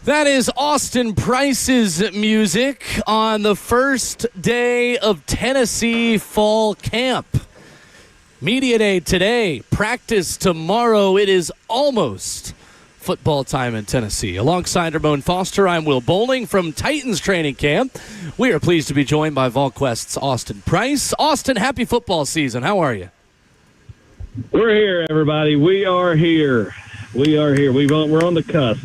That is Austin Price's music on the first day of Tennessee fall camp. Media day today, practice tomorrow. It is almost football time in Tennessee. Alongside Ramon Foster, I'm Will Bowling from Titans training camp. We are pleased to be joined by VolQuest's Austin Price. Austin, happy football season. How are you? We're here, everybody. We are here. We're on the cusp.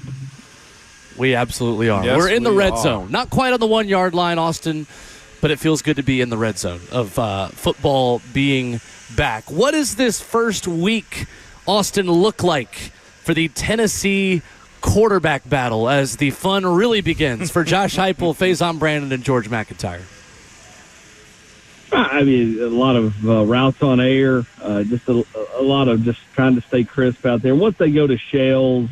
We absolutely are. Yes, We're in the we red are. zone. Not quite on the 1 yard line, Austin, but it feels good to be in the red zone of football being back. What does this first week, Austin, look like for the Tennessee quarterback battle as the fun really begins for Josh Heupel, Faison Brandon, and George McIntyre? I mean, a lot of routes on air, just a lot of just trying to stay crisp out there. Once they go to shells,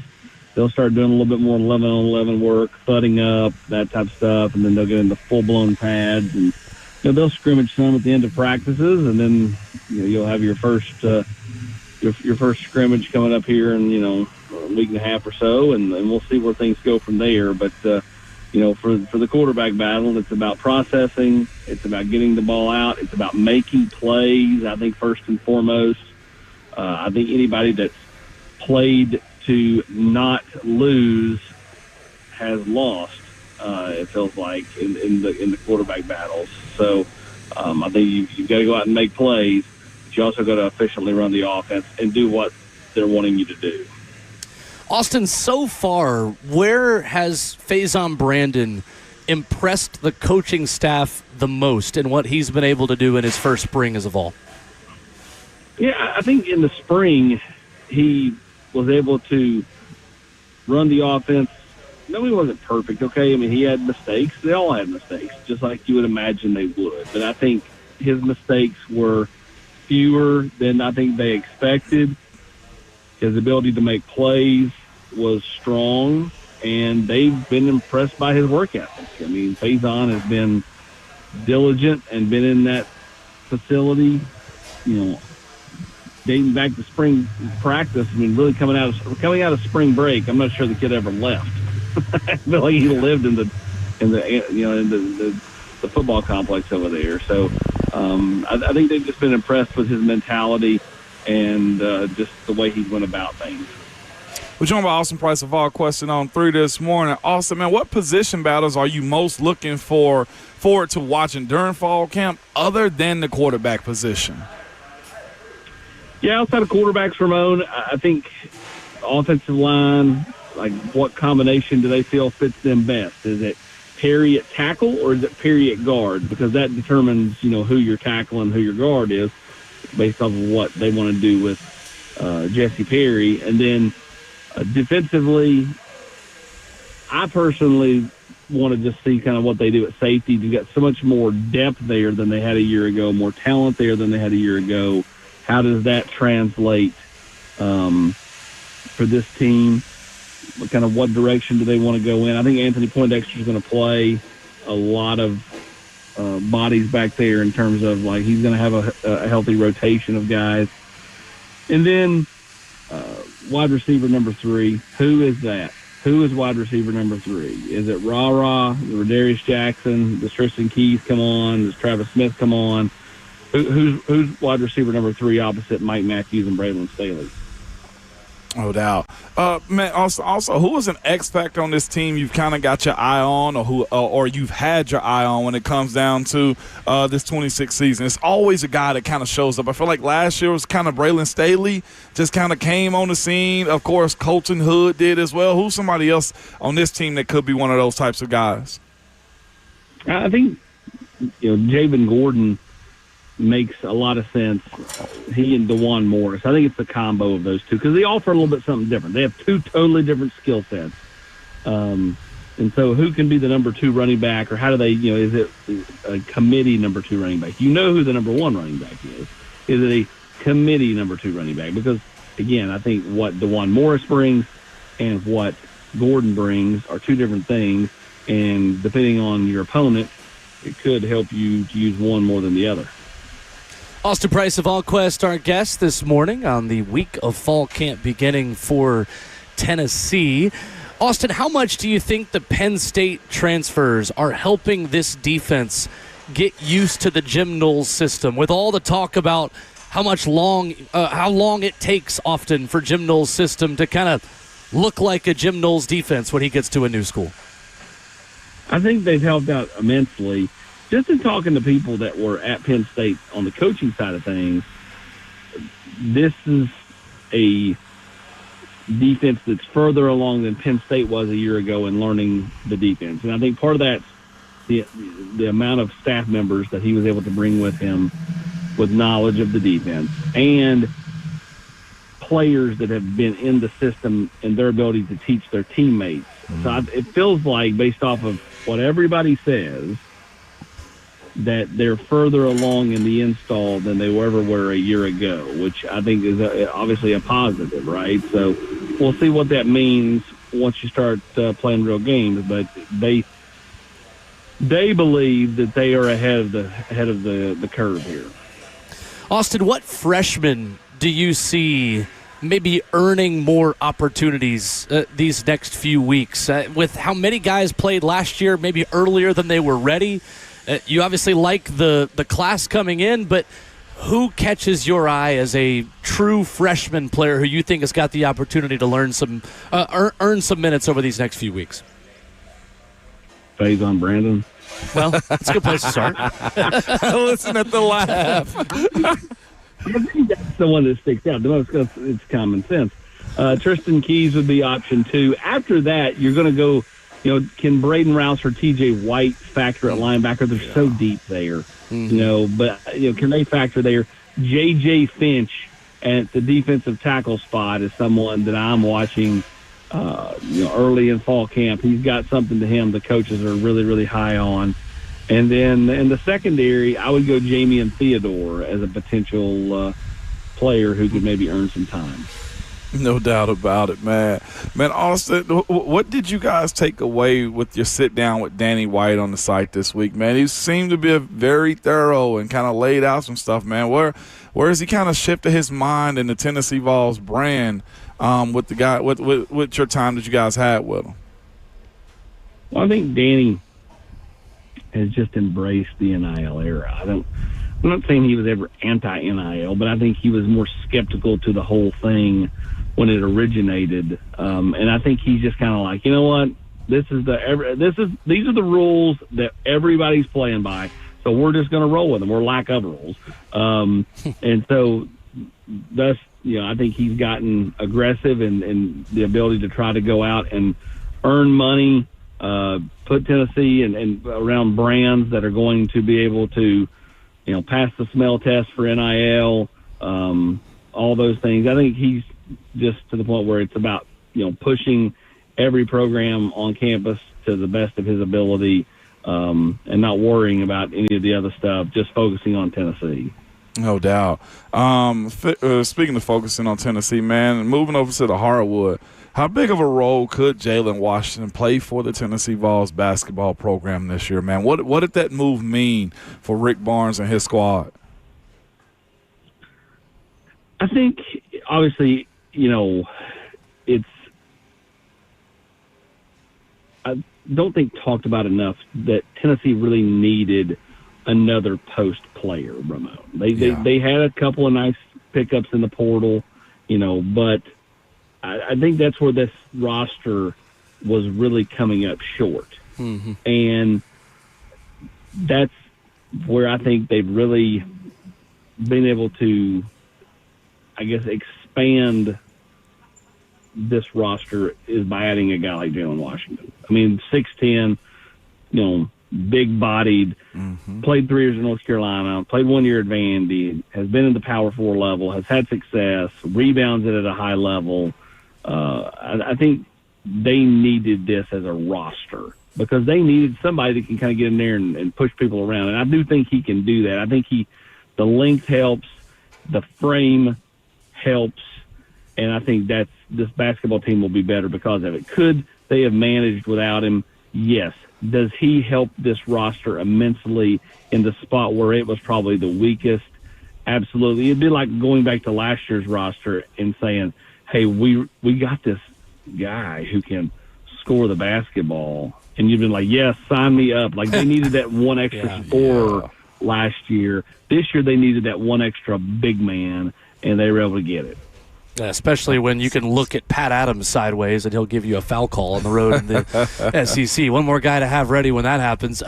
they'll start doing a little bit more 11-on-11 work, thudding up, that type of stuff, and then they'll get into full-blown pads. And they'll scrimmage some at the end of practices, and then you'll have your first your first scrimmage coming up here in a week and a half or so, and we'll see where things go from there. But for the quarterback battle, it's about processing, it's about getting the ball out, it's about making plays. I think first and foremost, I think anybody that's played to not lose has lost. It feels like in the quarterback battles. So I think you've got to go out and make plays, but you also got to efficiently run the offense and do what they're wanting you to do. Austin, so far, where has Faison Brandon impressed the coaching staff the most in what he's been able to do in his first spring as a Vol? Yeah, I think in the spring he was able to run the offense. No, he wasn't perfect, okay? I mean, he had mistakes. They all had mistakes, just like you would imagine they would. But I think his mistakes were fewer than I think they expected. His ability to make plays was strong, and they've been impressed by his work ethic. I mean, Faison has been diligent and been in that facility, dating back to spring practice. I mean, really coming out of spring break, I'm not sure the kid ever left. I feel like he lived in the football complex over there. So I think they've just been impressed with his mentality and just the way he went about things. We're joined by Austin Price of VolQuest on 3 this morning. Austin, man, what position battles are you most looking forward to watching during fall camp other than the quarterback position? Yeah, outside of quarterbacks, Ramon, I think offensive line, like what combination do they feel fits them best? Is it Perry at tackle or is it Perry at guard? Because that determines, who your tackle and who your guard is based off of what they want to do with Jesse Perry. And then defensively, I personally want to just see kind of what they do at safety. You've got so much more depth there than they had a year ago, more talent there than they had a year ago. How does that translate for this team? What direction do they want to go in? I think Anthony Poindexter is going to play a lot of bodies back there in terms of he's going to have a healthy rotation of guys. And then wide receiver number 3, who is that? Who is wide receiver number 3? Is it Ra-Ra, Rodarius Jackson? Does Tristan Keys come on? Does Travis Smith come on? Who's wide receiver number 3 opposite Mike Matthews and Braylon Staley? No doubt. Man, also, who is an X factor on this team you've kind of got your eye on, or you've had your eye on when it comes down to this 26 season? It's always a guy that kind of shows up. I feel like last year was kind of Braylon Staley, just kind of came on the scene. Of course, Colton Hood did as well. Who's somebody else on this team that could be one of those types of guys? I think Javen Gordon makes a lot of sense. He and DeJuan Morris. I think it's the combo of those two because they offer a little bit something different. They have two totally different skill sets. And so who can be the number 2 running back, or how do they, is it a committee number 2 running back? Who the number 1 running back is. Is it a committee number 2 running back? Because, again, I think what DeJuan Morris brings and what Gordon brings are two different things. And depending on your opponent, it could help you to use one more than the other. Austin Price of VolQuest, our guest this morning on the week of fall camp beginning for Tennessee. Austin, how much do you think the Penn State transfers are helping this defense get used to the Jim Knowles system, with all the talk about how long it takes often for Jim Knowles' system to kind of look like a Jim Knowles defense when he gets to a new school? I think they've helped out immensely. Just in talking to people that were at Penn State on the coaching side of things, this is a defense that's further along than Penn State was a year ago in learning the defense. And I think part of that's the amount of staff members that he was able to bring with him with knowledge of the defense, and players that have been in the system and their ability to teach their teammates. So it feels like, based off of what everybody says, that they're further along in the install than they ever were a year ago, which I think is obviously a positive, right? So we'll see what that means once you start playing real games. But they believe that they are ahead of the curve here. Austin, what freshmen do you see maybe earning more opportunities these next few weeks? With how many guys played last year, maybe earlier than they were ready, you obviously like the class coming in, but who catches your eye as a true freshman player who you think has got the opportunity to earn some minutes over these next few weeks? Faison Brandon. Well, that's a good place to start. Listen at the laugh. I think that's the one that sticks out the most because it's common sense. Tristan Keys would be option 2. After that, you're going to go, can Braden Rouse or TJ White factor at linebacker? They're so deep there, but can they factor there? JJ Finch at the defensive tackle spot is someone that I'm watching early in fall camp. He's got something to him the coaches are really, really high on. And then in the secondary, I would go Jamian Theodore as a potential player who could maybe earn some time. No doubt about it, man. Man, Austin, what did you guys take away with your sit-down with Danny White on the site this week, man? He seemed to be very thorough and kind of laid out some stuff, man. Where has he kind of shifted his mind in the Tennessee Vols brand with the guy with your time that you guys had with him? Well, I think Danny has just embraced the NIL era. I'm not saying he was ever anti-NIL, but I think he was more skeptical to the whole thing when it originated. And I think he's just kind of like, you know what? These are the rules that everybody's playing by. So we're just going to roll with them. We're lack of rules. And so that's, I think he's gotten aggressive and the ability to try to go out and earn money, put Tennessee and around brands that are going to be able to, pass the smell test for NIL, all those things. I think he's just to the point where it's about, pushing every program on campus to the best of his ability, and not worrying about any of the other stuff, just focusing on Tennessee. No doubt. Speaking of focusing on Tennessee, man, moving over to the hardwood, how big of a role could Jalen Washington play for the Tennessee Vols basketball program this year, man? What did that move mean for Rick Barnes and his squad? I think, obviously, I don't think talked about enough that Tennessee really needed another post player, Ramon. They had a couple of nice pickups in the portal, but I think that's where this roster was really coming up short. Mm-hmm. And that's where I think they've really been able to, expand this roster is by adding a guy like Jalen Washington. 6'10", big-bodied, played 3 years in North Carolina, played 1 year at Vandy, has been in the Power 4 level, has had success, rebounds it at a high level. I think they needed this as a roster because they needed somebody that can kind of get in there and push people around. And I do think he can do that. I think the length helps, the frame helps, and I think this basketball team will be better because of it. Could they have managed without him? Yes. Does he help this roster immensely in the spot where it was probably the weakest? Absolutely. It'd be like going back to last year's roster and saying, hey, we got this guy who can score the basketball, and you've been like, yes, sign me up. Like they needed that one extra scorer last year. This year they needed that one extra big man, and they were able to get it. Especially when you can look at Pat Adams sideways and he'll give you a foul call on the road in the SEC. One more guy to have ready when that happens.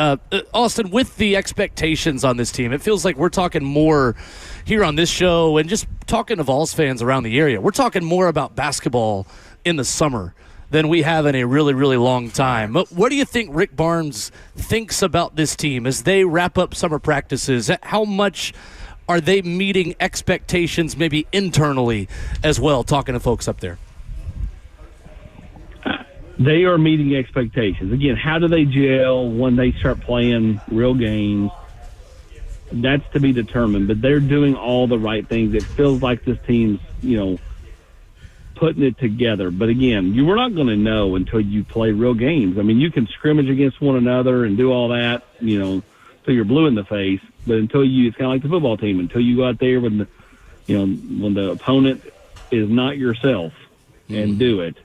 Austin, with the expectations on this team, it feels like we're talking more here on this show and just talking to Vols fans around the area. We're talking more about basketball in the summer than we have in a really, really long time. What do you think Rick Barnes thinks about this team as they wrap up summer practices? How much are they meeting expectations maybe internally as well, talking to folks up there? They are meeting expectations. Again, how do they gel when they start playing real games? That's to be determined, but they're doing all the right things. It feels like this team's, putting it together. But again, you were not going to know until you play real games. I mean, you can scrimmage against one another and do all that, till you're blue in the face. But it's kind of like the football team, until you go out there when the opponent is not yourself and do it,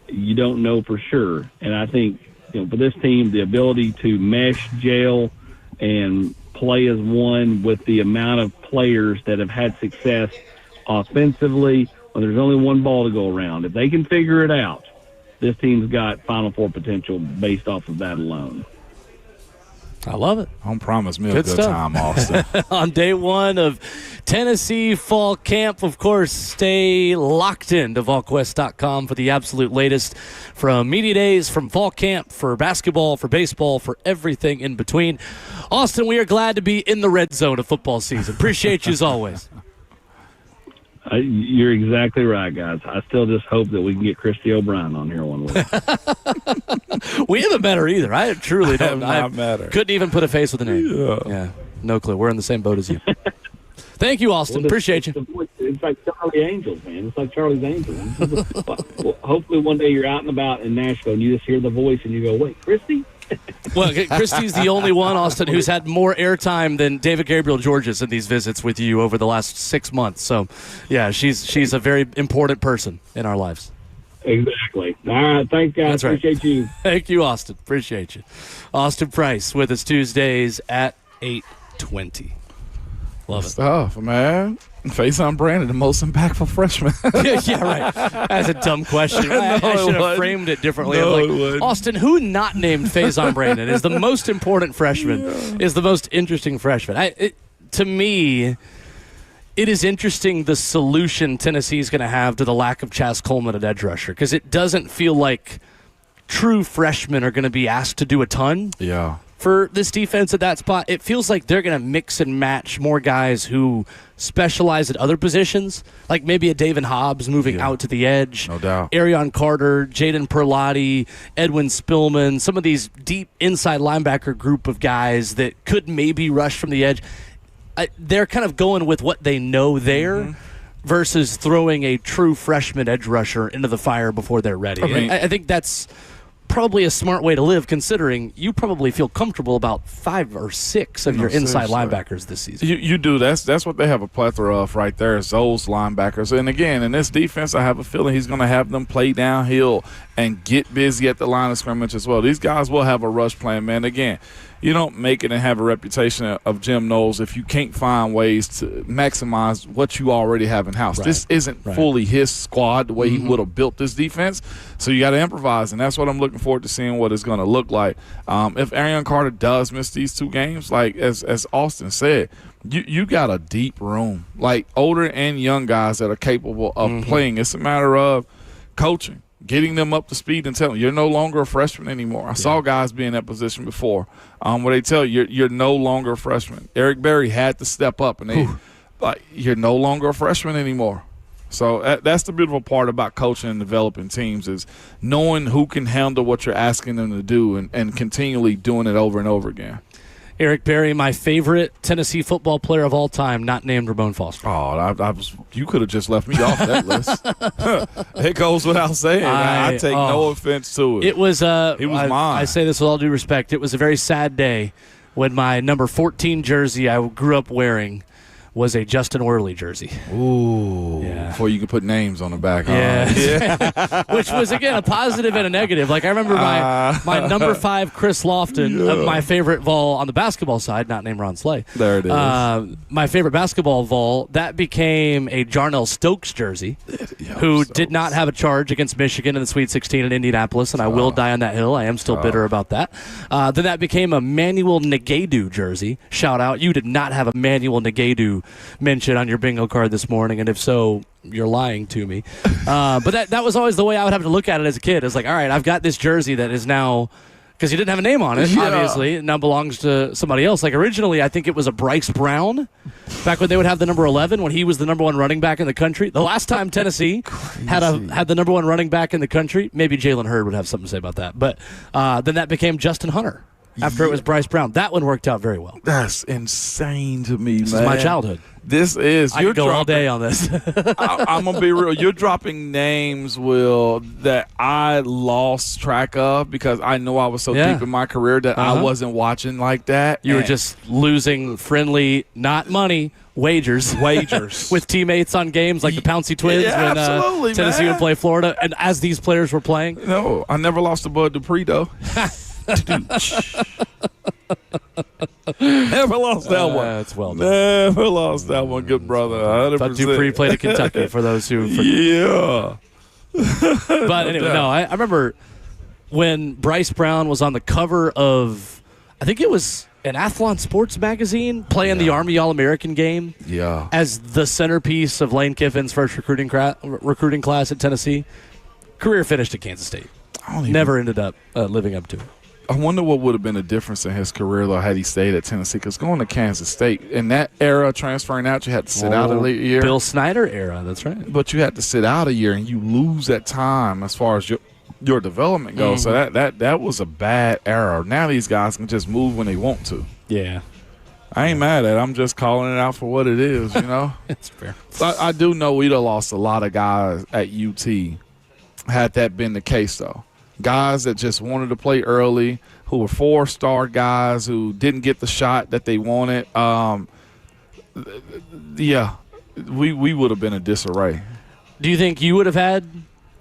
you don't know for sure. And I think, for this team, the ability to mesh, gel, and play as one with the amount of players that have had success offensively when there's only one ball to go around. If they can figure it out, this team's got Final Four potential based off of that alone. I love it. Don't promise me a good time, Austin. On day one of Tennessee Fall Camp, of course, stay locked in to VolQuest.com for the absolute latest from media days, from fall camp, for basketball, for baseball, for everything in between. Austin, we are glad to be in the red zone of football season. Appreciate you as always. You're exactly right, guys. I still just hope that we can get Christy O'Brien on here one week. We haven't met her either. I truly don't. I met her. Couldn't even put a face with a name. Yeah, no clue. We're in the same boat as you. Thank you, Austin. Appreciate you. It's like Charlie Angels, man. It's like Charlie's Angels. Well, hopefully one day you're out and about in Nashville and you just hear the voice and you go, wait, Christy? Well, Christy's the only one, Austin, who's had more airtime than David Gabriel Georges in these visits with you over the last 6 months. So, yeah, she's a very important person in our lives. Exactly. All right. Thanks, guys. That's right. Appreciate you. Thank you, Austin. Appreciate you. Austin Price with us Tuesdays at 8:20. Love it. Stuff, man. Face on Brandon, the most impactful freshman. Yeah, right. That's a dumb question. I should have framed it differently. Austin, who not named Faison Brandon is the most important freshman, is the most interesting freshman. To me, it is interesting the solution Tennessee's going to have to the lack of Chaz Coleman at edge rusher, because it doesn't feel like true freshmen are going to be asked to do a ton. Yeah. For this defense at that spot, it feels like they're going to mix and match more guys who specialize at other positions, like maybe a David Hobbs moving out to the edge. No doubt. Arion Carter, Jaden Perlotti, Edwin Spillman, some of these deep inside linebacker group of guys that could maybe rush from the edge. They're kind of going with what they know there versus throwing a true freshman edge rusher into the fire before they're ready. I think that's probably a smart way to live, considering you probably feel comfortable about 5 or 6 of your inside linebackers this season. You do. That's what they have a plethora of right there, is those linebackers. And again, in this defense, I have a feeling he's going to have them play downhill and get busy at the line of scrimmage as well. These guys will have a rush plan, man. Again, you don't make it and have a reputation of Jim Knowles if you can't find ways to maximize what you already have in house. Right. This isn't fully his squad the way he would have built this defense, so you got to improvise, and that's what I'm looking forward to seeing what it's going to look like. If Arion Carter does miss these 2 games, like as Austin said, you got a deep room, like older and young guys that are capable of playing. It's a matter of coaching, getting them up to speed and telling them you're no longer a freshman anymore. I saw guys be in that position before where they tell you you're no longer a freshman. Eric Berry had to step up, and you're no longer a freshman anymore. So that's the beautiful part about coaching and developing teams, is knowing who can handle what you're asking them to do and continually doing it over and over again. Eric Berry, my favorite Tennessee football player of all time, not named Ramon Foster. Oh, you could have just left me off that list. It goes without saying. I take no offense to it. It was he was mine. I say this with all due respect. It was a very sad day when my number 14 jersey I grew up wearing was a Justin Worley jersey. Ooh. Yeah. Before you could put names on the back. Huh? Yeah. Which was, again, a positive and a negative. Like, I remember my number 5, Chris Lofton, my favorite Vol on the basketball side, not named Ron Slay. There it is. My favorite basketball Vol, that became a Jarnell Stokes jersey, who did not have a charge against Michigan in the Sweet 16 in Indianapolis, and I will die on that hill. I am still bitter about that. Then that became a Manuel Negredo jersey. Shout out. You did not have a Manuel Negredo mention on your bingo card this morning, and if so, you're lying to me. But that was always the way I would have to look at it as a kid. It's like, all right, I've got this jersey that is now, because he didn't have a name on it, obviously, it now belongs to somebody else. Like, originally, I think it was a Bryce Brown, back when they would have the number 11, when he was the number 1 running back in the country. The last time Tennessee had the number 1 running back in the country, maybe Jalen Hurd would have something to say about that. But then that became Justin Hunter after it was Bryce Brown. That one worked out very well. That's insane to me, This man. is my childhood. This is. I could go all day on this. I'm going to be real. You're dropping names, Will, that I lost track of because I know I was so deep in my career that I wasn't watching like that. You were just losing friendly, not money, wagers with teammates on games like the Pouncey Twins when Tennessee would play Florida. And as these players were playing. No, I never lost to Bud Dupree, though. Never lost that one. That's well done. Never lost that one, good brother. 100%. But Dupree played at Kentucky, for those who forget. Yeah. But anyway, I remember when Bryce Brown was on the cover of, I think it was an Athlon Sports magazine, playing the Army All-American game as the centerpiece of Lane Kiffin's first recruiting class at Tennessee. Career finished at Kansas State. Never ended up living up to it. I wonder what would have been the difference in his career, though, had he stayed at Tennessee. Because going to Kansas State, in that era, transferring out, you had to sit out a year. Bill Snyder era, that's right. But you had to sit out a year, and you lose that time as far as your development goes. So that was a bad era. Now these guys can just move when they want to. Yeah. I ain't mad at it. I'm just calling it out for what it is, you know? It's fair. I do know we'd have lost a lot of guys at UT had that been the case, though. Guys that just wanted to play early, who were 4-star guys who didn't get the shot that they wanted. We would have been in disarray. Do you think you would have had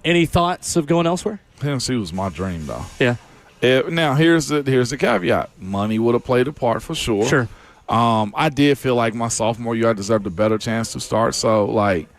any thoughts of going elsewhere? Tennessee was my dream, though. Yeah. Now, here's the caveat. Money would have played a part for sure. Sure. I did feel like my sophomore year I deserved a better chance to start. So, like,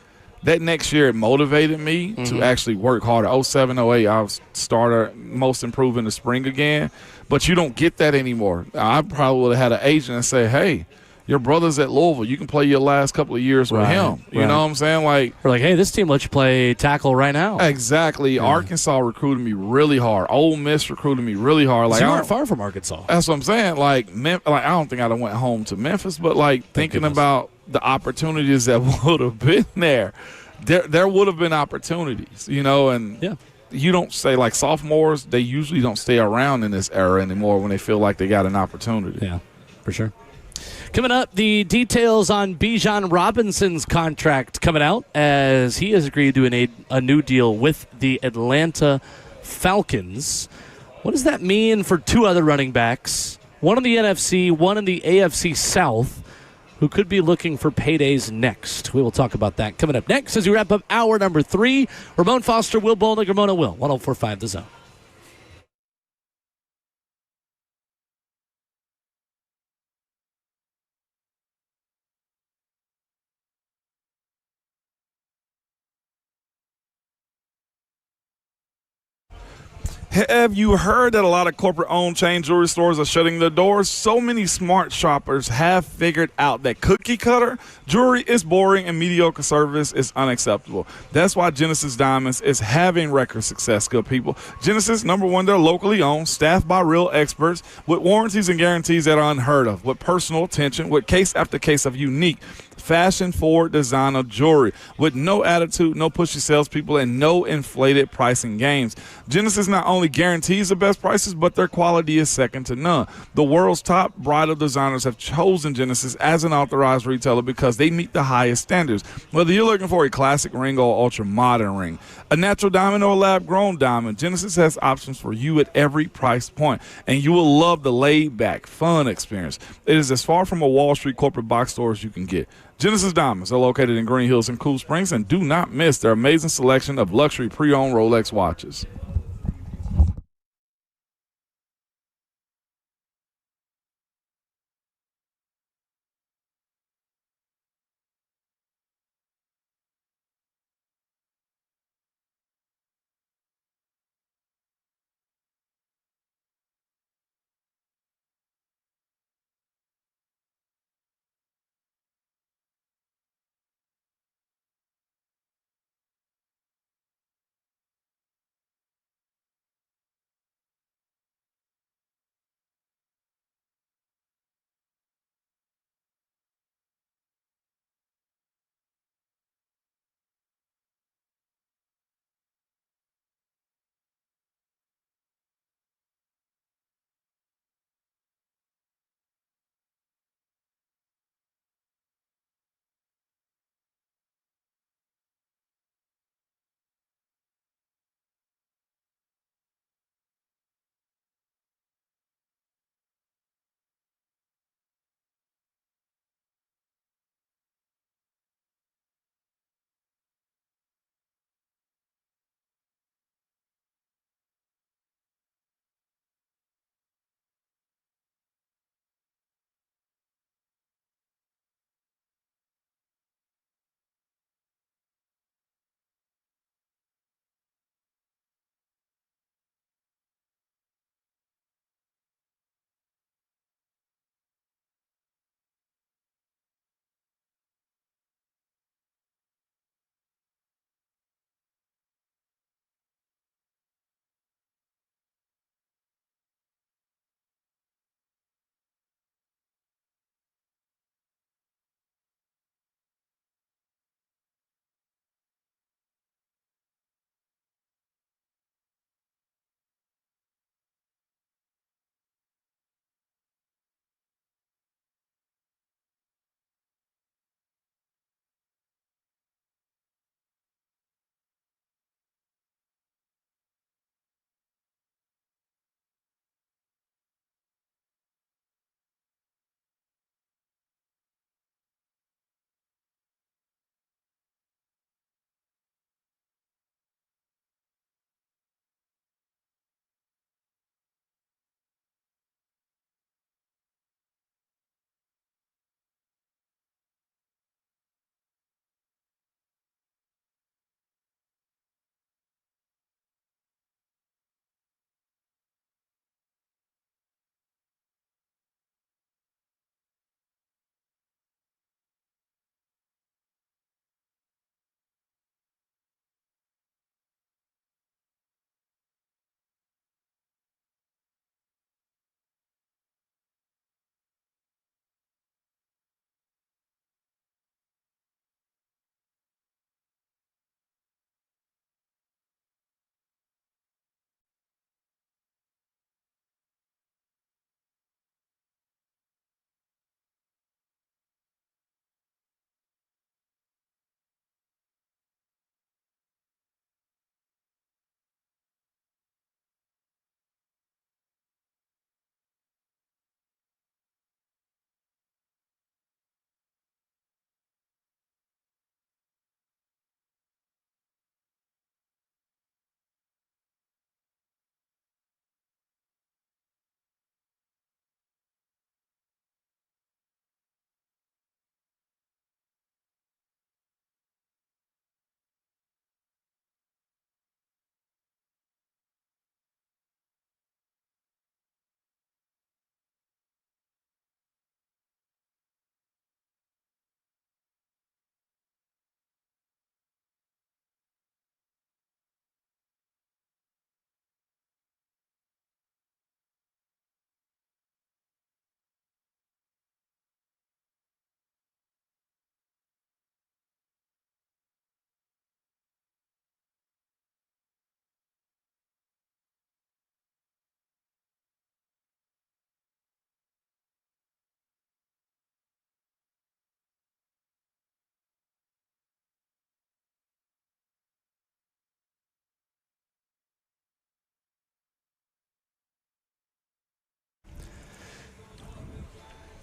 that next year, it motivated me to actually work harder. 07, 08, I was starter, most improved in the spring again. But you don't get that anymore. I probably would have had an agent and say, hey, your brother's at Louisville. You can play your last couple of years with him. You know what I'm saying? Like, we're like, hey, this team lets you play tackle right now. Exactly. Yeah. Arkansas recruited me really hard. Ole Miss recruited me really hard. Like, you weren't far from Arkansas. That's what I'm saying. Like I don't think I'd have went home to Memphis, but like thinking about the opportunities that would have been there. There would have been opportunities, you know, and you don't say, like, sophomores, they usually don't stay around in this era anymore when they feel like they got an opportunity. Yeah, for sure. Coming up, the details on Bijan Robinson's contract coming out as he has agreed to a new deal with the Atlanta Falcons. What does that mean for 2 other running backs, one in the NFC, one in the AFC South, who could be looking for paydays next? We will talk about that coming up next as we wrap up hour number 3. Ramon Foster, Will Bolnick, Ramon Will, 104.5 The Zone. Have you heard that a lot of corporate-owned chain jewelry stores are shutting their doors? So many smart shoppers have figured out that cookie-cutter jewelry is boring and mediocre service is unacceptable. That's why Genesis Diamonds is having record success, good people. Genesis, number one, they're locally owned, staffed by real experts, with warranties and guarantees that are unheard of, with personal attention, with case after case of unique fashion-forward designer jewelry, with no attitude, no pushy salespeople, and no inflated pricing games. Genesis not only guarantees the best prices, but their quality is second to none. The world's top bridal designers have chosen Genesis as an authorized retailer because they meet the highest standards. Whether you're looking for a classic ring or ultra-modern ring, a natural diamond or a lab-grown diamond, Genesis has options for you at every price point, and you will love the laid-back, fun experience. It is as far from a Wall Street corporate box store as you can get. Genesis Diamonds are located in Green Hills and Cool Springs, and do not miss their amazing selection of luxury pre-owned Rolex watches.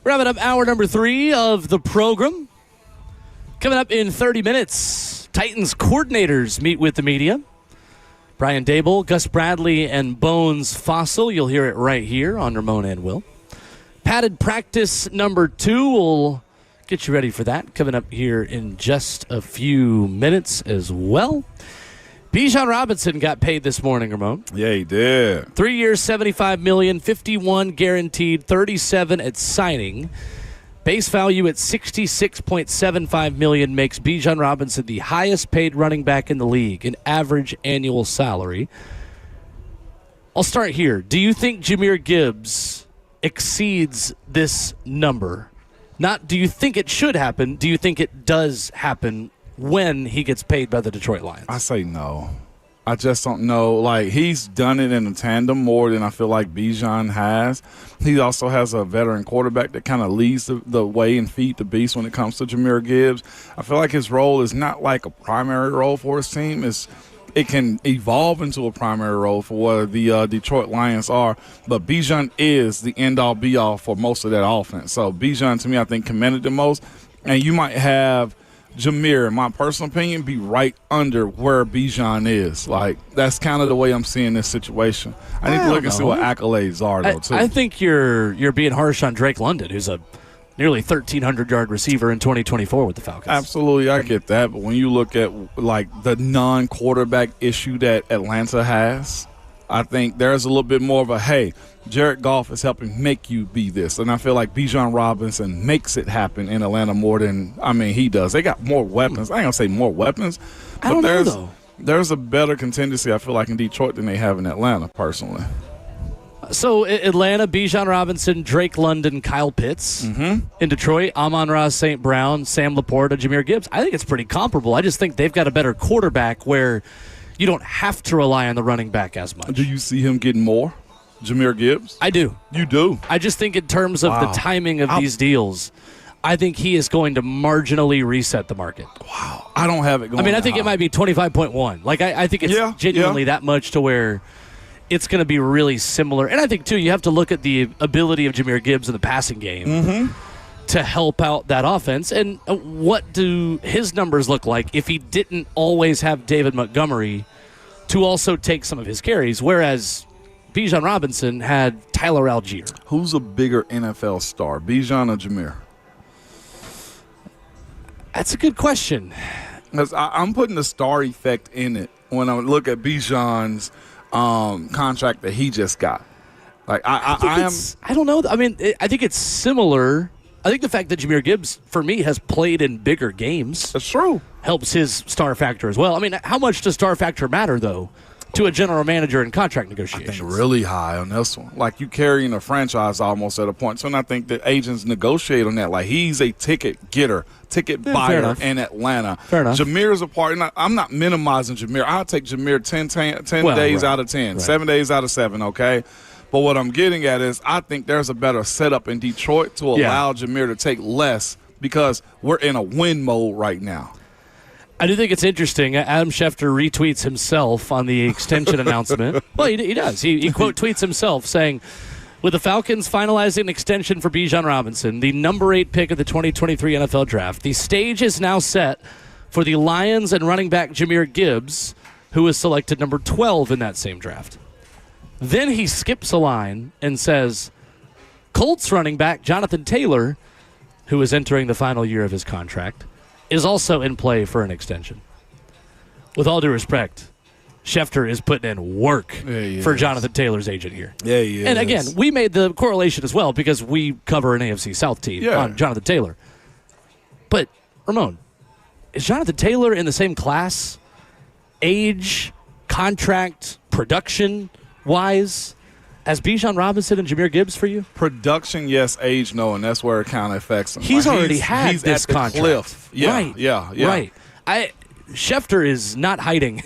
Wrapping up hour number 3 of the program. Coming up in 30 minutes, Titans coordinators meet with the media. Brian Dable, Gus Bradley, and Bones Fossil. You'll hear it right here on Ramon and Will. Padded practice number 2. We'll get you ready for that. Coming up here in just a few minutes as well. Bijan Robinson got paid this morning, Ramon. Yeah, he did. 3 years, $75 million, 51 guaranteed, 37 at signing. Base value at $66.75 million makes Bijan Robinson the highest paid running back in the league in average annual salary. I'll start here. Do you think Jahmyr Gibbs exceeds this number? Not do you think it should happen, do you think it does happen when he gets paid by the Detroit Lions? I say no. I just don't know. Like, he's done it in a tandem more than I feel like Bijan has. He also has a veteran quarterback that kind of leads the way and feed the beast when it comes to Jahmyr Gibbs. I feel like his role is not like a primary role for his team. It can evolve into a primary role for what the Detroit Lions are, but Bijan is the end-all, be-all for most of that offense. So Bijan, to me, I think commanded the most, and you might have Jahmyr, in my personal opinion, be right under where Bijan is. Like, that's kind of the way I'm seeing this situation. I need to look and see what accolades are, though, too. I think you're being harsh on Drake London, who's a nearly 1,300-yard receiver in 2024 with the Falcons. Absolutely, I get that. But when you look at, like, the non-quarterback issue that Atlanta has, I think there's a little bit more of a, hey, Jared Goff is helping make you be this. And I feel like Bijan Robinson makes it happen in Atlanta more than, he does. They got more weapons. I ain't going to say more weapons. I don't know, though. There's a better contingency, I feel like, in Detroit than they have in Atlanta, personally. So Atlanta, Bijan Robinson, Drake London, Kyle Pitts. Mm-hmm. In Detroit, Amon-Ra St. Brown, Sam Laporta, Jahmyr Gibbs. I think it's pretty comparable. I just think they've got a better quarterback where you don't have to rely on the running back as much. Do you see him getting more, Jahmyr Gibbs? I do. You do? I just think in terms of the timing of these deals, I think he is going to marginally reset the market. Wow. I don't have it going. I think it might be 25.1. Like, I think it's genuinely that much to where it's going to be really similar. And I think, too, you have to look at the ability of Jahmyr Gibbs in the passing game to help out that offense. And what do his numbers look like if he didn't always have David Montgomery to also take some of his carries, whereas Bijan Robinson had Tyler Algier? Who's a bigger NFL star, Bijan or Jahmyr? That's a good question. Because I'm putting the star effect in it when I look at Bijan's contract that he just got. Like, I don't know. I think it's similar. I think the fact that Jahmyr Gibbs, for me, has played in bigger games. That's true. Helps his star factor as well. How much does star factor matter, though, to a general manager in contract negotiations? I think really high on this one. Like, you carrying a franchise almost at a point. So, and I think that agents negotiate on that. Like, he's a ticket getter, ticket buyer in Atlanta. Fair enough. Jahmyr's a part. And I'm not minimizing Jahmyr. I'll take Jahmyr 10 days out of 10, 7 days out of 7, okay? But what I'm getting at is I think there's a better setup in Detroit to allow Jahmyr to take less because we're in a win mode right now. I do think it's interesting. Adam Schefter retweets himself on the extension announcement. Well, he does. He quote tweets himself saying, with the Falcons finalizing an extension for Bijan Robinson, the number 8 pick of the 2023 NFL Draft, the stage is now set for the Lions and running back Jahmyr Gibbs, who was selected number 12 in that same draft. Then he skips a line and says, Colts running back Jonathan Taylor, who is entering the final year of his contract, is also in play for an extension. With all due respect, Schefter is putting in work for Jonathan Taylor's agent here. Yeah, he is. And again, we made the correlation as well because we cover an AFC South team on Jonathan Taylor. But, Ramon, is Jonathan Taylor in the same class, age, contract, production-wise, as Bijan Robinson and Jahmyr Gibbs for you? Production, yes. Age, no, and that's where it kind of affects him. He's already had this contract. Cliff. Yeah, right. yeah. Right. Schefter is not hiding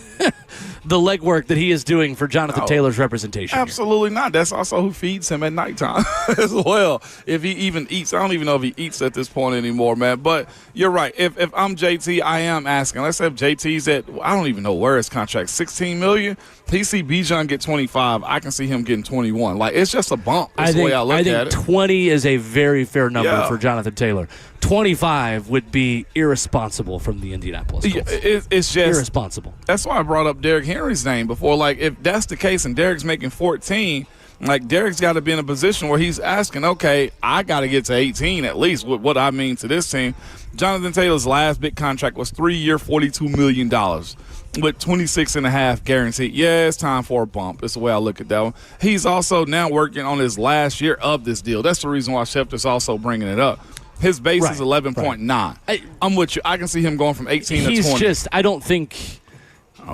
the legwork that he is doing for Jonathan Taylor's representation. Absolutely not. That's also who feeds him at nighttime as well. If he even eats. I don't even know if he eats at this point anymore, man. But you're right. If I'm JT, I am asking. Let's say if JT's at, I don't even know where his contract, $16 million. He see Bijan get 25. I can see him getting 21. Like, it's just a bump. That's the way I look at it. I think 20 is a very fair number for Jonathan Taylor. 25 would be irresponsible from the Indianapolis Colts. It's just irresponsible. That's why I brought up Derrick Henry's name before. Like, if that's the case and Derrick's making 14, like, Derrick's got to be in a position where he's asking, okay, I got to get to 18 at least with what I mean to this team. Jonathan Taylor's last big contract was 3-year, $42 million with 26.5 guaranteed. Yeah, it's time for a bump. That's the way I look at that one. He's also now working on his last year of this deal. That's the reason why Schefter's also bringing it up. His base is 11.9. I'm with you. I can see him going from 18 to 20. I don't think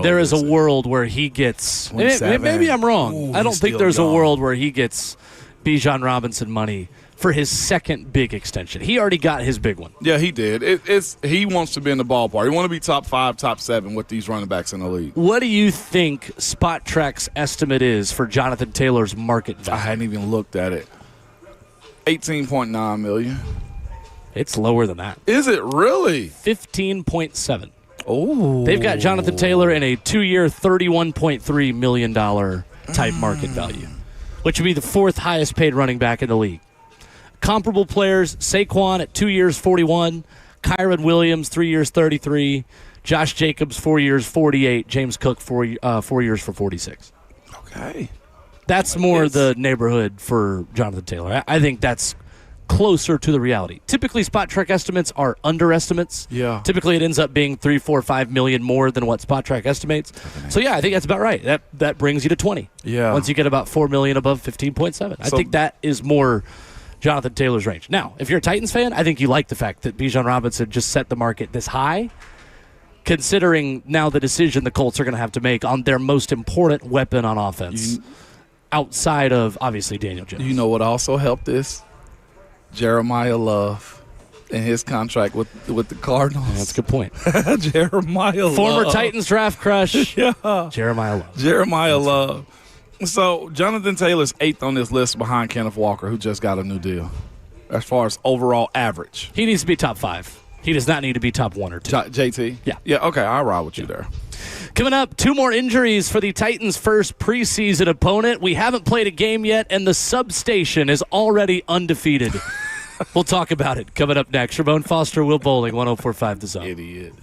there is a world where he gets – maybe I'm wrong. Ooh, I don't think there's a world where he gets Bijan Robinson money for his second big extension. He already got his big one. Yeah, he did. He wants to be in the ballpark. He wants to be top 5, top 7 with these running backs in the league. What do you think Spot Track's estimate is for Jonathan Taylor's market value? I hadn't even looked at it. $18.9 million. It's lower than that. Is it really? 15.7. Oh. They've got Jonathan Taylor in a 2-year, $31.3 million type market value, which would be the 4th highest paid running back in the league. Comparable players, Saquon at 2 years, 41. Kyron Williams, 3 years, 33. Josh Jacobs, 4 years, 48. James Cook, 4 years for 46. Okay. That's more the neighborhood for Jonathan Taylor. I think that's closer to the reality. Typically, Spot Track estimates are underestimates. Yeah. Typically, it ends up being 3, 4, 5 million more than what Spot Track estimates. So, yeah, I think that's about right. That brings you to 20. Yeah. Once you get about 4 million above 15.7. I think that is more Jonathan Taylor's range. Now, if you're a Titans fan, I think you like the fact that Bijan Robinson just set the market this high, considering now the decision the Colts are going to have to make on their most important weapon on offense outside of, obviously, Daniel Jones. You know what also helped this? Jeremiah Love and his contract with the Cardinals. That's a good point. Jeremiah Love. Former Titans draft crush. Yeah. Jeremiah Love. So Jonathan Taylor's 8th on this list behind Kenneth Walker, who just got a new deal, as far as overall average. He needs to be top 5. He does not need to be top 1 or 2. JT? Yeah. Yeah, okay, I'll ride with you there. Coming up, 2 more injuries for the Titans' first preseason opponent. We haven't played a game yet, and the substation is already undefeated. We'll talk about it coming up next. Ramon Foster, Will Bowling, 104.5 The Zone. Idiot.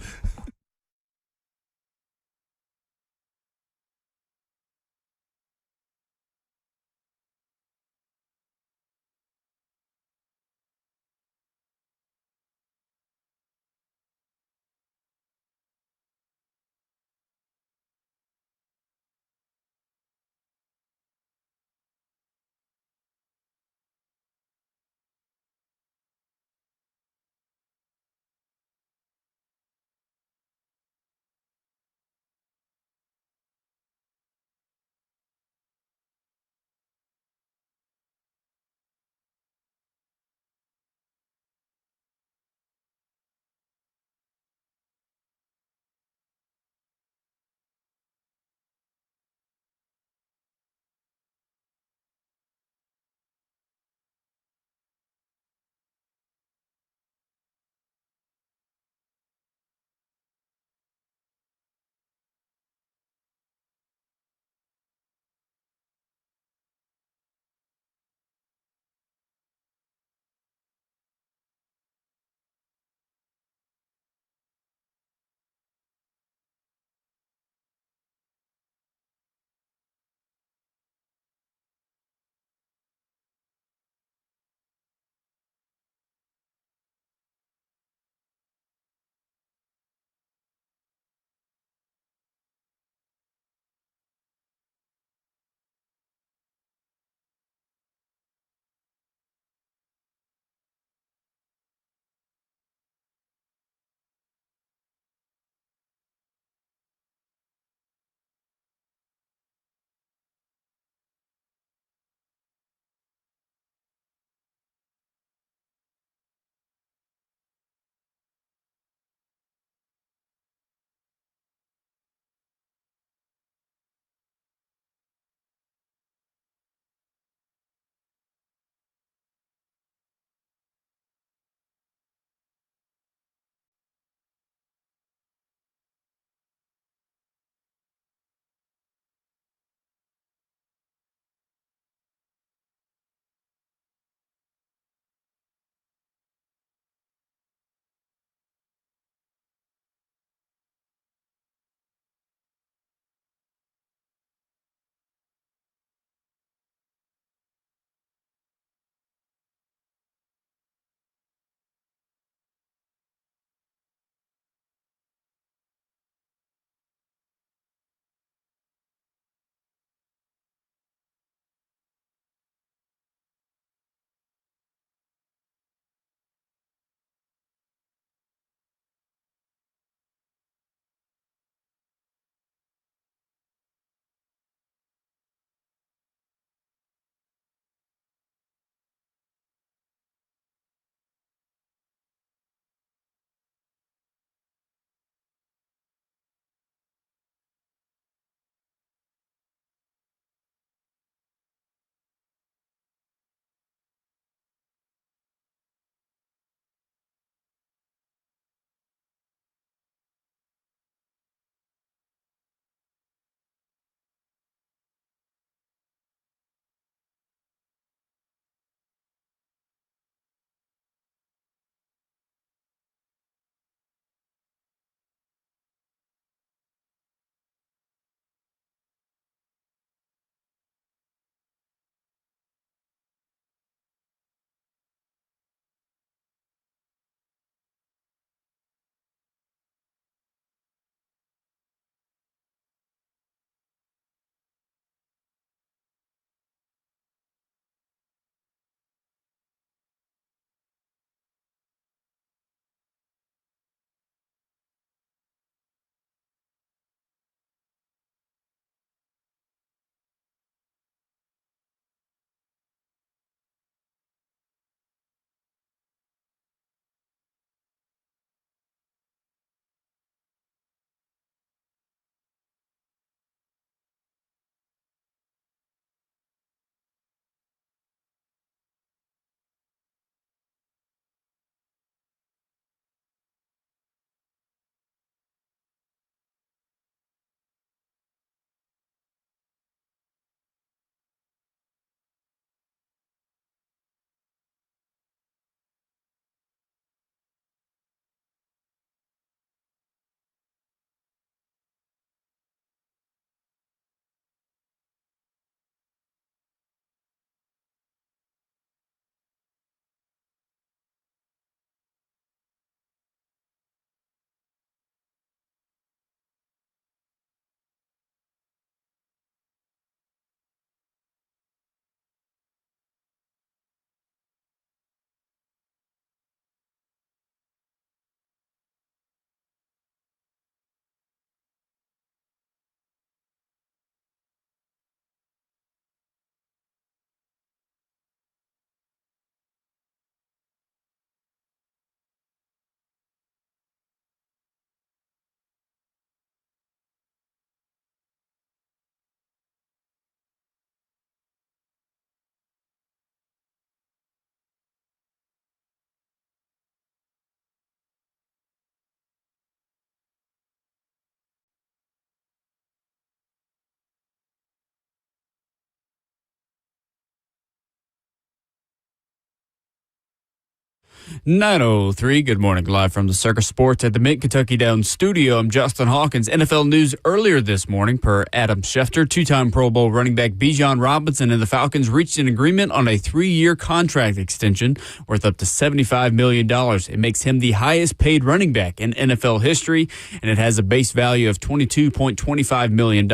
9:03. Good morning, live from the Circus Sports at the Mid-Kentucky Downs studio. I'm Justin Hawkins. NFL news earlier this morning per Adam Schefter. Two-time Pro Bowl running back Bijan Robinson and the Falcons reached an agreement on a 3-year contract extension worth up to $75 million. It makes him the highest paid running back in NFL history, and it has a base value of $22.25 million.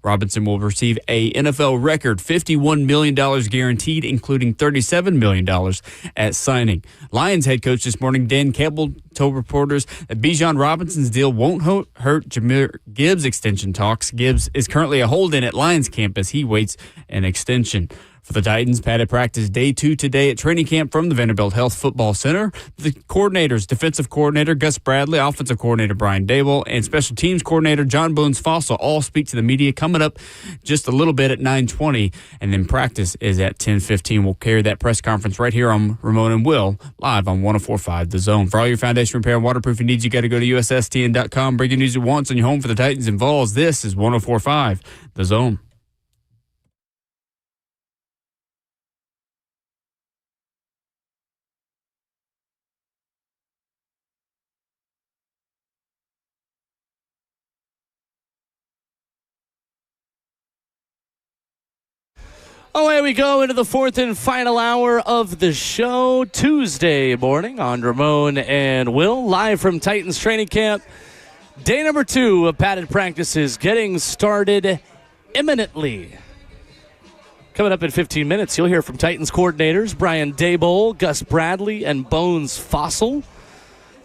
Robinson will receive a NFL record $51 million guaranteed, including $37 million at signing. Lions head coach this morning, Dan Campbell, told reporters that Bijan Robinson's deal won't hurt Jahmyr Gibbs' extension talks. Gibbs is currently a hold-in at Lions camp as he waits an extension. For the Titans, padded practice day 2 today at training camp from the Vanderbilt Health Football Center. The coordinators, defensive coordinator Gus Bradley, offensive coordinator Brian Dable, and special teams coordinator John Bones Fossil all speak to the media coming up just a little bit at 9:20, and then practice is at 10:15. We'll carry that press conference right here on Ramon and Will, live on 104.5 The Zone. For all your foundation repair and waterproofing needs, you got to go to USSTN.com. Bring your news at once on your home for the Titans and Vols. This is 104.5 The Zone. Away we go into the fourth and final hour of the show, Tuesday morning on Ramon and Will, live from Titans training camp. Day number 2 of padded practices getting started imminently. Coming up in 15 minutes, you'll hear from Titans coordinators Brian Dable, Gus Bradley, and Bones Fossil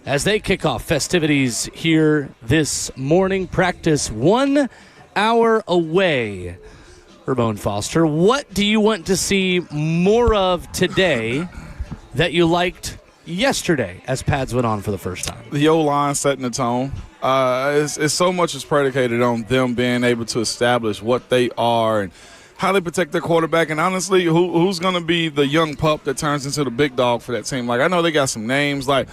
as they kick off festivities here this morning. Practice 1 hour away. Ramon Foster, what do you want to see more of today that you liked yesterday as pads went on for the first time? The O-line setting the tone. It's so much is predicated on them being able to establish what they are and how they protect their quarterback. And honestly, who's going to be the young pup that turns into the big dog for that team? Like, I know they got some names like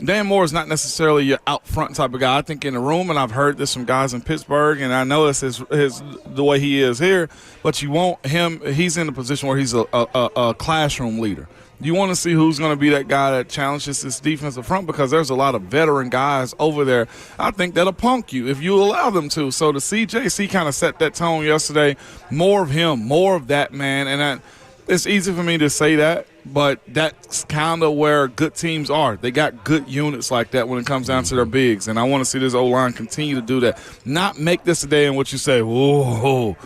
Dan Moore is not necessarily your out front type of guy. I think in the room, and I've heard this from guys in Pittsburgh, and I know it's the way he is here, but you want him, he's in a position where he's a classroom leader. You want to see who's going to be that guy that challenges this defensive front, because there's a lot of veteran guys over there, I think, that'll punk you if you allow them to. So to see JC kind of set that tone yesterday, more of him, more of that, man, and it's easy for me to say that, but that's kind of where good teams are. They got good units like that when it comes down to their bigs, and I want to see this O-line continue to do that. Not make this a day in which you say, whoa,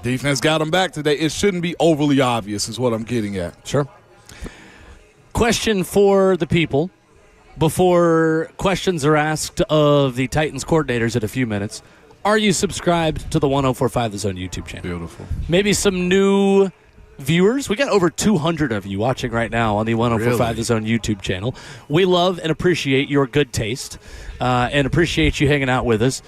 defense got them back today. It shouldn't be overly obvious is what I'm getting at. Sure. Question for the people before questions are asked of the Titans coordinators in a few minutes. Are you subscribed to the 104.5 The Zone YouTube channel? Beautiful. Maybe some new viewers. We got over 200 of you watching right now on the 104.5 The Zone YouTube channel. We love and appreciate your good taste and appreciate you hanging out with us.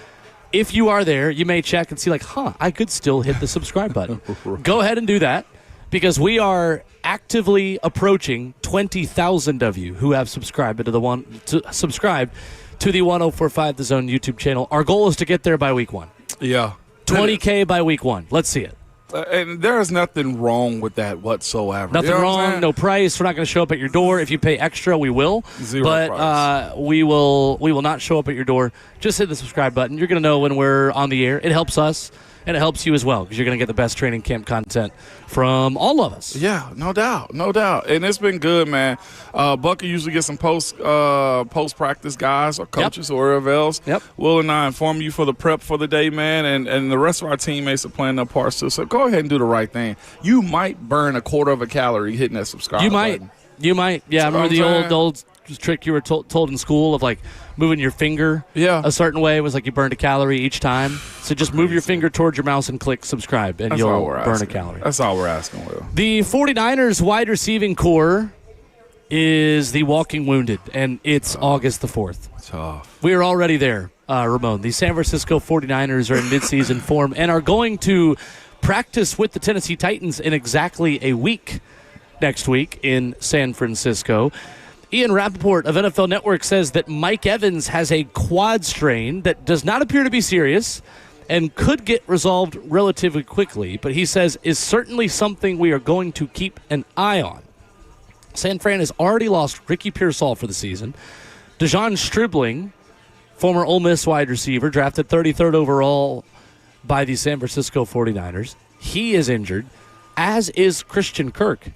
If you are there, you may check and see I could still hit the subscribe button. Go ahead and do that, because we are actively approaching 20,000 of you who have subscribed to the 104.5 The Zone YouTube channel. Our goal is to get there by week 1. Yeah. 20K by week 1. Let's see it. And there is nothing wrong with that whatsoever. Nothing wrong, no price. We're not going to show up at your door. If you pay extra, we will. Zero but price. We will not show up at your door. Just hit the subscribe button. You're going to know when we're on the air. It helps us, and it helps you as well, because you're going to get the best training camp content from all of us. Yeah, no doubt. And it's been good, man. Bucky usually gets some post-practice guys or coaches or whatever else. Yep. Will and I inform you for the prep for the day, man, and the rest of our teammates are playing their parts too. So go ahead and do the right thing. You might burn a quarter of a calorie hitting that subscribe button. You might. Yeah, I remember the old trick you were told in school of moving your finger a certain way. It was like you burned a calorie each time. So just move your finger towards your mouse and click subscribe, and you'll burn a calorie. That's all we're asking, Will. The 49ers wide receiving core is the walking wounded, and it's August the 4th. Tough. We are already there, Ramon. The San Francisco 49ers are in midseason form and are going to practice with the Tennessee Titans in exactly a week next week in San Francisco. Ian Rappaport of NFL Network says that Mike Evans has a quad strain that does not appear to be serious and could get resolved relatively quickly, but he says is certainly something we are going to keep an eye on. San Fran has already lost Ricky Pearsall for the season. DeJon Stribling, former Ole Miss wide receiver, drafted 33rd overall by the San Francisco 49ers. He is injured, as is Christian Kirk.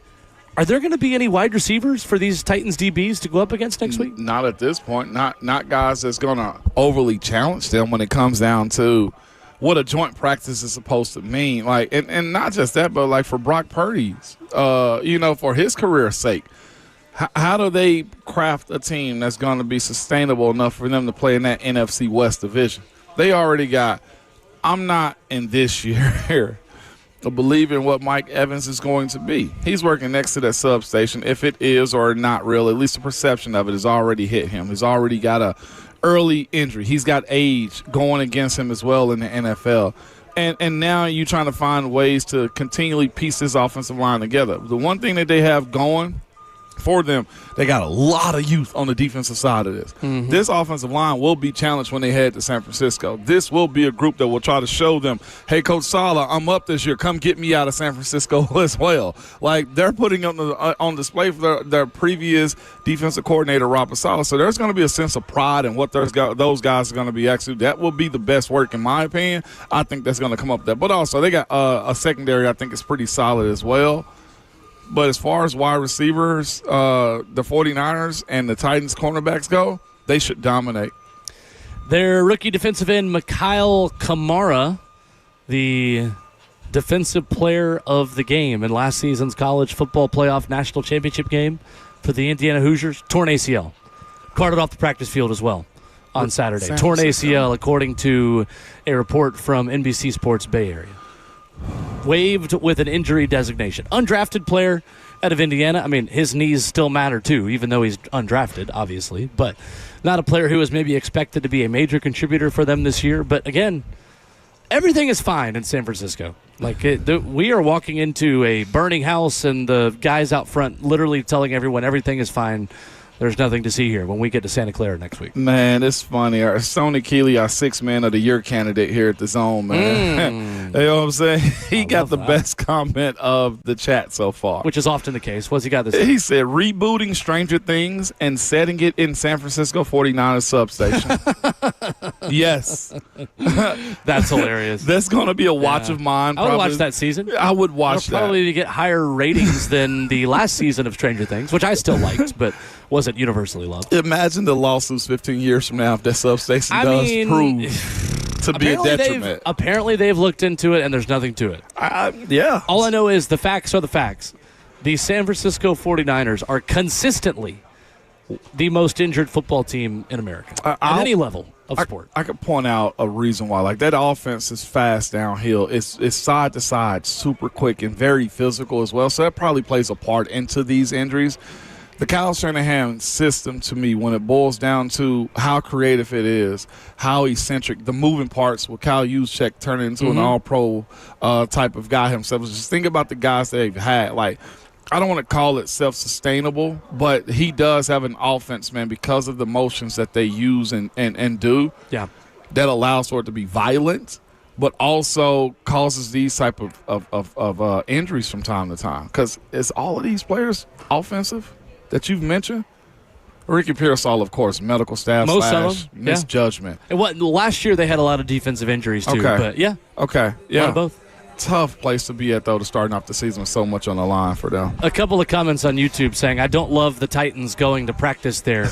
Are there going to be any wide receivers for these Titans DBs to go up against next week? Not at this point. Not guys that's going to overly challenge them when it comes down to what a joint practice is supposed to mean. Like, and not just that, but like for Brock Purdy's, for his career's sake, how do they craft a team that's going to be sustainable enough for them to play in that NFC West division? They already got. I'm not in this year here. To believe in what Mike Evans is going to be. He's working next to that substation. If it is or not real, at least the perception of it has already hit him. He's already got a early injury. He's got age going against him as well in the NFL. And now you're trying to find ways to continually piece this offensive line together. The one thing that they have going for them, they got a lot of youth on the defensive side of this. Mm-hmm. This offensive line will be challenged when they head to San Francisco. This will be a group that will try to show them, hey, Coach Saleh, I'm up this year. Come get me out of San Francisco as well. Like, they're putting on display for their previous defensive coordinator, Robert Saleh. So there's going to be a sense of pride in what those guys are going to be actually. That will be the best work, in my opinion. I think that's going to come up there. But also, they got a secondary I think is pretty solid as well. But as far as wide receivers, the 49ers and the Titans cornerbacks go, they should dominate. Their rookie defensive end, Mikhail Kamara, the defensive player of the game in last season's college football playoff national championship game for the Indiana Hoosiers, torn ACL. Carted off the practice field as well on Saturday. Torn ACL, according to a report from NBC Sports Bay Area. Waived with an injury designation. Undrafted player out of Indiana. I mean, his knees still matter too, even though he's undrafted, obviously. But not a player who was maybe expected to be a major contributor for them this year. But again, everything is fine in San Francisco. Like, we are walking into a burning house and the guys out front literally telling everyone everything is fine. There's nothing to see here when we get to Santa Clara next week. Man, it's funny. Sony Keeley, our 6th Man of the Year candidate here at the Zone, man. You know what I'm saying? He got the best comment of the chat so far. Which is often the case. What's he got this time? He said, rebooting Stranger Things and setting it in San Francisco 49ers substation. Yes. That's hilarious. That's going to be a watch of mine. I would watch that season. I would watch that. Probably get higher ratings than the last season of Stranger Things, which I still liked, but wasn't universally loved. Imagine the lawsuits 15 years from now if that substation prove to be a detriment. Apparently they've looked into it and there's nothing to it. Yeah. All I know is the facts are the facts. The San Francisco 49ers are consistently the most injured football team in America at any level of sport. I could point out a reason why. Like, that offense is fast downhill. It's side to side, super quick, and very physical as well. So that probably plays a part into these injuries. The Kyle Shanahan system, to me, when it boils down to how creative it is, how eccentric, the moving parts with Kyle Juszczyk turning into an all-pro type of guy himself. Just think about the guys they've had. Like, I don't want to call it self-sustainable, but he does have an offense, man, because of the motions that they use and do. Yeah, that allows for it to be violent, but also causes these type of injuries from time to time. Because is all of these players offensive that you've mentioned? Ricky Pearsall, of course, medical staff / misjudgment. And last year they had a lot of defensive injuries too. Okay. But yeah. Okay. Yeah. A lot of both. Tough place to be at, though, to starting off the season with so much on the line for them. A couple of comments on YouTube saying, I don't love the Titans going to practice there.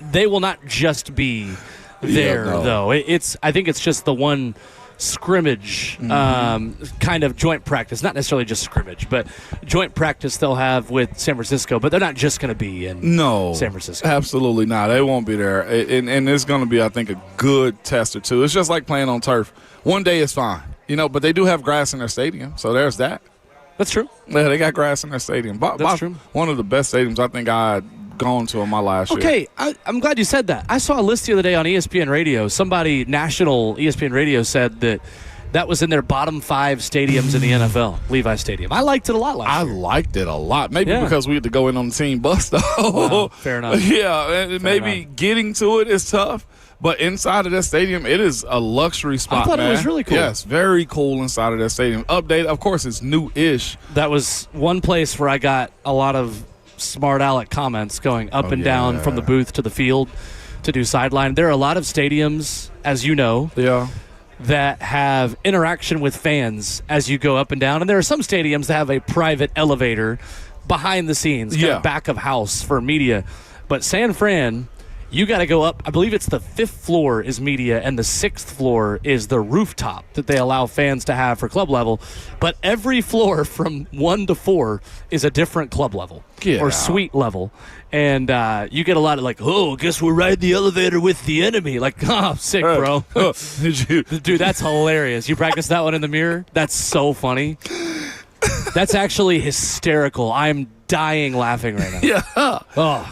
They will not just be there, though. I think it's just the one scrimmage kind of joint practice. Not necessarily just scrimmage, but joint practice they'll have with San Francisco. But they're not just going to be in San Francisco. Absolutely not. They won't be there. And it's going to be, I think, a good test or two. It's just like playing on turf. One day is fine. But they do have grass in their stadium, so there's that. That's true. Yeah, they got grass in their stadium. That's true. One of the best stadiums I think I had gone to in my last year. Okay, I'm glad you said that. I saw a list the other day on ESPN Radio. Somebody, national ESPN Radio, said that was in their bottom 5 stadiums in the NFL, Levi Stadium. I liked it a lot last year. I liked it a lot. Maybe because we had to go in on the team bus, though. Wow, fair enough. Yeah, maybe getting to it is tough. But inside of that stadium, it is a luxury spot, I thought man. It was really cool. Yes, very cool inside of that stadium. Update, of course, it's new-ish. That was one place where I got a lot of smart aleck comments going up and down from the booth to the field to do sideline. There are a lot of stadiums, as you know, that have interaction with fans as you go up and down. And there are some stadiums that have a private elevator behind the scenes, kind of back of house for media. But San Fran, you got to go up. I believe it's the 5th floor is media, and the 6th floor is the rooftop that they allow fans to have for club level. But every floor from 1 to 4 is a different club level or suite level. And you get a lot of like, oh, guess we're riding the elevator with the enemy. Like, oh, sick, bro. Dude, that's hilarious. You practice that one in the mirror? That's so funny. That's actually hysterical. I'm dying laughing right now. Yeah. Oh,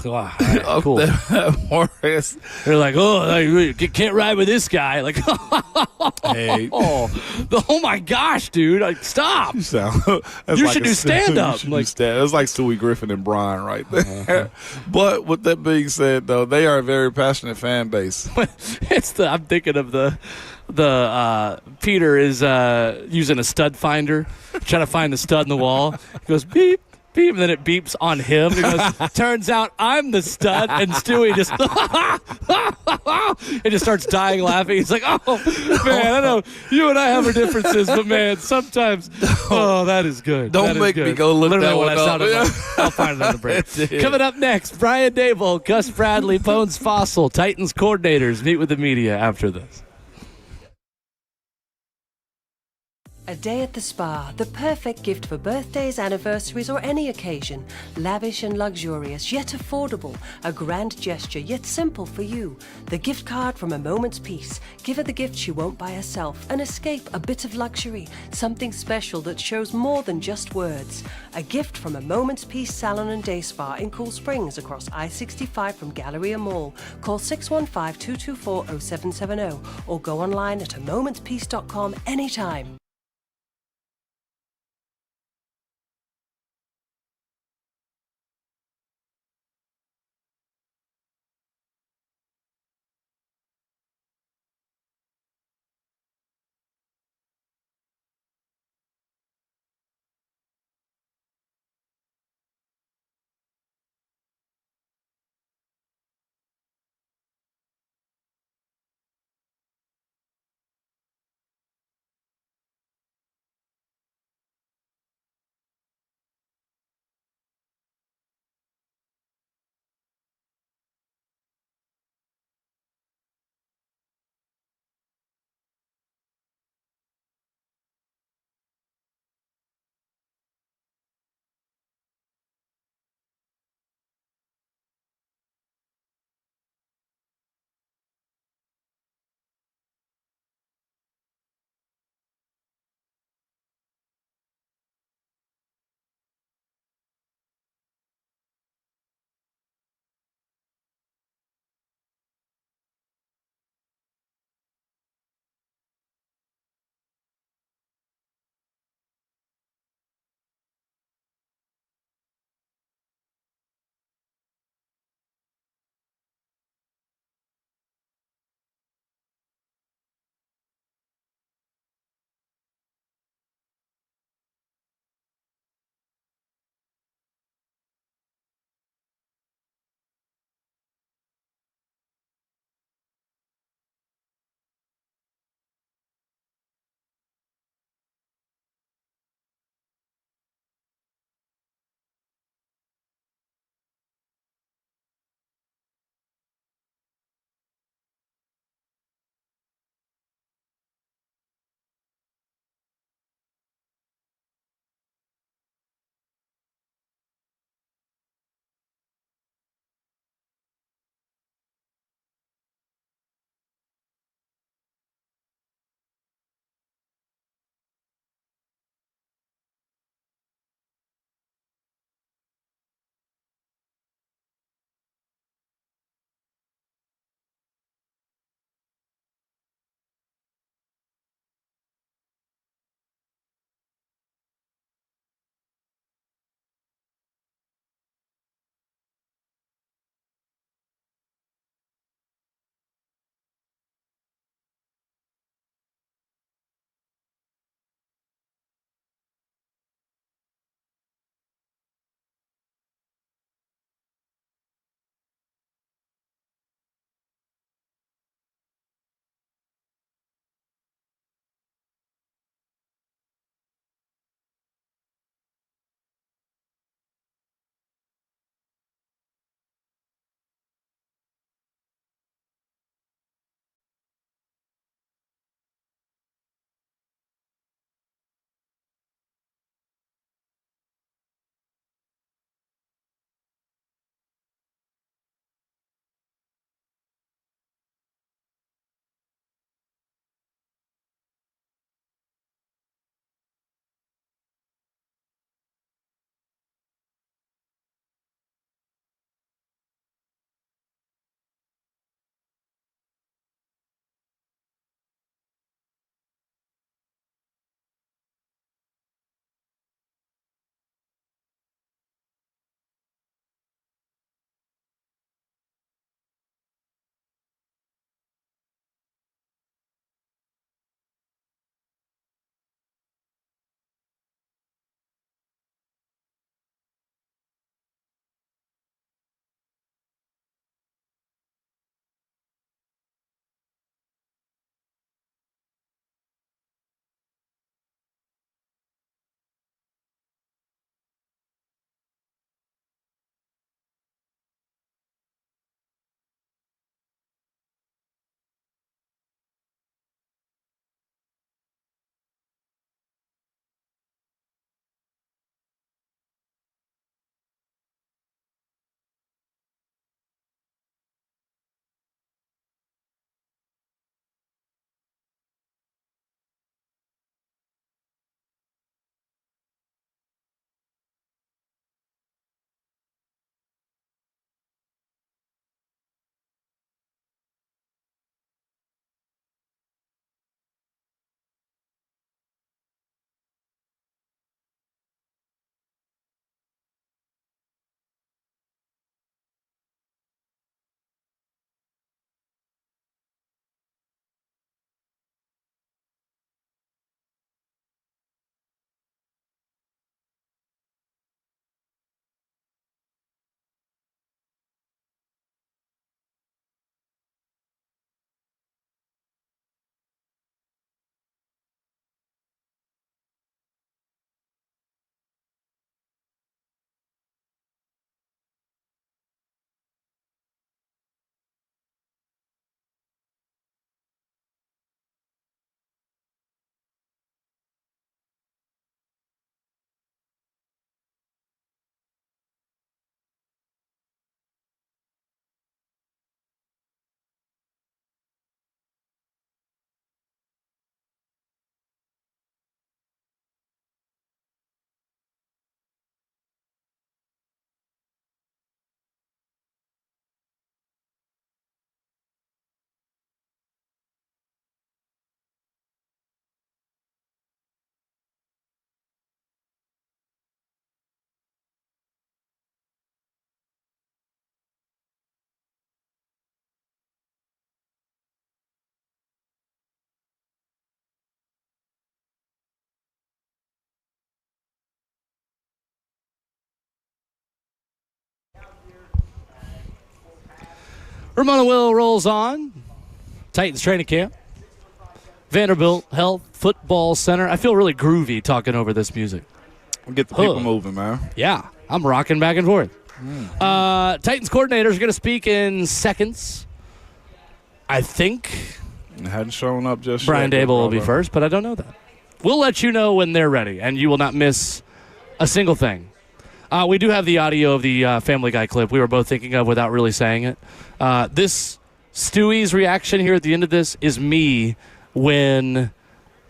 wow. Right, cool. They're like, oh, you can't ride with this guy. Like, Hey. oh my gosh, dude. Like, stop. You should do stand-up. It's like Stewie Griffin and Brian right there. But with that being said, though, they are a very passionate fan base. I'm thinking of the Peter is using a stud finder, trying to find the stud in the wall. He goes, beep, beep, and then it beeps on him. He goes, turns out I'm the stud, and Stewie just it just starts dying laughing. He's like, oh, man, I know you and I have our differences, but, man, sometimes, that is good. Don't make me go look Literally that what one I sounded up. like. I'll find it on the break. Coming up next, Brian Dable, Gus Bradley, Bones Fossil, Titans coordinators meet with the media after this. A day at the spa, the perfect gift for birthdays, anniversaries, or any occasion. Lavish and luxurious, yet affordable. A grand gesture, yet simple for you. The gift card from A Moment's Peace. Give her the gift she won't buy herself. An escape, a bit of luxury. Something special that shows more than just words. A gift from A Moment's Peace Salon and Day Spa in Cool Springs across I-65 from Galleria Mall. Call 615-224-0770 or go online at amomentspeace.com anytime. Ramon Will rolls on. Titans training camp. Vanderbilt Health Football Center. I feel really groovy talking over this music. Get the people moving, man. Yeah, I'm rocking back and forth. Titans coordinators are going to speak in seconds. I think It hadn't shown up just Brian yet. Dable will be first, but I don't know that. We'll let you know when they're ready, and you will not miss a single thing. We do have the audio of the Family Guy clip we were both thinking of without really saying it. This Stewie's reaction here at the end of this is me when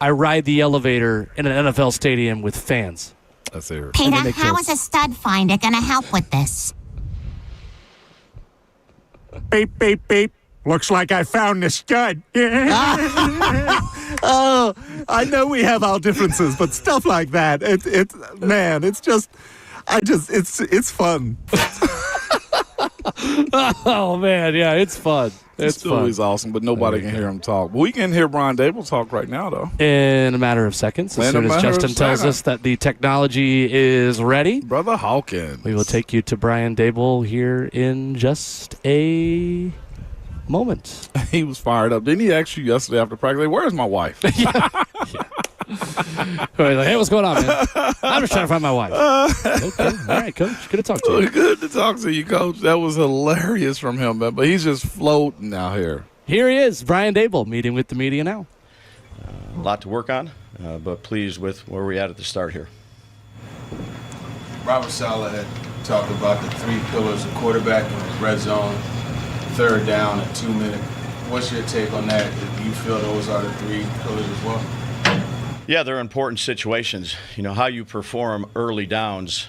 I ride the elevator in an NFL stadium with fans. That's it. Peter, how is a stud finder going to help with this? Beep, beep, beep. Looks like I found the stud. Oh, I know we have our differences, but stuff like that, it's fun. Oh, man, yeah, it's fun. It's fun. Stewie's awesome, but nobody can hear him talk. But we can hear Brian Dable talk right now, though. In a matter of seconds, as soon as Justin tells us that the technology is ready. Brother Hawkins. We will take you to Brian Dable here in just a moment. He was fired up. Didn't he ask you yesterday after practice, where's my wife? Yeah. Like, hey, what's going on, man? I'm just trying to find my wife. Okay. All right, Coach. Good to talk to you. Good to talk to you, Coach. That was hilarious from him, man. But he's just floating out here. Here he is, Brian Dable, meeting with the media now. A lot to work on, but pleased with where we're at the start here. Robert Saleh had talked about the 3 pillars of quarterback in the red zone, third down, and 2 minute. What's your take on that? Do you feel those are the 3 pillars as well? Yeah, they're important situations. You know, how you perform early downs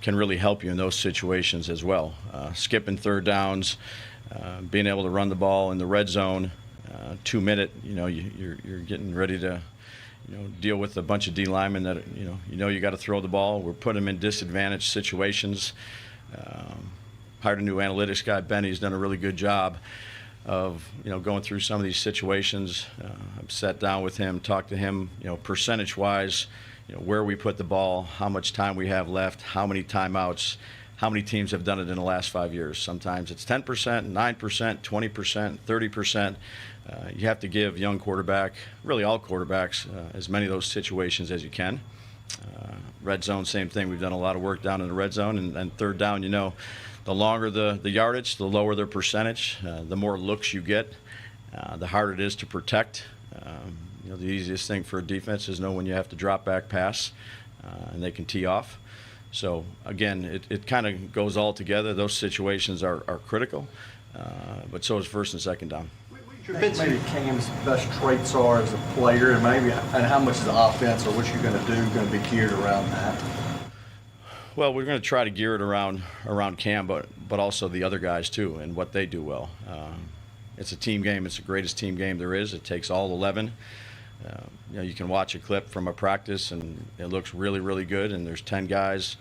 can really help you in those situations as well. Skipping third downs, being able to run the ball in the red zone, 2 minute, you know, you're getting ready to, you know, deal with a bunch of D linemen that, you know you got to throw the ball. We're putting them in disadvantaged situations. Hired a new analytics guy, Benny. He's done a really good job of, you know, going through some of these situations. I've sat down with him, talked to him, you know, percentage-wise, you know, where we put the ball, how much time we have left, how many timeouts, how many teams have done it in the last 5 years. Sometimes it's 10%, 9%, 20%, 30%. You have to give young quarterback, really all quarterbacks, as many of those situations as you can. Red zone, same thing. We've done a lot of work down in the red zone, and third down, you know, the longer the yardage, the lower their percentage, the more looks you get, the harder it is to protect. You know, the easiest thing for a defense is know when you have to drop back pass, and they can tee off. So, again, it kind of goes all together. Those situations are critical, but so is first and second down. Maybe Cam's best traits are as a player, and how much is the offense or what you're going to do going to be geared around that? Well, we're going to try to gear it around Cam, but also the other guys too, and what they do well. It's a team game. It's the greatest team game there is. It takes all 11. You know, you can watch a clip from a practice, and it looks really, really good. And there's 10 guys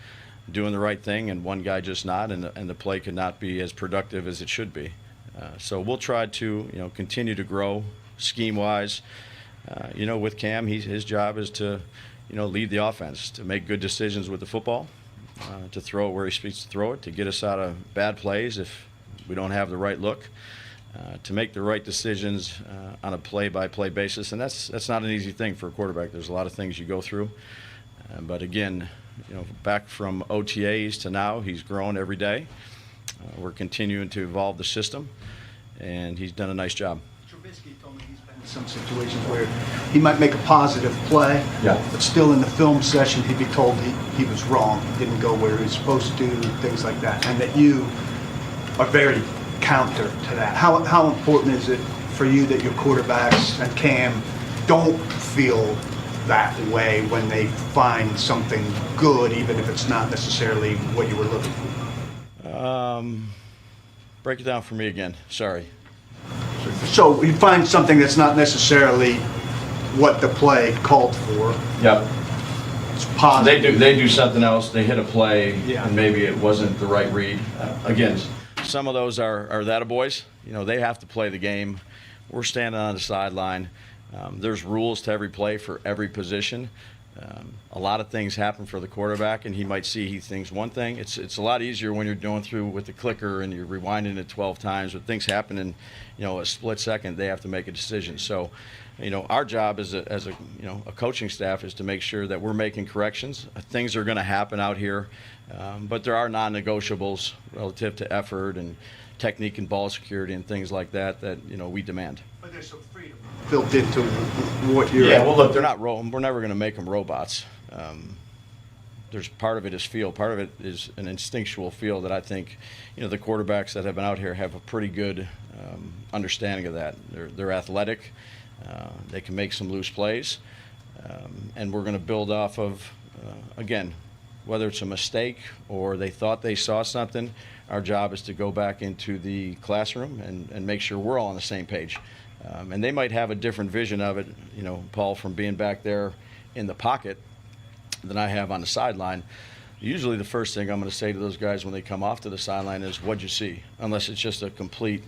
doing the right thing, and one guy just not, and the play could not be as productive as it should be. So we'll try to, you know, continue to grow scheme-wise. You know, with Cam, his job is to, you know, lead the offense, to make good decisions with the football. To throw it where he speaks to throw it, to get us out of bad plays if we don't have the right look, to make the right decisions on a play-by-play basis. And that's not an easy thing for a quarterback. There's a lot of things you go through. But again, you know, back from OTAs to now, he's grown every day. We're continuing to evolve the system, and he's done a nice job. Trubisky told me he's been in some situations where he might make a positive play, but still in the film session he'd be told he was wrong, he didn't go where he was supposed to, things like that, and that you are very counter to that. How important is it for you that your quarterbacks and Cam don't feel that way when they find something good, even if it's not necessarily what you were looking for? Break it down for me again. Sorry. So you find something that's not necessarily what the play called for. Yep. It's positive. They do something else. They hit a play, and maybe it wasn't the right read. Again, some of those are that boys. You know, they have to play the game. We're standing on the sideline. There's rules to every play for every position. A lot of things happen for the quarterback, and he might see he thinks one thing. It's a lot easier when you're going through with the clicker and you're rewinding it 12 times. But things happen in a split second. They have to make a decision. So, our job as a coaching staff is to make sure that we're making corrections. Things are going to happen out here, but there are non-negotiables relative to effort and technique and ball security and things like that we demand. But there's some freedom built into what you're. Yeah, well, look, we're never going to make them robots. There's part of it is feel, part of it is an instinctual feel that I think, the quarterbacks that have been out here have a pretty good understanding of that. They're athletic, they can make some loose plays, and we're going to build off of, again, whether it's a mistake or they thought they saw something. Our job is to go back into the classroom and make sure we're all on the same page. And they might have a different vision of it, Paul, from being back there in the pocket than I have on the sideline. Usually the first thing I'm going to say to those guys when they come off to the sideline is, what'd you see? Unless it's just a complete,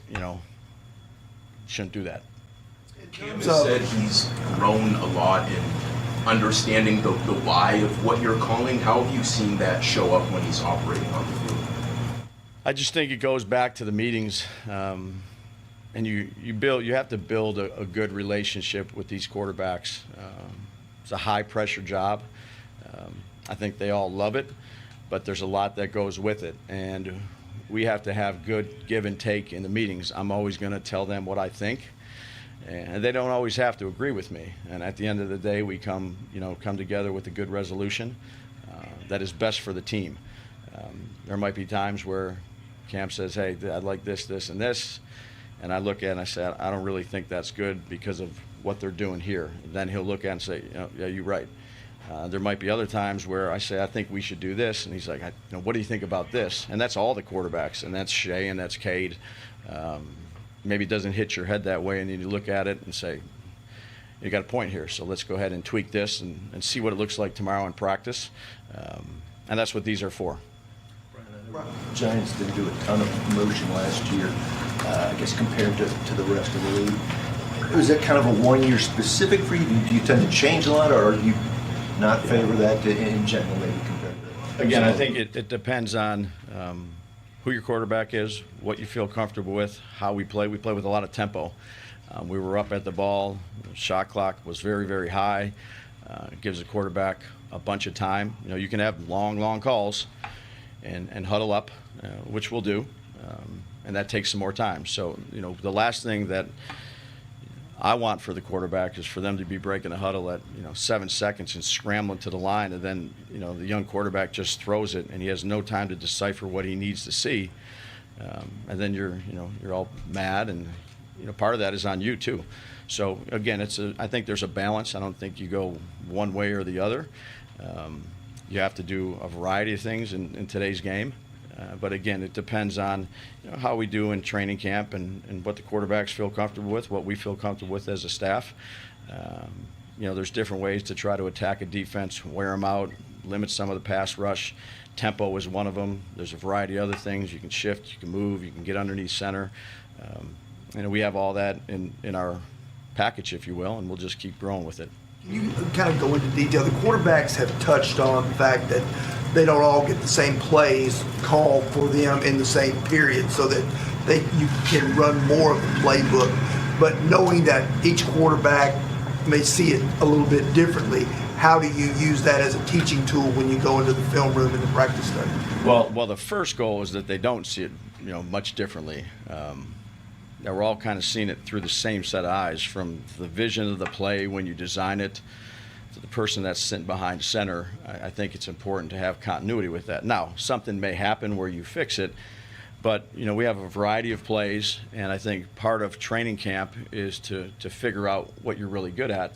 shouldn't do that. Cam has said he's grown a lot in understanding the why of what you're calling. How have you seen that show up when he's operating on the field? I just think it goes back to the meetings. And you have to build a good relationship with these quarterbacks. It's a high pressure job. I think they all love it, but there's a lot that goes with it, and we have to have good give and take in the meetings. I'm always going to tell them what I think, and they don't always have to agree with me. And at the end of the day, we come together with a good resolution that is best for the team. There might be times where Cam says, "Hey, I'd like this, this, and this." And I look at it and I say, I don't really think that's good because of what they're doing here. And then he'll look at it and say, yeah, you're right. There might be other times where I say, I think we should do this. And he's like, what do you think about this? And that's all the quarterbacks. And that's Shea and that's Cade. Maybe it doesn't hit your head that way. And then you look at it and say, you got a point here. So let's go ahead and tweak this and see what it looks like tomorrow in practice. And that's what these are for. Giants didn't do a ton of motion last year, I guess, compared to the rest of the league. Was that kind of a one-year specific for you? Do you tend to change a lot, or do you not favor that in general, maybe compared to? Again, I think it depends on who your quarterback is, what you feel comfortable with, how we play. We play with a lot of tempo. We were up at the ball. The shot clock was very, very high. It gives the quarterback a bunch of time. You can have long calls and huddle up, which we'll do, and that takes some more time. So, the last thing that I want for the quarterback is for them to be breaking a huddle at 7 seconds and scrambling to the line, and then the young quarterback just throws it and he has no time to decipher what he needs to see, and then you're all mad, and part of that is on you too. So again, I think there's a balance. I don't think you go one way or the other. You have to do a variety of things in today's game. But again, it depends on how we do in training camp and what the quarterbacks feel comfortable with, what we feel comfortable with as a staff. There's different ways to try to attack a defense, wear them out, limit some of the pass rush. Tempo is one of them. There's a variety of other things. You can shift, you can move, you can get underneath center. We have all that in our package, if you will, and we'll just keep growing with it. Can you kind of go into detail? The quarterbacks have touched on the fact that they don't all get the same plays called for them in the same period, so that you can run more of the playbook. But knowing that each quarterback may see it a little bit differently, how do you use that as a teaching tool when you go into the film room and the practice study? Well, the first goal is that they don't see it, much differently. That we're all kind of seeing it through the same set of eyes, from the vision of the play when you design it to the person that's sitting behind center. I think it's important to have continuity with that. Now, something may happen where you fix it, but we have a variety of plays, and I think part of training camp is to figure out what you're really good at.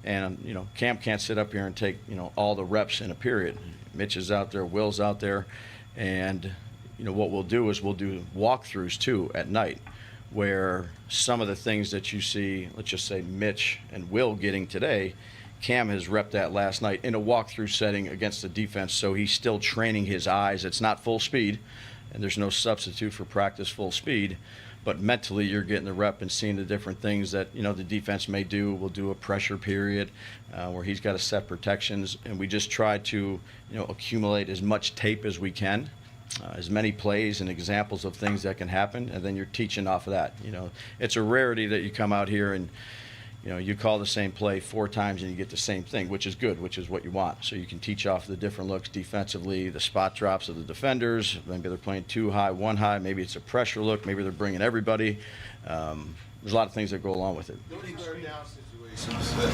And Cam can't sit up here and take all the reps in a period. Mitch is out there, Will's out there, and what we'll do is we'll do walkthroughs too at night, where some of the things that you see, let's just say Mitch and Will getting today, Cam has repped that last night in a walkthrough setting against the defense, so he's still training his eyes. It's not full speed, and there's no substitute for practice full speed, but mentally you're getting the rep and seeing the different things that, you know, the defense may do. We'll do a pressure period where he's got to set protections, and we just try to, you know, accumulate as much tape as we can. As many plays and examples of things that can happen, and then you're teaching off of that. You know, it's a rarity that you come out here and, you know, you call the same play 4 times and you get the same thing, which is good, which is what you want. So you can teach off the different looks defensively, the spot drops of the defenders. Maybe they're playing 2 high, 1 high. Maybe it's a pressure look. Maybe they're bringing everybody. There's a lot of things that go along with it.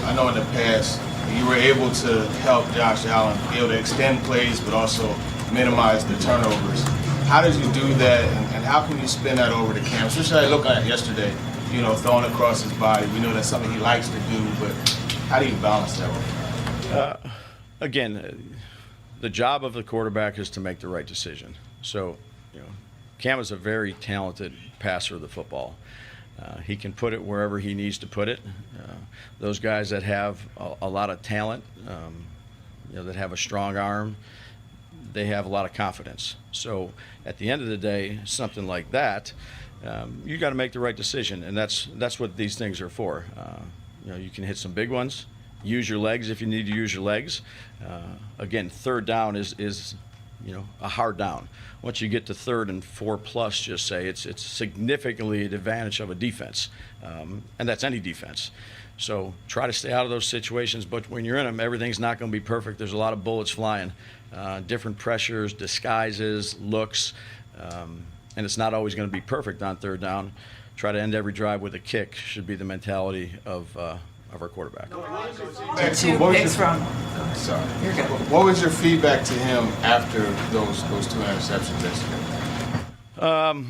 I know in the past you were able to help Josh Allen be able to extend plays, but also minimize the turnovers. How did you do that, and how can you spin that over to Cam? Especially I look at yesterday, you know, throwing across his body. We know that's something he likes to do, but how do you balance that one? Again, the job of the quarterback is to make the right decision. So, you know, Cam is a very talented passer of the football. He can put it wherever he needs to put it. Those guys that have a lot of talent, you know, that have a strong arm, they have a lot of confidence. So at the end of the day, something like that, you got to make the right decision, and that's what these things are for. You know, you can hit some big ones, use your legs if you need to use your legs. Again, 3rd down is you know, a hard down. Once you get to 3rd and 4 plus, just say, it's significantly an advantage of a defense, and that's any defense. So try to stay out of those situations, but when you're in them, everything's not going to be perfect. There's a lot of bullets flying, different pressures, disguises, looks, and it's not always going to be perfect on 3rd down. Try to end every drive with a kick should be the mentality of our quarterback. What was your feedback to him after those 2 interceptions yesterday?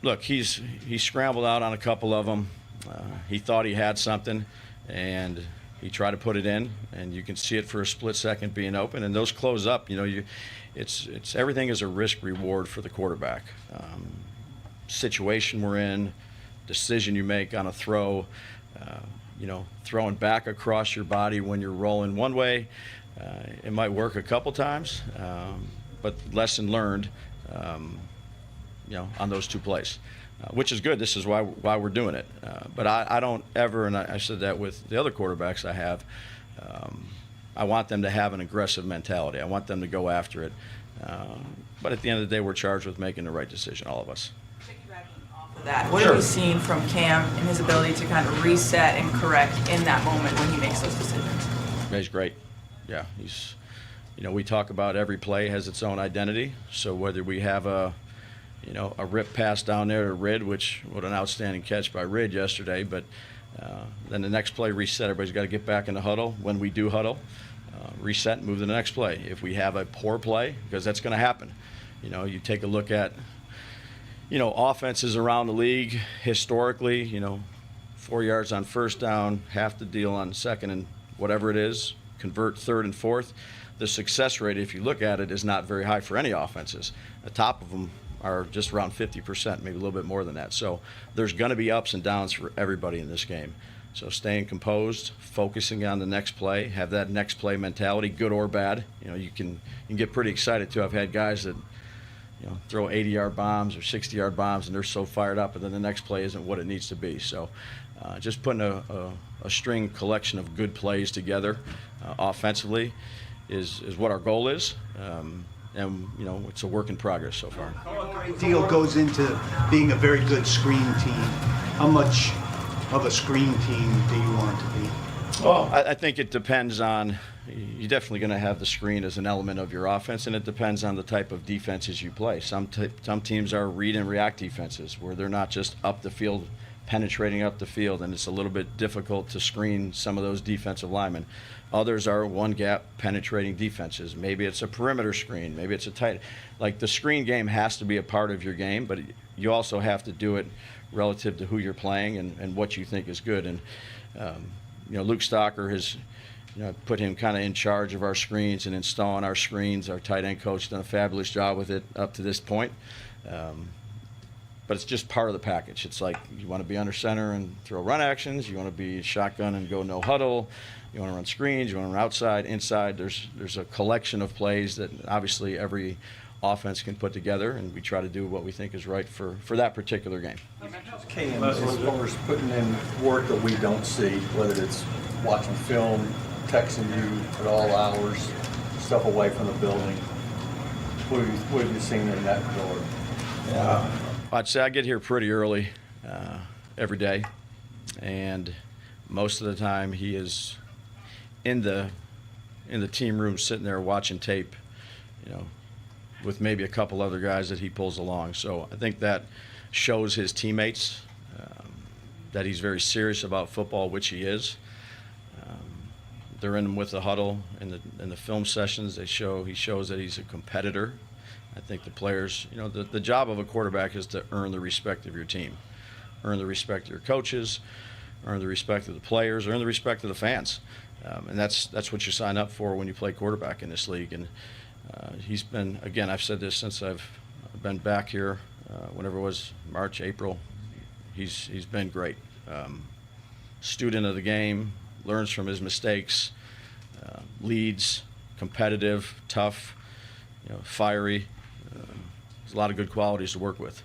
Look, he scrambled out on a couple of them. He thought he had something, and he tried to put it in, and you can see it for a split second being open, and those close up. You know, it's everything is a risk reward for the quarterback. Situation we're in, decision you make on a throw, you know, throwing back across your body when you're rolling one way, it might work a couple times, but lesson learned, you know, on those 2 plays. Which is good. This is why we're doing it. But I don't ever, and I said that with the other quarterbacks I have, I want them to have an aggressive mentality. I want them to go after it. But at the end of the day, we're charged with making the right decision, all of us. That. What have you seen from Cam and his ability to kind of reset and correct in that moment when he makes those decisions? He's great. Yeah, he's, you know, we talk about every play has its own identity. So whether we have a rip pass down there to Rid, what an outstanding catch by Rid yesterday, but then the next play reset, everybody's got to get back in the huddle. When we do huddle, reset, move to the next play. If we have a poor play, because that's going to happen, you know, you take a look at, you know, offenses around the league historically, you know, 4 yards on 1st down, half the deal on 2nd and whatever it is, convert 3rd and 4th. The success rate, if you look at it, is not very high for any offenses. The top of them are just around 50%, maybe a little bit more than that. So there's going to be ups and downs for everybody in this game. So staying composed, focusing on the next play, have that next play mentality, good or bad. You know, you can get pretty excited too. I've had guys that, you know, throw 80-yard bombs or 60-yard bombs, and they're so fired up, and then the next play isn't what it needs to be. So just putting a string collection of good plays together offensively is what our goal is. And, you know, it's a work in progress so far. A great deal goes into being a very good screen team. How much of a screen team do you want it to be? Well, I think it depends on, you're definitely going to have the screen as an element of your offense, and it depends on the type of defenses you play. Some teams are read and react defenses where they're not just up the field, penetrating up the field, and it's a little bit difficult to screen some of those defensive linemen. Others are one-gap penetrating defenses. Maybe it's a perimeter screen. Maybe it's a tight. Like, the screen game has to be a part of your game, but you also have to do it relative to who you're playing and what you think is good. And, you know, Luke Stocker has, you know, put him kind of in charge of our screens and installing our screens. Our tight end coach done a fabulous job with it up to this point. But it's just part of the package. It's like you want to be under center and throw run actions. You want to be shotgun and go no huddle. You want to run screens. You want to run outside, inside. There's a collection of plays that obviously every offense can put together, and we try to do what we think is right for that particular game. Cam, as far as putting in work that we don't see, whether it's watching film, texting you at all hours, stuff away from the building, what have you seen in that regard? I'd say I get here pretty early every day, and most of the time he is in the team room sitting there watching tape, with maybe a couple other guys that he pulls along. So I think that shows his teammates that he's very serious about football, which he is. They're in with the huddle in the film sessions. He shows that he's a competitor. I think the players, the job of a quarterback is to earn the respect of your team, earn the respect of your coaches, earn the respect of the players, earn the respect of the fans. And that's what you sign up for when you play quarterback in this league. And he's been, again, I've said this since I've been back here, whenever it was March, April. He's been great. Student of the game, learns from his mistakes, leads, competitive, tough, fiery. There's a lot of good qualities to work with.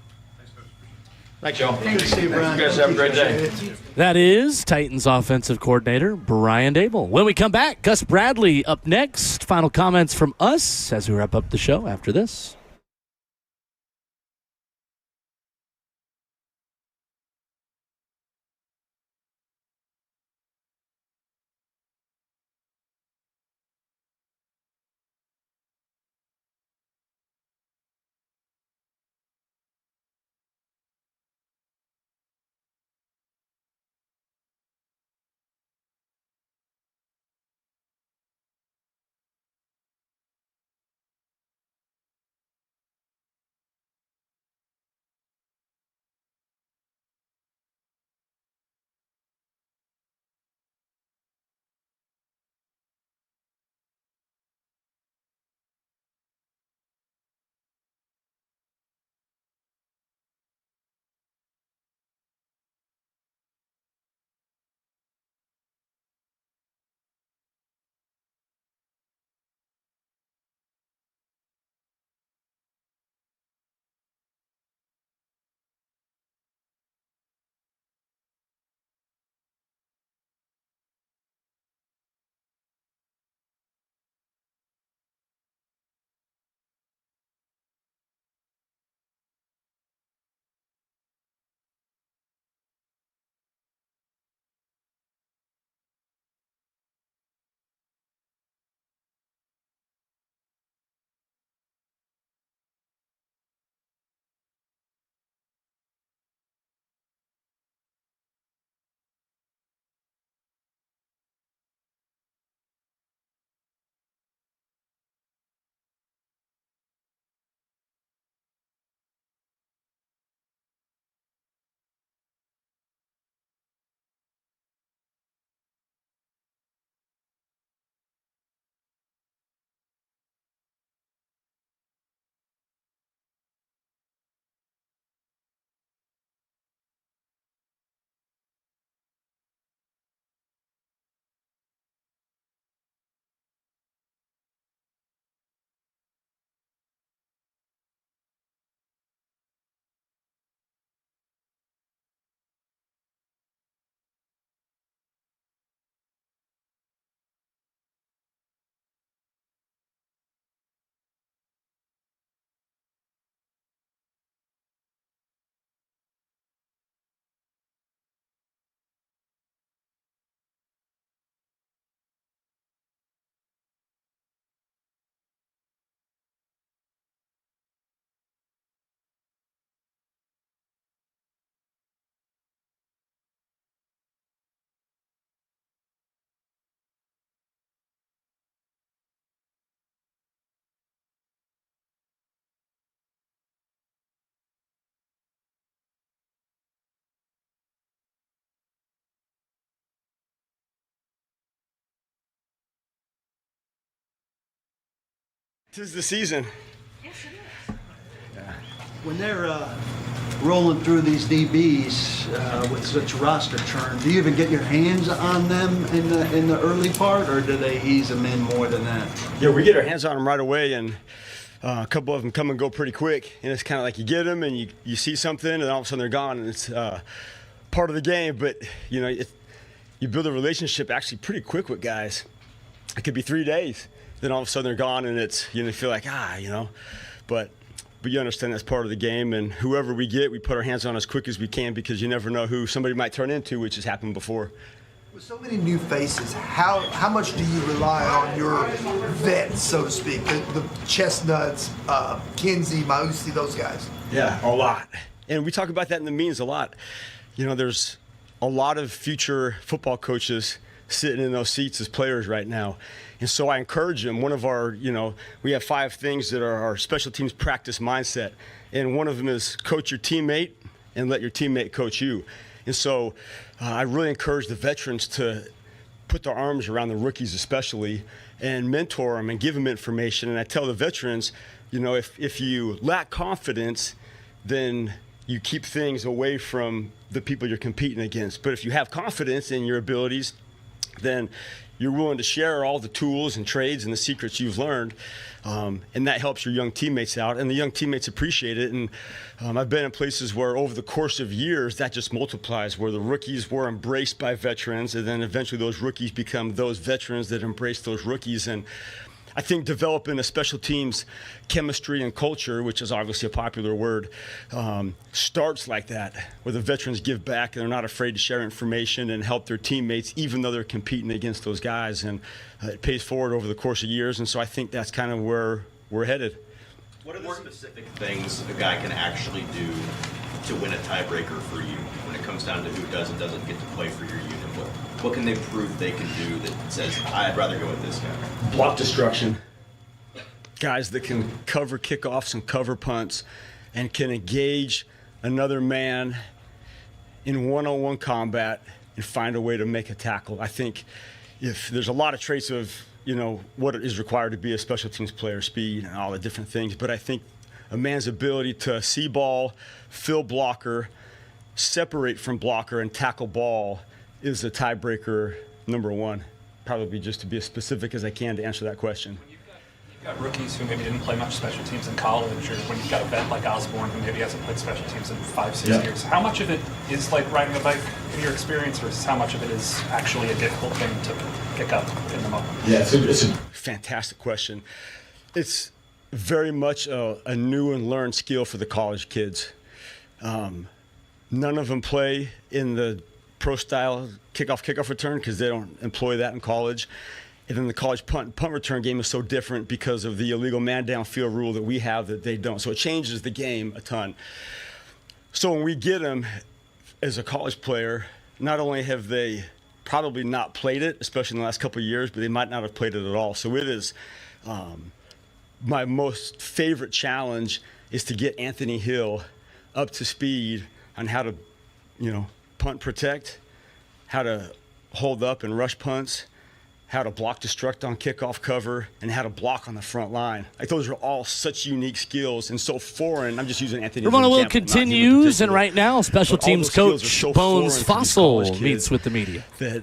Thanks, Joe. Thanks, you, Brian. You guys have a great day. That is Titans offensive coordinator Brian Dable. When we come back, Gus Bradley up next. Final comments from us as we wrap up the show after this. Tis the season. When they're rolling through these DBs with such roster churn, do you even get your hands on them in the early part, or do they ease them in more than that? Yeah, we get our hands on them right away, and A couple of them come and go pretty quick, and it's kind of like you get them and you see something, and then all of a sudden they're gone, and it's part of the game. But you build a relationship actually pretty quick with guys. It could be 3 days, then all of a sudden they're gone, and it's you feel like but you understand that's part of the game, and whoever we get, we put our hands on as quick as we can because you never know who somebody might turn into, which has happened before. With so many new faces, how much do you rely on your vets, so to speak, the Chestnuts, Kinsey, Mausi, those guys? Yeah, a lot. And we talk about that in the meetings a lot. There's a lot of future football coaches sitting in those seats as players right now. And so I encourage them. One of our, we have 5 things that are our special teams practice mindset. And one of them is coach your teammate and let your teammate coach you. And so I really encourage the veterans to put their arms around the rookies especially and mentor them and give them information. And I tell the veterans, if you lack confidence, then you keep things away from the people you're competing against. But if you have confidence in your abilities, then you're willing to share all the tools and trades and the secrets you've learned, and that helps your young teammates out, and the young teammates appreciate it. And I've been in places where over the course of years that just multiplies, where the rookies were embraced by veterans, and then eventually those rookies become those veterans that embrace those rookies. And I think developing a special teams chemistry and culture, which is obviously a popular word, starts like that, where the veterans give back and they're not afraid to share information and help their teammates, even though they're competing against those guys. And it pays forward over the course of years. And so I think that's kind of where we're headed. What are the specific things a guy can actually do to win a tiebreaker for you when it comes down to who does and doesn't get to play for your unit? What can they prove they can do that says, I'd rather go with this guy? Block destruction. Guys that can cover kickoffs and cover punts and can engage another man in one-on-one combat and find a way to make a tackle. I think if there's a lot of traits of, what is required to be a special teams player, speed and all the different things, but I think a man's ability to see ball, fill blocker, separate from blocker, and tackle ball is a tiebreaker number 1. Probably just to be as specific as I can to answer that question. You've got rookies who maybe didn't play much special teams in college, or when you've got a vet like Osborne who maybe hasn't played special teams in 5-6 years. How much of it is like riding a bike in your experience versus how much of it is actually a difficult thing to pick up in the moment? Yeah, it's a fantastic question. It's very much a new and learned skill for the college kids. None of them play in the pro-style kickoff return because they don't employ that in college. And then the college punt return game is so different because of the illegal man downfield rule that we have that they don't. So it changes the game a ton. So when we get them as a college player, not only have they probably not played it, especially in the last couple of years, but they might not have played it at all. So it is my most favorite challenge is to get Anthony Hill up to speed on how to, punt protect, how to hold up and rush punts, how to block destruct on kickoff cover, and how to block on the front line. Like those are all such unique skills and so foreign. I'm just using Anthony. Ramon Will continues, and right now, special teams coach Bones Fossil meets with the media. That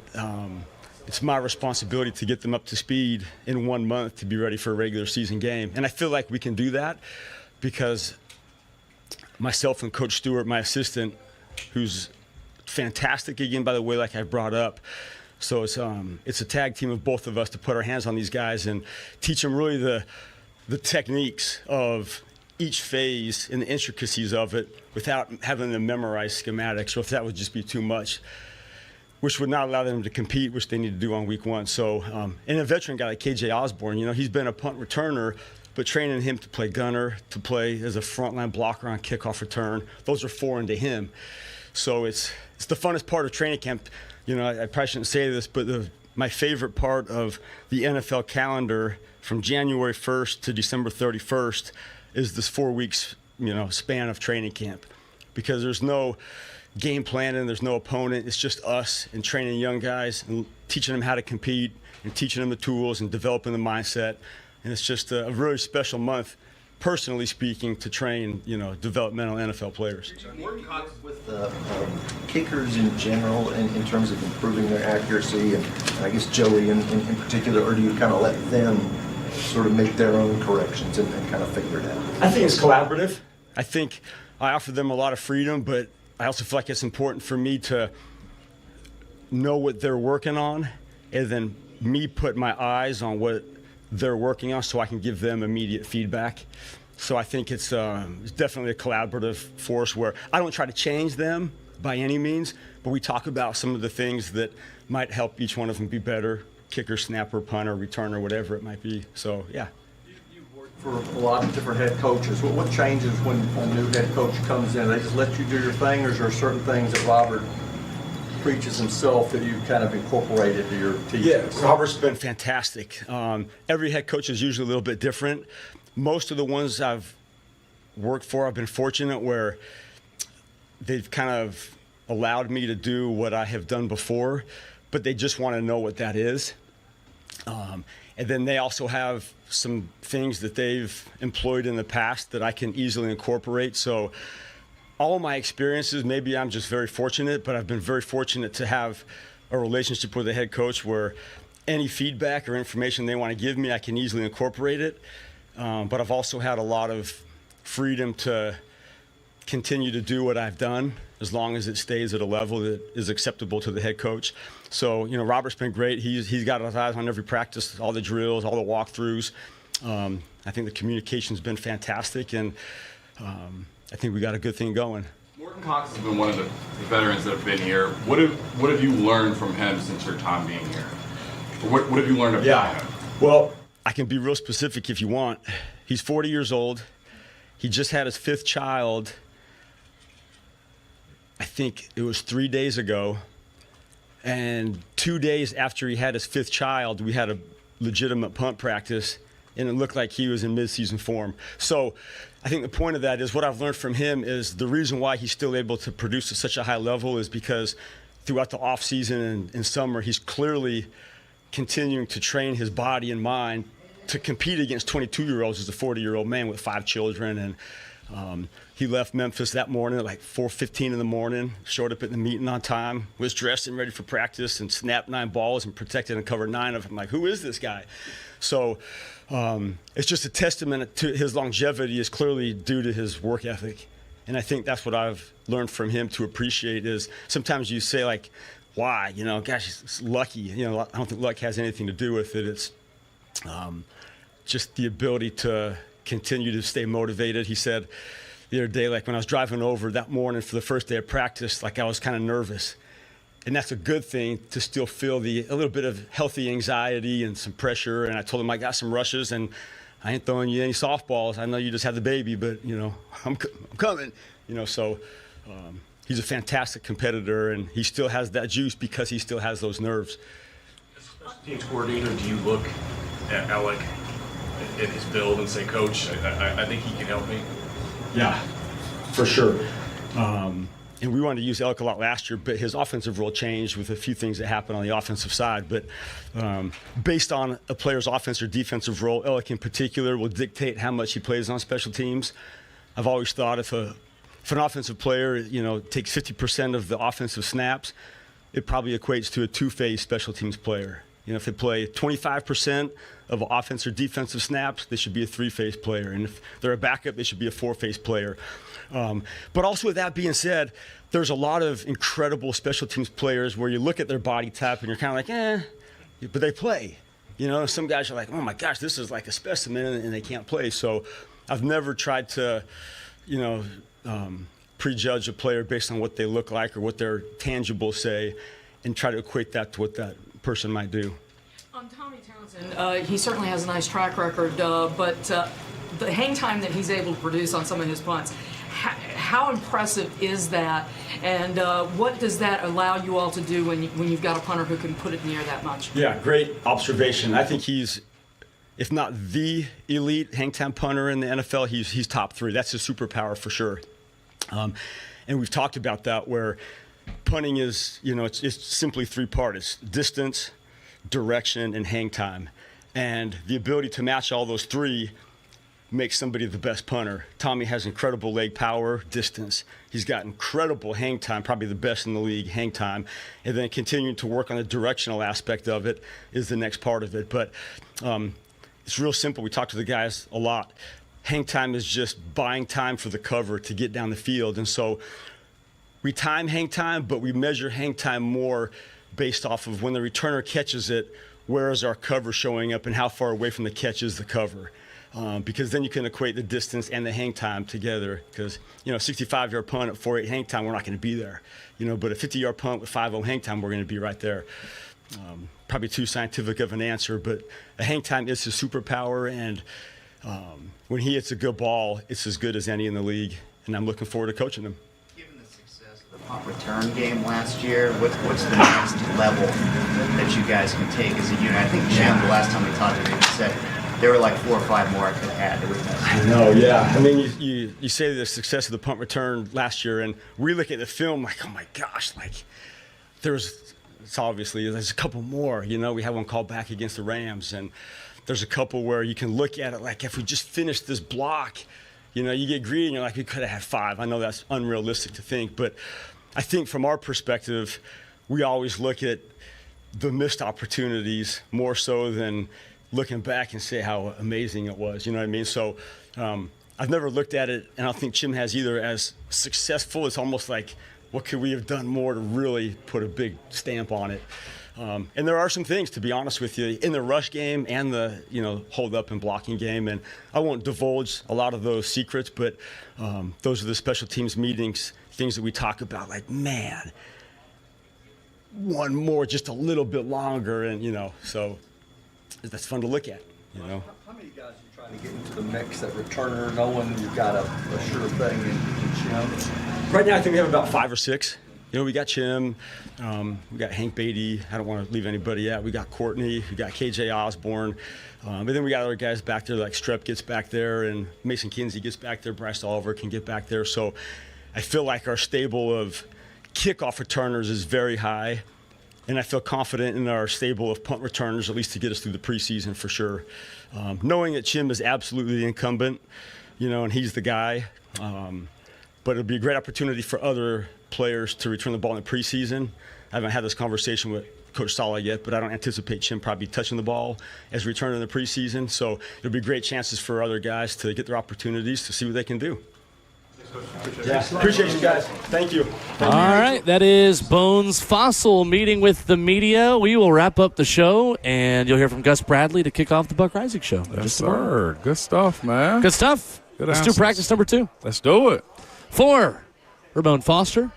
it's my responsibility to get them up to speed in 1 month to be ready for a regular season game, and I feel like we can do that because myself and Coach Stewart, my assistant, who's fantastic again, by the way, like I brought up. So it's a tag team of both of us to put our hands on these guys and teach them really the techniques of each phase and the intricacies of it without having them memorize schematics, or if that would just be too much, which would not allow them to compete, which they need to do on week 1. So, and a veteran guy like KJ Osborne, he's been a punt returner, but training him to play gunner, to play as a frontline blocker on kickoff return, those are foreign to him. So it's the funnest part of training camp. I probably shouldn't say this, but my favorite part of the NFL calendar from January 1st to December 31st is this 4 weeks, span of training camp, because there's no game planning, there's no opponent. It's just us and training young guys and teaching them how to compete and teaching them the tools and developing the mindset. And it's just a really special month, personally speaking, to train, developmental NFL players. With kickers in general, in terms of improving their accuracy, and I guess Joey in particular, or do you kind of let them sort of make their own corrections and kind of figure it out? I think it's collaborative. I think I offer them a lot of freedom, but I also feel like it's important for me to know what they're working on and then me put my eyes on what they're working on so I can give them immediate feedback. So I think it's definitely a collaborative force where I don't try to change them by any means, but we talk about some of the things that might help each one of them be better, kicker, snapper, punter, returner, whatever it might be. So, yeah. You've worked for a lot of different head coaches. What changes when a new head coach comes in? They just let you do your thing, or is there certain things that Robert preaches himself that you kind of incorporated to your teaching? Yeah, Robert's been fantastic. Every head coach is usually a little bit different. Most of the ones I've worked for, I've been fortunate where they've kind of allowed me to do what I have done before, but they just want to know what that is. And then they also have some things that they've employed in the past that I can easily incorporate. So all of my experiences, maybe I'm just very fortunate, but I've been very fortunate to have a relationship with a head coach where any feedback or information they want to give me, I can easily incorporate it. But I've also had a lot of freedom to continue to do what I've done as long as it stays at a level that is acceptable to the head coach. So, Robert's been great. He's got his eyes on every practice, all the drills, all the walkthroughs. I think the communication's been fantastic, and I think we got a good thing going. Morton Cox has been one of the veterans that have been here. What have you learned from him since your time being here? Or what have you learned about him? Well, I can be real specific if you want. He's 40 years old. He just had his 5th child. I think it was 3 days ago. And 2 days after he had his 5th child, we had a legitimate punt practice, and it looked like he was in midseason form. So I think the point of that is what I've learned from him is the reason why he's still able to produce at such a high level is because throughout the offseason and summer, he's clearly continuing to train his body and mind to compete against 22-year-olds as a 40-year-old man with 5 children. And he left Memphis that morning at like 4:15 in the morning, showed up at the meeting on time, was dressed and ready for practice, and snapped 9 balls and protected and covered 9 of them. I'm like, who is this guy? So it's just a testament to his longevity is clearly due to his work ethic. And I think that's what I've learned from him to appreciate is sometimes you say like, why? Gosh, he's lucky. I don't think luck has anything to do with it. It's just the ability to continue to stay motivated. He said the other day, like when I was driving over that morning for the first day of practice, like I was kind of nervous. And that's a good thing to still feel a little bit of healthy anxiety and some pressure. And I told him I got some rushes and I ain't throwing you any softballs. I know you just had the baby, but I'm coming. So he's a fantastic competitor, and he still has that juice because he still has those nerves. As a special teams coordinator, do you look at Elic and his build and say, Coach, I think he can help me? Yeah, for sure. And we wanted to use Elic a lot last year, but his offensive role changed with a few things that happened on the offensive side. But based on a player's offensive or defensive role, Elic in particular will dictate how much he plays on special teams. I've always thought if an offensive player, takes 50% of the offensive snaps, it probably equates to a 2-phase special teams player. If they play 25% of offense or defensive snaps, they should be a 3-phase player. And if they're a backup, they should be a 4-phase player. But also with that being said, there's a lot of incredible special teams players where you look at their body type and you're kind of like, but they play. Some guys are like, oh my gosh, this is like a specimen, and they can't play. So I've never tried to, prejudge a player based on what they look like or what their tangibles say and try to equate that to what that person might do. Tommy Townsend, he certainly has a nice track record, but the hang time that he's able to produce on some of his punts, how impressive is that? And what does that allow you all to do when you've got a punter who can put it in the air that much? Yeah, great observation. I think he's, if not the elite hang time punter in the NFL, he's top 3. That's his superpower for sure. And we've talked about that where punting is, it's simply 3-part. It's distance, direction, and hang time. And the ability to match all those 3 makes somebody the best punter. Tommy has incredible leg power, distance. He's got incredible hang time, probably the best in the league, hang time. And then continuing to work on the directional aspect of it is the next part of it. But it's real simple. We talk to the guys a lot. Hang time is just buying time for the cover to get down the field. And so we time hang time, but we measure hang time more based off of when the returner catches it, where is our cover showing up and how far away from the catch is the cover. Because then you can equate the distance and the hang time together. Because, 65-yard punt at 4.8 hang time, we're not going to be there. But a 50-yard punt with 5.0 hang time, we're going to be right there. Probably too scientific of an answer, but a hang time is his superpower. And when he hits a good ball, it's as good as any in the league. And I'm looking forward to coaching him. The punt return game last year, what's the next level that you guys can take as a unit? I think Jim, the last time we talked to him, said there were like 4 or 5 more I could have had. I know, yeah. I mean, you say the success of the punt return last year, and we look at the film like, oh my gosh, like there's a couple more. We had one called back against the Rams, and there's a couple where you can look at it like if we just finished this block, you get greedy and you're like, we could have had 5. I know that's unrealistic to think, but I think from our perspective, we always look at the missed opportunities more so than looking back and say how amazing it was. You know what I mean? So I've never looked at it, and I don't think Jim has either, as successful. It's almost like, what could we have done more to really put a big stamp on it? And there are some things, to be honest with you, in the rush game and the hold up and blocking game. And I won't divulge a lot of those secrets, but those are the special teams meetings, things that we talk about. Like, man, one more, just a little bit longer, and so that's fun to look at. How many guys are you trying to get into the mix at returner, knowing you've got a sure thing in Chim? Right now, I think we have about 5 or 6. We got Chim, we got Hank Beatty. I don't want to leave anybody out. We got Courtney, we got KJ Osborne, but then we got other guys back there like Strep gets back there, and Mason Kinsey gets back there. Bryce Oliver can get back there. So I feel like our stable of kickoff returners is very high, and I feel confident in our stable of punt returners, at least to get us through the preseason for sure. Knowing that Chim is absolutely the incumbent, and he's the guy, but it'll be a great opportunity for other players to return the ball in the preseason. I haven't had this conversation with Coach Sala yet, but I don't anticipate Chim probably touching the ball as a returner in the preseason. So it'll be great chances for other guys to get their opportunities to see what they can do. Yeah, appreciate you guys. Thank you. All right, that is Bones Fossil meeting with the media. We will wrap up the show, and you'll hear from Gus Bradley to kick off the Buck Reisig Show. Yes, sir. Good stuff, man. Good stuff. Let's do practice number 2. Let's do it. For Ramon Foster,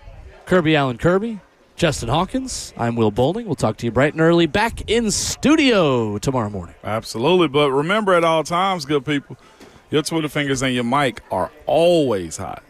Kirby Allen Kirby, Justin Hawkins, I'm Will Bowling. We'll talk to you bright and early back in studio tomorrow morning. Absolutely. But remember at all times, good people, your Twitter fingers and your mic are always hot.